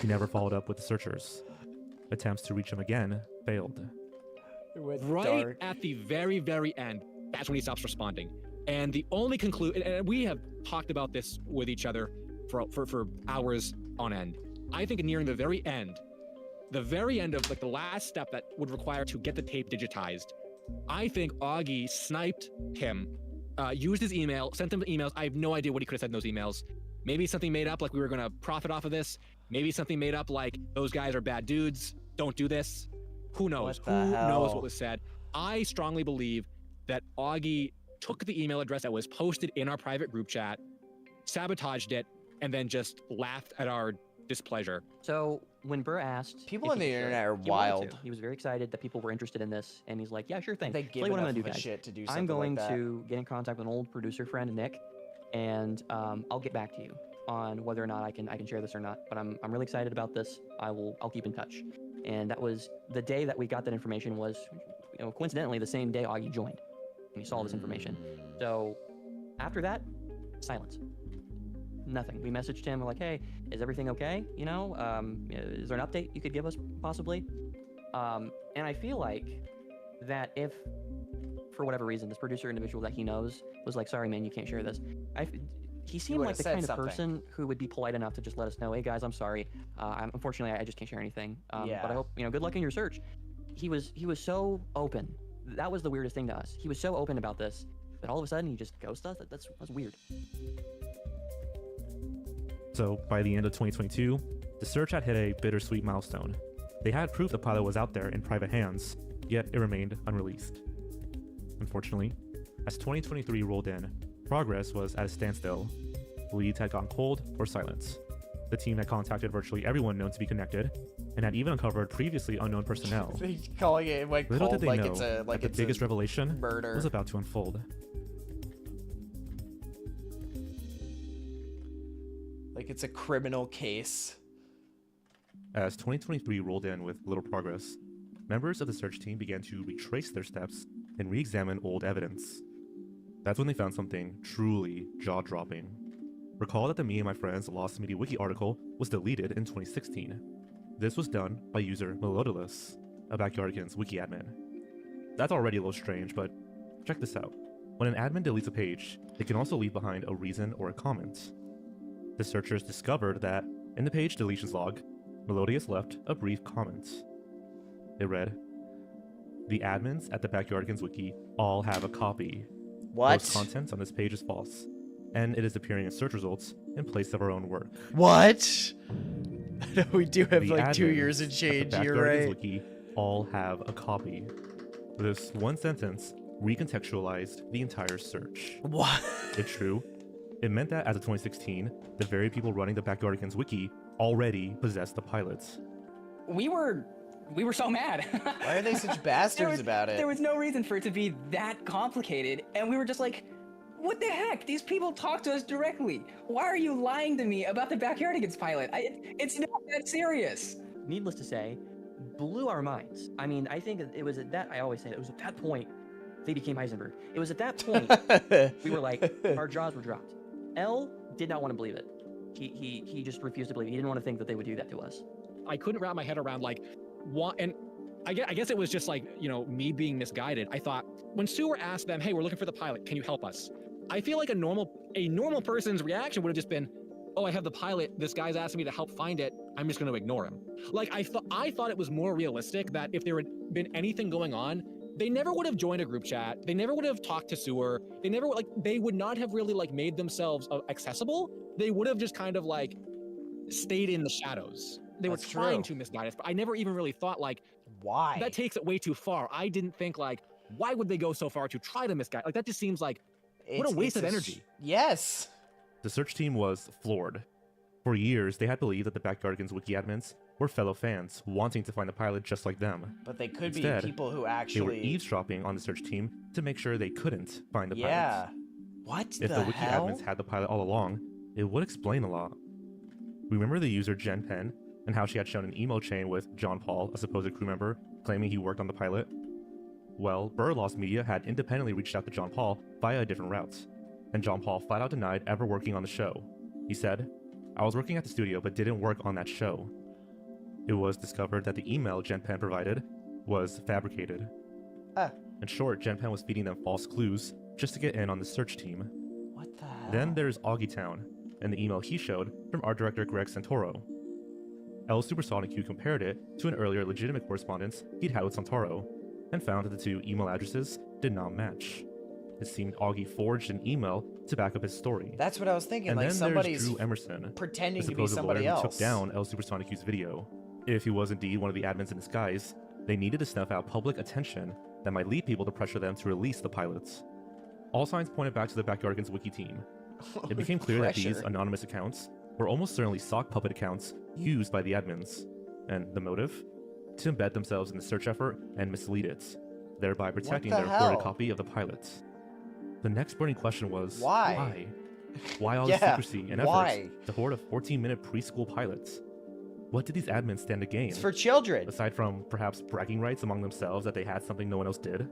He never followed up with the searchers. Attempts to reach him again failed.
Right at the very, very end, that's when he stops responding. And the only conclusion, and we have talked about this with each other for hours on end. I think nearing the very end of like the last step that would require to get the tape digitized, I think Augie sniped him, used his email, sent him emails. I have no idea what he could have said in those emails. Maybe something made up like we were going to profit off of this. Maybe something made up like those guys are bad dudes. Don't do this. Who knows? Who knows what was said? I strongly believe that Augie took the email address that was posted in our private group chat, sabotaged it, and then just laughed at our displeasure.
So when Burr asked,
people on the internet are wild.
He was very excited that people were interested in this, and he's like, "Yeah, sure thing."
They give
what I'm
enough
gonna do,
of a
guys.
shit to do
I'm
something
going
like that.
to get in contact with an old producer friend, Nick, and I'll get back to you on whether or not I can share this or not. But I'm really excited about this. I'll keep in touch. And that was the day that we got that information. Was, you know, coincidentally the same day Augie joined, and he saw this information. So after that, silence. Nothing. We messaged him. We're like, "Hey, is everything okay? You know, is there an update you could give us possibly?" And I feel like that if, for whatever reason, this producer individual that he knows was like, "Sorry, man, you can't share this," he seemed like the kind of person who would be polite enough to just let us know, "Hey guys, I'm sorry. Unfortunately, I just can't share anything. But I hope, you know, good luck in your search." He was so open. That was the weirdest thing to us. He was so open about this, but all of a sudden he just ghosted us. That's weird.
So, by the end of 2022, the search had hit a bittersweet milestone. They had proof the pilot was out there in private hands, yet it remained unreleased. Unfortunately, as 2023 rolled in, progress was at a standstill. Leads had gone cold or silent. The team had contacted virtually everyone known to be connected, and had even uncovered previously unknown personnel.
They calling it like
Little
cold,
did they
like
know
it's a like
that
it's
the biggest
a
revelation
murder.
was about to unfold.
Like it's a criminal case.
As 2023 rolled in with little progress, members of the search team began to retrace their steps and re-examine old evidence. That's when they found something truly jaw-dropping. Recall that the Me and My Friends Lost Media Wiki article was deleted in 2016. This was done by user Melodilus, a Backyardigans wiki admin. That's already a little strange, but check this out. When an admin deletes a page, they can also leave behind a reason or a comment. The searchers discovered that, in the page deletions log, Melodious left a brief comment. It read, "The admins at the Backyardigans wiki all have a copy.
What?
Most content on this page is false, and it is appearing in search results in place of our own work."
What? We do have
The
like 2
admins
years in
at
change.
the
You're
Backyardigans
right.
wiki all have a copy. This one sentence recontextualized the entire search.
What?
It's true. It meant that as of 2016, the very people running the Backyardigans wiki already possessed the pilots.
We were so mad.
Why are they such bastards about it?
There was no reason for it to be that complicated, and we were just like, What the heck? These people talk to us directly. Why are you lying to me about the Backyardigans pilot? It's not that serious.
Needless to say, blew our minds. I mean, I think it was at that, I always say it was at that point they became Heisenberg. It was at that point we were like, our jaws were dropped. L did not want to believe it. He just refused to believe it. He didn't want to think that they would do that to us.
I couldn't wrap my head around like what, and I guess it was just like, you know, me being misguided. I thought when Sewer asked them, hey, we're looking for the pilot, can you help us? I feel like a normal person's reaction would have just been, oh, I have the pilot, this guy's asking me to help find it, I'm just going to ignore him. Like, I thought it was more realistic that if there had been anything going on, they never would have joined a group chat, they never would have talked to Sewer, they would not have really like made themselves accessible. They would have just kind of like stayed in the shadows. They were trying to misguide us, but I never even really thought like,
why?
That takes it way too far. I didn't think like, why would they go so far to try to misguide? Like, that just seems like, what a waste of energy.
Yes.
The search team was floored. For years, they had believed that the Backyardigans wiki admins were fellow fans, wanting to find the pilot just like them.
But they could
Instead,
be people who actually...
they were eavesdropping on the search team to make sure they couldn't find the pilot.
Yeah. What
if the wiki admins had the pilot all along, it would explain a lot. Remember the user Jen Penn and how she had shown an email chain with John Paul, a supposed crew member, claiming he worked on the pilot? Well, Burlost Media had independently reached out to John Paul via a different route, and John Paul flat out denied ever working on the show. He said, I was working at the studio but didn't work on that show. It was discovered that the email Jen Penn provided was fabricated. In short, Jen Penn was feeding them false clues just to get in on the search team.
What the hell?
Then there's Augie Town, and the email he showed from art director Greg Santoro. L Supersonic Q compared it to an earlier legitimate correspondence he'd had with Santoro, and found that the two email addresses did not match. It seemed Augie forged an email to back up his story.
That's what I was thinking.
And
like
then
somebody's
there's Drew Emerson,
pretending
the
to be somebody else.
who took down L Supersonic Q's video. If he was indeed one of the admins in disguise, they needed to snuff out public attention that might lead people to pressure them to release the pilots. All signs pointed back to the Backyardigans wiki team. It became clear that these anonymous accounts were almost certainly sock puppet accounts used by the admins. And the motive? To embed themselves in the search effort and mislead it, thereby protecting their recorded copy of the pilots. The next burning question was, why? Why all this secrecy and efforts to hoard a 14-minute preschool pilot? What did these admins stand to gain?
It's for children.
Aside from perhaps bragging rights among themselves that they had something no one else did?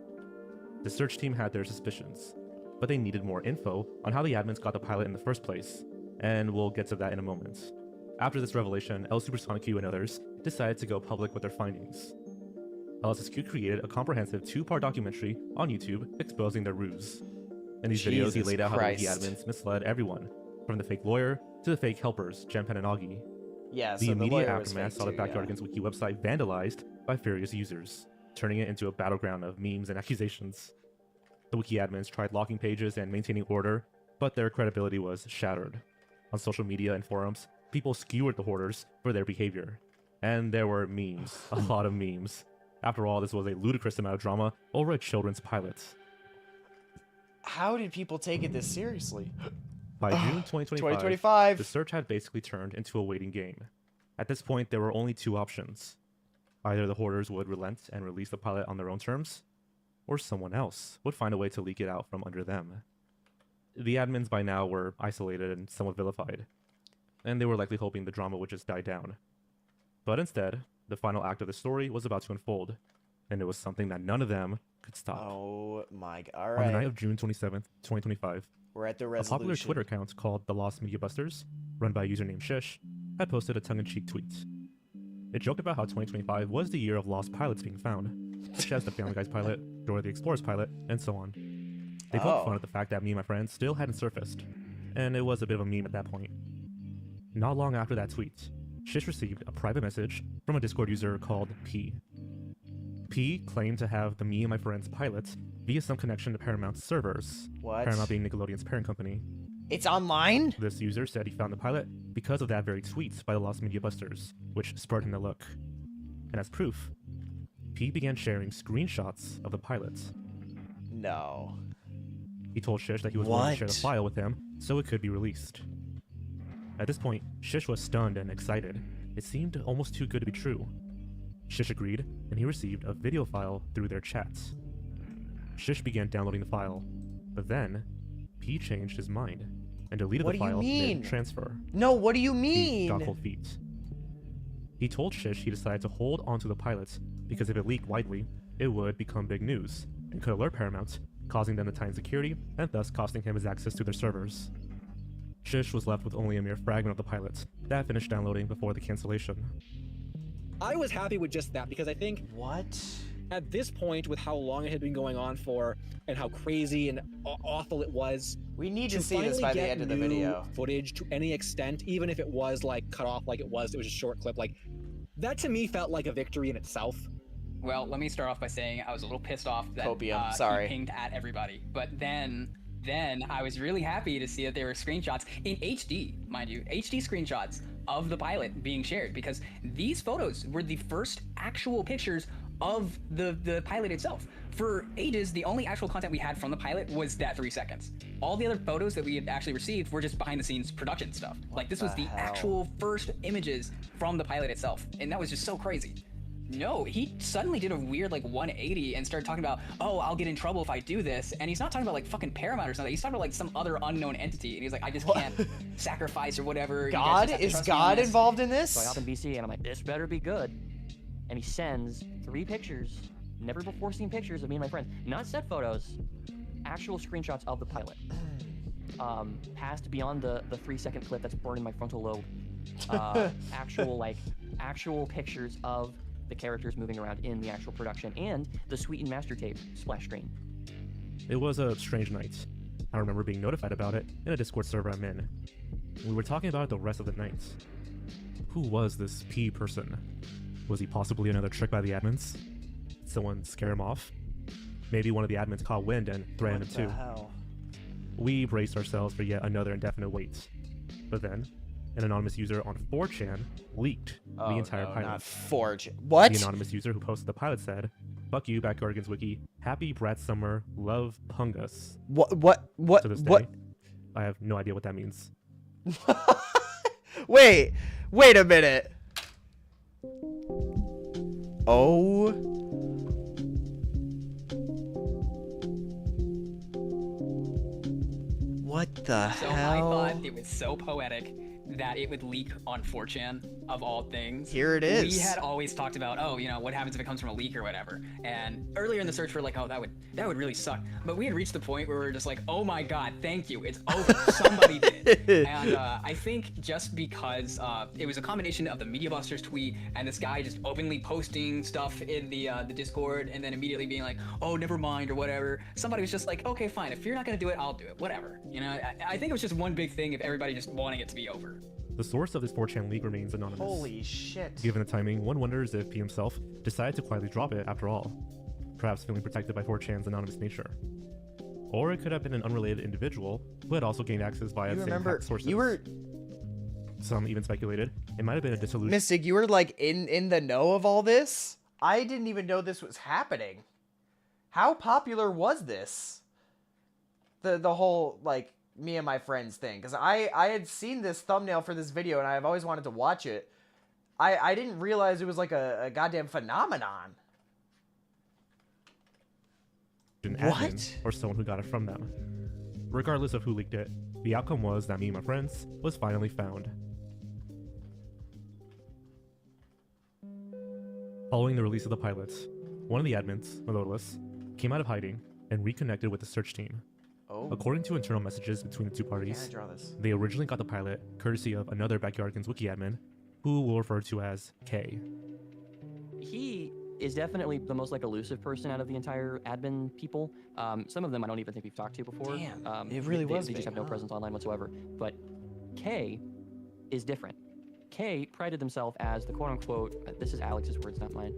The search team had their suspicions, but they needed more info on how the admins got the pilot in the first place, and we'll get to that in a moment. After this revelation, L Supersonic Q and others decided to go public with their findings. LSSQ created a comprehensive 2-part documentary on YouTube exposing their ruse. In these videos, he laid out how the wiki admins misled everyone, from the fake lawyer to the fake helpers, Jen Penn and Augie.
Yeah,
the immediate aftermath saw the Backyardigans wiki website vandalized by furious users, turning it into a battleground of memes and accusations. The wiki admins tried locking pages and maintaining order, but their credibility was shattered. On social media and forums, people skewered the hoarders for their behavior. And there were memes, a lot of memes. After all, this was a ludicrous amount of drama over a children's pilot.
How did people take it this seriously?
By June 2025, the search had basically turned into a waiting game. At this point, there were only 2 options. Either the hoarders would relent and release the pilot on their own terms, or someone else would find a way to leak it out from under them. The admins by now were isolated and somewhat vilified, and they were likely hoping the drama would just die down. But instead, the final act of the story was about to unfold, and it was something that none of them could stop.
Oh my god. All right.
On the night of June 27th, 2025,
we're at the resolution.
A popular Twitter account called The Lost Media Busters, run by a user named Shish, had posted a tongue-in-cheek tweet. It joked about how 2025 was the year of lost pilots being found, such as the Family Guy's pilot, Dora the Explorer's pilot, and so on. They poked fun at the fact that me and my friends still hadn't surfaced, and it was a bit of a meme at that point. Not long after that tweet, Shish received a private message from a Discord user called P. P claimed to have the Me and My Friends pilot via some connection to Paramount's servers.
What?
Paramount being Nickelodeon's parent company.
It's online?
This user said he found the pilot because of that very tweet by the Lost Media Busters, which spurred him to look. And as proof, P began sharing screenshots of the pilot.
No.
He told Shish that he was willing to share the file with him so it could be released. At this point, Shish was stunned and excited. It seemed almost too good to be true. Shish agreed, and he received a video file through their chats. Shish began downloading the file, but then, P changed his mind and deleted the file mid-transfer.
No, what do you mean?
He got cold feet. He told Shish he decided to hold onto the pilot because if it leaked widely, it would become big news and could alert Paramount, causing them to tighten security and thus costing him his access to their servers. Shish was left with only a mere fragment of the pilot that finished downloading before the cancellation.
I was happy with just that because I think at this point, with how long it had been going on for and how crazy and awful it was,
we need to see this by the end of the video.
Footage to any extent, even if it was like cut off like it was a short clip, like that to me felt like a victory in itself.
Well, let me start off by saying I was a little pissed off that he pinged at everybody, but then I was really happy to see that there were screenshots in HD, mind you, HD screenshots of the pilot being shared, because these photos were the first actual pictures of the pilot itself. For ages, the only actual content we had from the pilot was that 3 seconds. All the other photos that we had actually received were just behind the scenes production stuff. Like this was the actual first images from the pilot itself, and that was just so crazy. No, he suddenly did a weird like 180 and started talking about, oh, I'll get in trouble if I do this. And he's not talking about like fucking Paramount or something. He's talking about like some other unknown entity. And he's like, I just can't sacrifice or whatever.
God? Is God involved in this?
So I hop in BC and I'm like, this better be good. And he sends 3 pictures, never before seen pictures of me and my friends. Not set photos, actual screenshots of the pilot. Passed beyond the 3-second clip that's burned in my frontal lobe. Actual pictures of the characters moving around in the actual production, and the sweetened master tape splash screen.
It was a strange night. I remember being notified about it in a Discord server I'm in. We were talking about it the rest of the night. Who was this P person? Was he possibly another trick by the admins? Did someone scare him off? Maybe one of the admins caught wind and threatened him too.
Hell? We
braced ourselves for yet another indefinite wait. But then, an anonymous user on 4chan leaked the entire pilot.
Not 4chan. What?
The anonymous user who posted the pilot said, "Fuck you, Backyardigans Wiki. Happy Brat Summer. Love Pungus."
What?
To this day, I have no idea what that means.
Wait a minute. Oh. What the hell?
So I thought it was so poetic that it would leak on 4chan, of all things.
Here it is.
We had always talked about, oh, you know, what happens if it comes from a leak or whatever. And earlier in the search, we're like, oh, that would really suck. But we had reached the point where we were just like, oh my god, thank you, it's over. Somebody did. And I think just because it was a combination of the Media Busters tweet and this guy just openly posting stuff in the Discord and then immediately being like, oh, never mind or whatever. Somebody was just like, okay, fine, if you're not gonna do it, I'll do it, whatever. You know, I think it was just one big thing of everybody just wanting it to be over.
The source of this 4chan leak remains anonymous.
Holy shit.
Given the timing, one wonders if P himself decided to quietly drop it after all, perhaps feeling protected by 4chan's anonymous nature. Or it could have been an unrelated individual who had also gained access via the same hacked sources. Some even speculated it might have been a dissolution.
Mystic, you were like in the know of all this? I didn't even know this was happening. How popular was this? The whole, like, me and my friends thing, because I had seen this thumbnail for this video and I've always wanted to watch it. I didn't realize it was like a goddamn phenomenon.
An admin or someone who got it from them. Regardless of who leaked it, the outcome was that me and my friends was finally found. Following the release of the pilot, one of the admins, Melodolus, came out of hiding and reconnected with the search team.
Oh.
According to internal messages between the two parties, they originally got the pilot courtesy of another Backyardigans Wiki admin, who we'll refer to as K.
He is definitely the most like elusive person out of the entire admin people. Some of them I don't even think we've talked to before.
Damn, it really was.
They just have no presence online whatsoever. But K is different. K prided himself as the quote-unquote, this is Alex's words, not mine.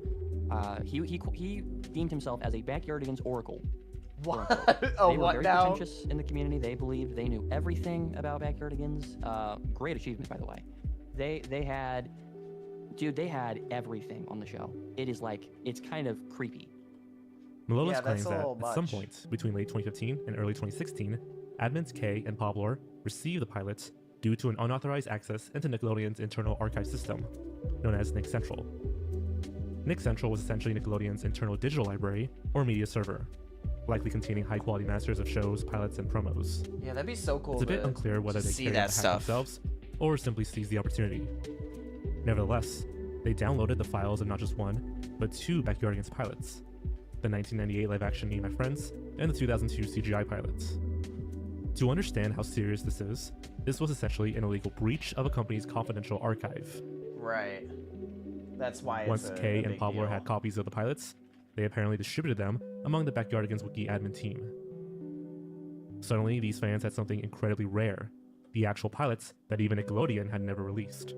He deemed himself as a Backyardigans oracle.
What? Oh,
they were
what
very
now?
pretentious in the community. They believed they knew everything about Backyardigans. Great achievement, by the way. They had everything on the show. It is like, it's kind of creepy.
Melodolus claims that at some point between late 2015 and early 2016, admins K and Poblor received the pilots due to an unauthorized access into Nickelodeon's internal archive system, known as Nick Central. Nick Central was essentially Nickelodeon's internal digital library or media server. likely containing high-quality masters of shows, pilots, and promos.
Yeah, that'd be so cool.
It's a bit unclear whether they carried out the hack themselves or simply seized the opportunity. Nevertheless, they downloaded the files of not just one, but 2 Backyardigans pilots, the 1998 live-action Me and My Friends and the 2002 CGI pilots. To understand how serious this was essentially an illegal breach of a company's confidential archive.
Right. That's why it's
Once Kay and Pablo had copies of the pilots, they apparently distributed them among the Backyardigans Wiki admin team. Suddenly, these fans had something incredibly rare, the actual pilots that even Nickelodeon had never released.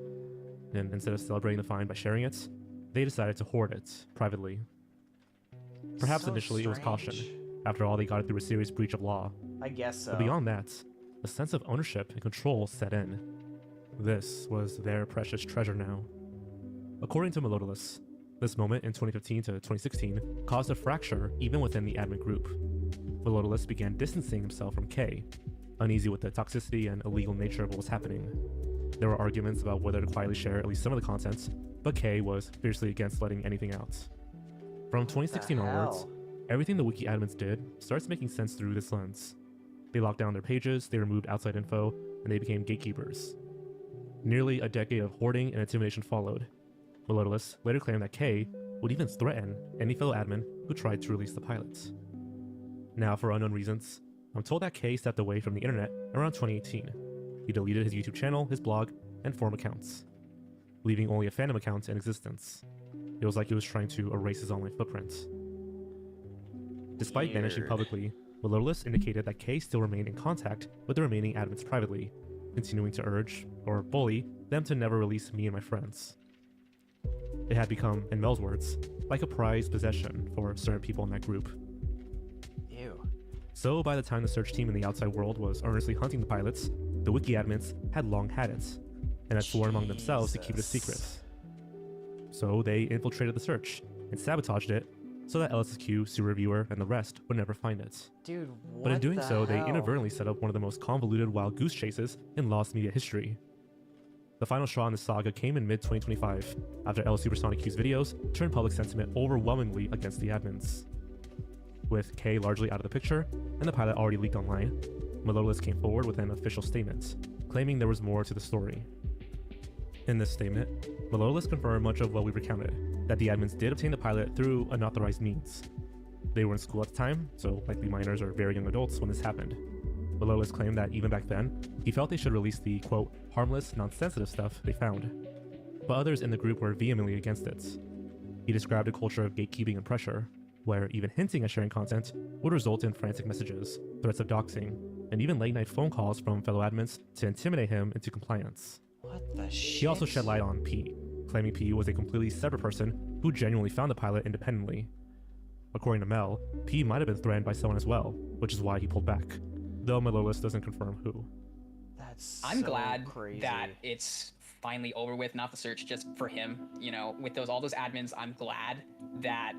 And instead of celebrating the find by sharing it, they decided to hoard it privately. Perhaps initially it was caution. After all, they got it through a serious breach of law.
I guess so.
But beyond that, a sense of ownership and control set in. This was their precious treasure now. According to Melodolus, this moment in 2015 to 2016 caused a fracture even within the admin group. Melodolus began distancing himself from Kay, uneasy with the toxicity and illegal nature of what was happening. There were arguments about whether to quietly share at least some of the contents, but Kay was fiercely against letting anything out. From 2016 onwards, everything the wiki admins did starts making sense through this lens. They locked down their pages, they removed outside info, and they became gatekeepers. Nearly a decade of hoarding and intimidation followed. Melodolus later claimed that Kay would even threaten any fellow admin who tried to release the pilots. Now, for unknown reasons, I'm told that Kay stepped away from the internet around 2018. He deleted his YouTube channel, his blog, and forum accounts, leaving only a fandom account in existence. It was like he was trying to erase his online footprint. Despite vanishing publicly, Melodolus indicated that Kay still remained in contact with the remaining admins privately, continuing to urge, or bully, them to never release Me and My Friends. It had become, in Mel's words, like a prized possession for certain people in that group.
Ew.
So by the time the search team in the outside world was earnestly hunting the pilots, the wiki admins had long had it, and had sworn among themselves to keep it a secret. So they infiltrated the search, and sabotaged it, so that LSSQ, Sue Reviewer, and the rest would never find it.
Dude, what
But in doing
the
so, they
hell?
inadvertently set up one of the most convoluted wild goose chases in lost media history. The final straw in the saga came in mid-2025, after L Supersonic Q's videos turned public sentiment overwhelmingly against the admins. With Kay largely out of the picture, and the pilot already leaked online, Melodolus came forward with an official statement, claiming there was more to the story. In this statement, Melodolus confirmed much of what we recounted, that the admins did obtain the pilot through unauthorized means. They were in school at the time, so likely minors or very young adults when this happened. Melodolus claimed that even back then, he felt they should release the, quote, harmless, non-sensitive stuff they found. But others in the group were vehemently against it. He described a culture of gatekeeping and pressure, where even hinting at sharing content would result in frantic messages, threats of doxing, and even late-night phone calls from fellow admins to intimidate him into compliance.
What the shit?
He also shed light on P, claiming P was a completely separate person who genuinely found the pilot independently. According to Mel, P might have been threatened by someone as well, which is why he pulled back, though Melodolus doesn't confirm who.
I'm glad that it's finally over with, not the search, just for him. You know, with all those admins, I'm glad that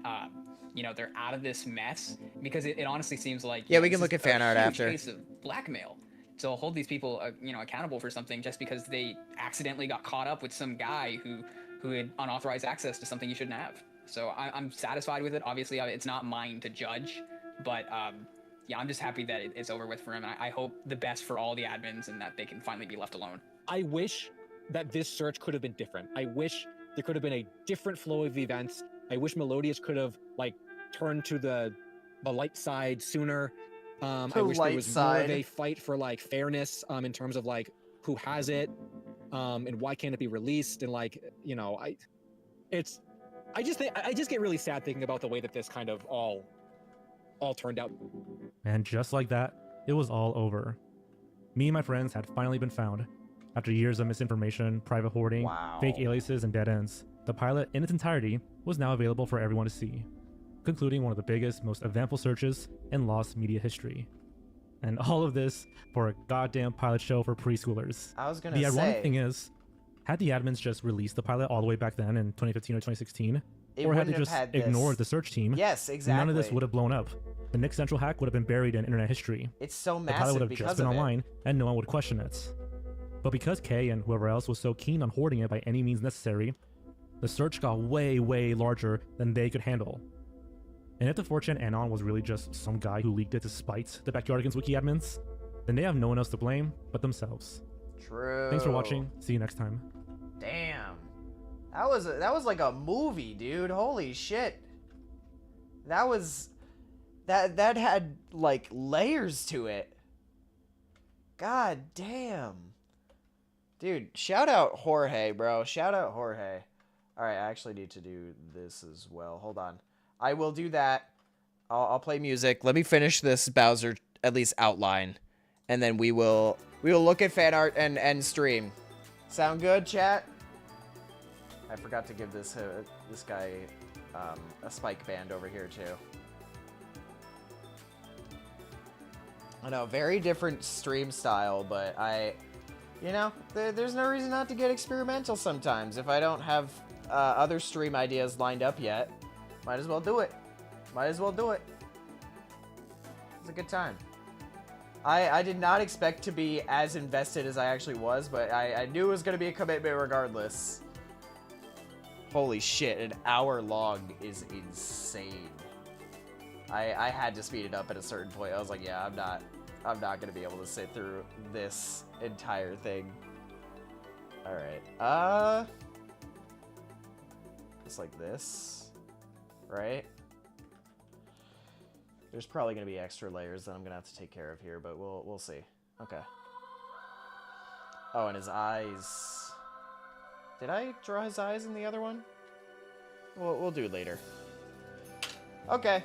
you know, they're out of this mess, because it honestly seems like,
yeah, we can look at fan art after.
Case of blackmail. So hold these people, you know, accountable for something just because they accidentally got caught up with some guy who had unauthorized access to something you shouldn't have. So I'm satisfied with it. Obviously, it's not mine to judge, but yeah, I'm just happy that it's over with for him. And I hope the best for all the admins and that they can finally be left alone.
I wish that this search could have been different. I wish there could have been a different flow of events. I wish Melodious could have turned to the light side sooner. I wish there was more of a fight for fairness in terms of who has it and why can't it be released, and you know, I just get really sad thinking about the way that this kind of all turned out.
And just like that, it was all over. Me and My Friends had finally been found. After years of misinformation, private hoarding, fake aliases, and dead ends, the pilot in its entirety was now available for everyone to see, concluding one of the biggest, most eventful searches in lost media history. And all of this for a goddamn pilot show for preschoolers.
I was gonna say.
The ironic thing is, had the admins just released the pilot all the way back then in 2015 or 2016, or had they just ignored the search team,
yes, exactly,
none of this would have blown up. The Nick Central hack would have been buried in internet history.
It's so massive.
The pilot would have
because
just been
of
online, and no one would question it. But because Kay and whoever else was so keen on hoarding it by any means necessary, the search got way, way larger than they could handle. And if the 4chan Anon was really just some guy who leaked it to spite the Backyardigans wiki admins, then they have no one else to blame but themselves.
True.
Thanks for watching. See you next time.
Damn. That was like a movie, dude. Holy shit. That had like layers to it. God damn. Dude, shout out Jorge, bro. Shout out Jorge. Alright, I actually need to do this as well. Hold on. I will do that. I'll play music. Let me finish this Bowser, at least outline. And then we will look at fan art and stream. Sound good, chat? I forgot to give this guy a spike band over here, too. I know, very different stream style, but you know, there's no reason not to get experimental sometimes. If I don't have other stream ideas lined up yet, might as well do it. Might as well do it. It's a good time. I did not expect to be as invested as I actually was, but I knew it was going to be a commitment regardless. Holy shit, an hour long is insane. I had to speed it up at a certain point. I was like, yeah, I'm not going to be able to sit through this entire thing. Alright, just like this, right? There's probably going to be extra layers that I'm going to have to take care of here, but we'll see. Okay. Oh, and his eyes. Did I draw his eyes in the other one? We'll do it later. Okay.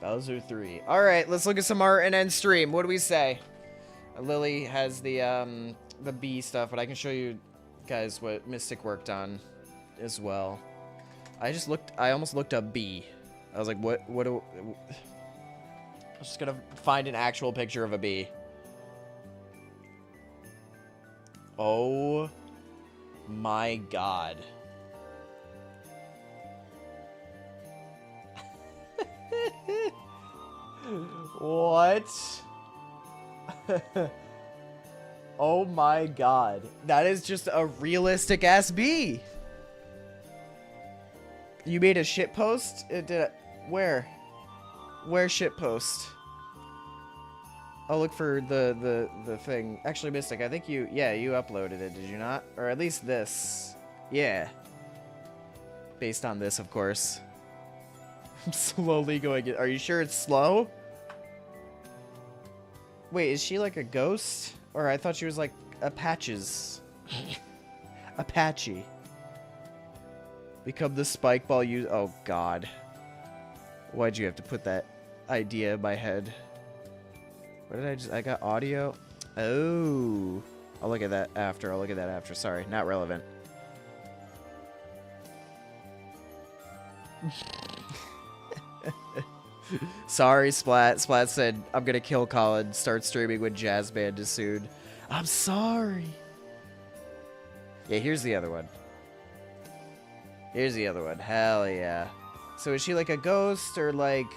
Bowser 3. Alright, let's look at some art and end stream. What do we say? Lily has the bee stuff, but I can show you guys what Mystic worked on as well. I almost looked up bee. I was like, what do... I'm just gonna find an actual picture of a bee. Oh my god. What? Oh my god. That is just a realistic ass bee. You made a shit post? Where? Where shit post? I'll look for the thing. Actually, Mystic, I think you uploaded it, did you not? Or at least this. Yeah. Based on this, of course. I'm slowly going. Are you sure it's slow? Wait, is she like a ghost? Or I thought she was like Apaches. Apache. Become the spike ball user. Oh, God. Why'd you have to put that idea in my head? What did I just... I got audio. Oh. I'll look at that after. Sorry, not relevant. Sorry, Splat. Splat said, I'm gonna kill Colin. Start streaming when Jazz Band is soon. I'm sorry. Yeah, here's the other one. Hell yeah. So is she like a ghost or like...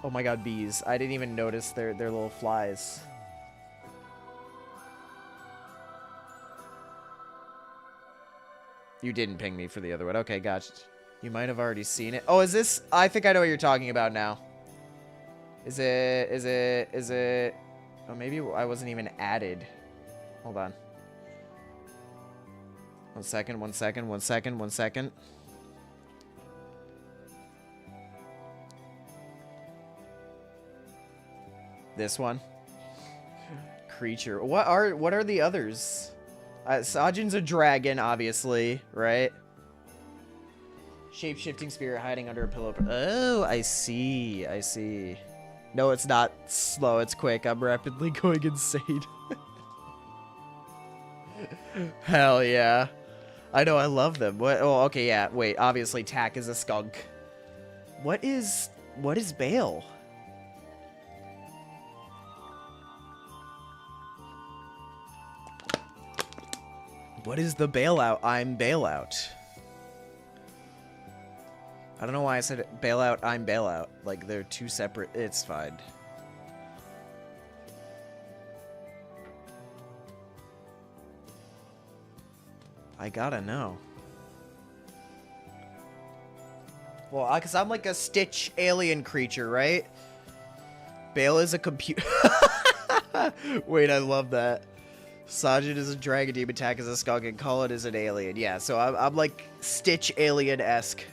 Oh my god, bees. I didn't even notice their little flies. You didn't ping me for the other one. Okay, gotcha. You might have already seen it. Oh, is this... I think I know what you're talking about now. Is it... Oh, maybe I wasn't even added. Hold on. One second. This one. Creature. What are the others? Sajin's a dragon, obviously, right? Shape-shifting spirit hiding under a pillow. Oh, I see. No, it's not slow, it's quick. I'm rapidly going insane. Hell yeah. I know, I love them. What? Oh, okay, yeah. Wait, obviously Tack is a skunk. What is Bale? What is the bailout? I'm bailout. I don't know why I said it. Bailout, I'm bailout. Like, they're two separate... It's fine. I gotta know. Well, because I'm like a Stitch alien creature, right? Bale is a computer. Wait, I love that. Sajid is a dragon, Demon Attack is a skunk, and Cullen is an alien. Yeah, so I'm like Stitch alien-esque.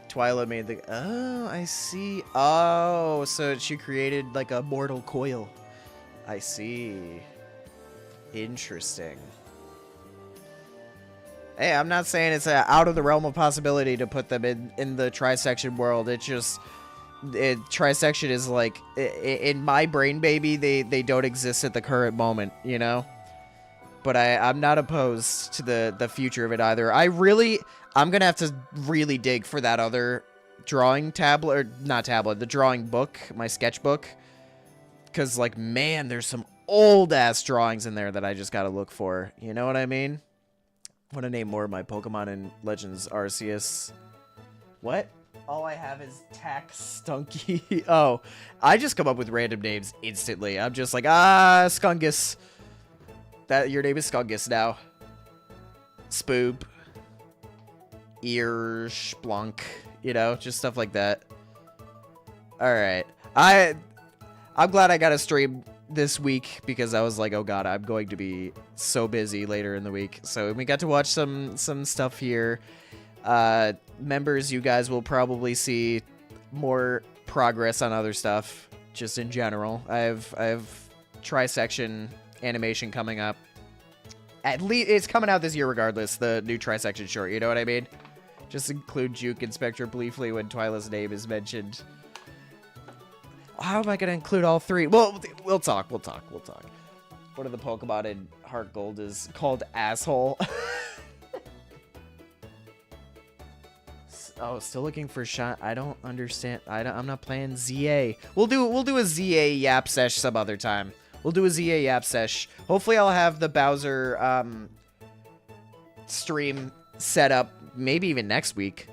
Twyla made the... Oh, I see. Oh, so she created like a mortal coil. I see. Interesting. Hey, I'm not saying it's out of the realm of possibility to put them in the Trisection world. It just... Trisection is like... In my brain, baby, they don't exist at the current moment, you know? But I'm not opposed to the future of it either. I'm gonna have to really dig for that other drawing tablet, or not tablet, the drawing book, my sketchbook. Because, like, man, there's some old-ass drawings in there that I just gotta look for. You know what I mean? I want to name more of my Pokemon in Legends Arceus. What? All I have is Tack Stunky. Oh, I just come up with random names instantly. I'm just like, Skungus. Your name is Skungus now. Spoop. Earschblunk. You know, just stuff like that. Alright. I'm glad I got a stream this week because I was like, oh god, I'm going to be so busy later in the week. So we got to watch some stuff here. Members, you guys will probably see more progress on other stuff just in general. I have Trisection animation coming up. At least it's coming out this year regardless, the new Trisection short, you know what I mean? Just include Juke and Spectre briefly when Twyla's name is mentioned. How am I going to include all three? Well, we'll talk. One of the Pokemon in Heart Gold is called Asshole. Oh, still looking for shot. I don't understand. I'm not playing ZA. We'll do a ZA yap sesh some other time. We'll do a ZA yap sesh. Hopefully I'll have the Bowser stream set up maybe even next week.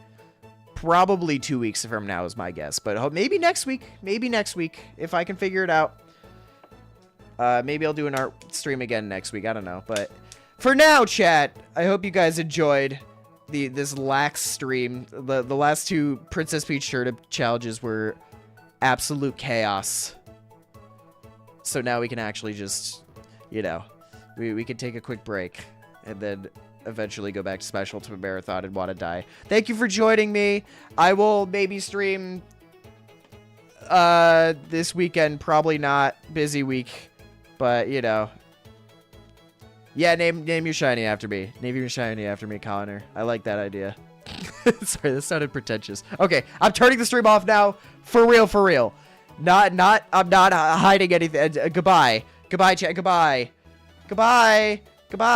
Probably 2 weeks from now is my guess, but maybe next week. Maybe next week if I can figure it out. Maybe I'll do an art stream again next week. I don't know, but for now, chat, I hope you guys enjoyed this lax stream. The last two Princess Peach Turnip challenges were absolute chaos. So now we can actually just, you know, we can take a quick break and then eventually go back to Special Ultimate Marathon and Want to Die. Thank you for joining me. I will maybe stream this weekend. Probably not. Busy week. But, you know. Yeah, name your shiny after me. Name your shiny after me, Connor. I like that idea. Sorry, that sounded pretentious. Okay, I'm turning the stream off now. For real, for real. I'm not hiding anything. Goodbye. Goodbye, chat. Goodbye. Goodbye. Goodbye.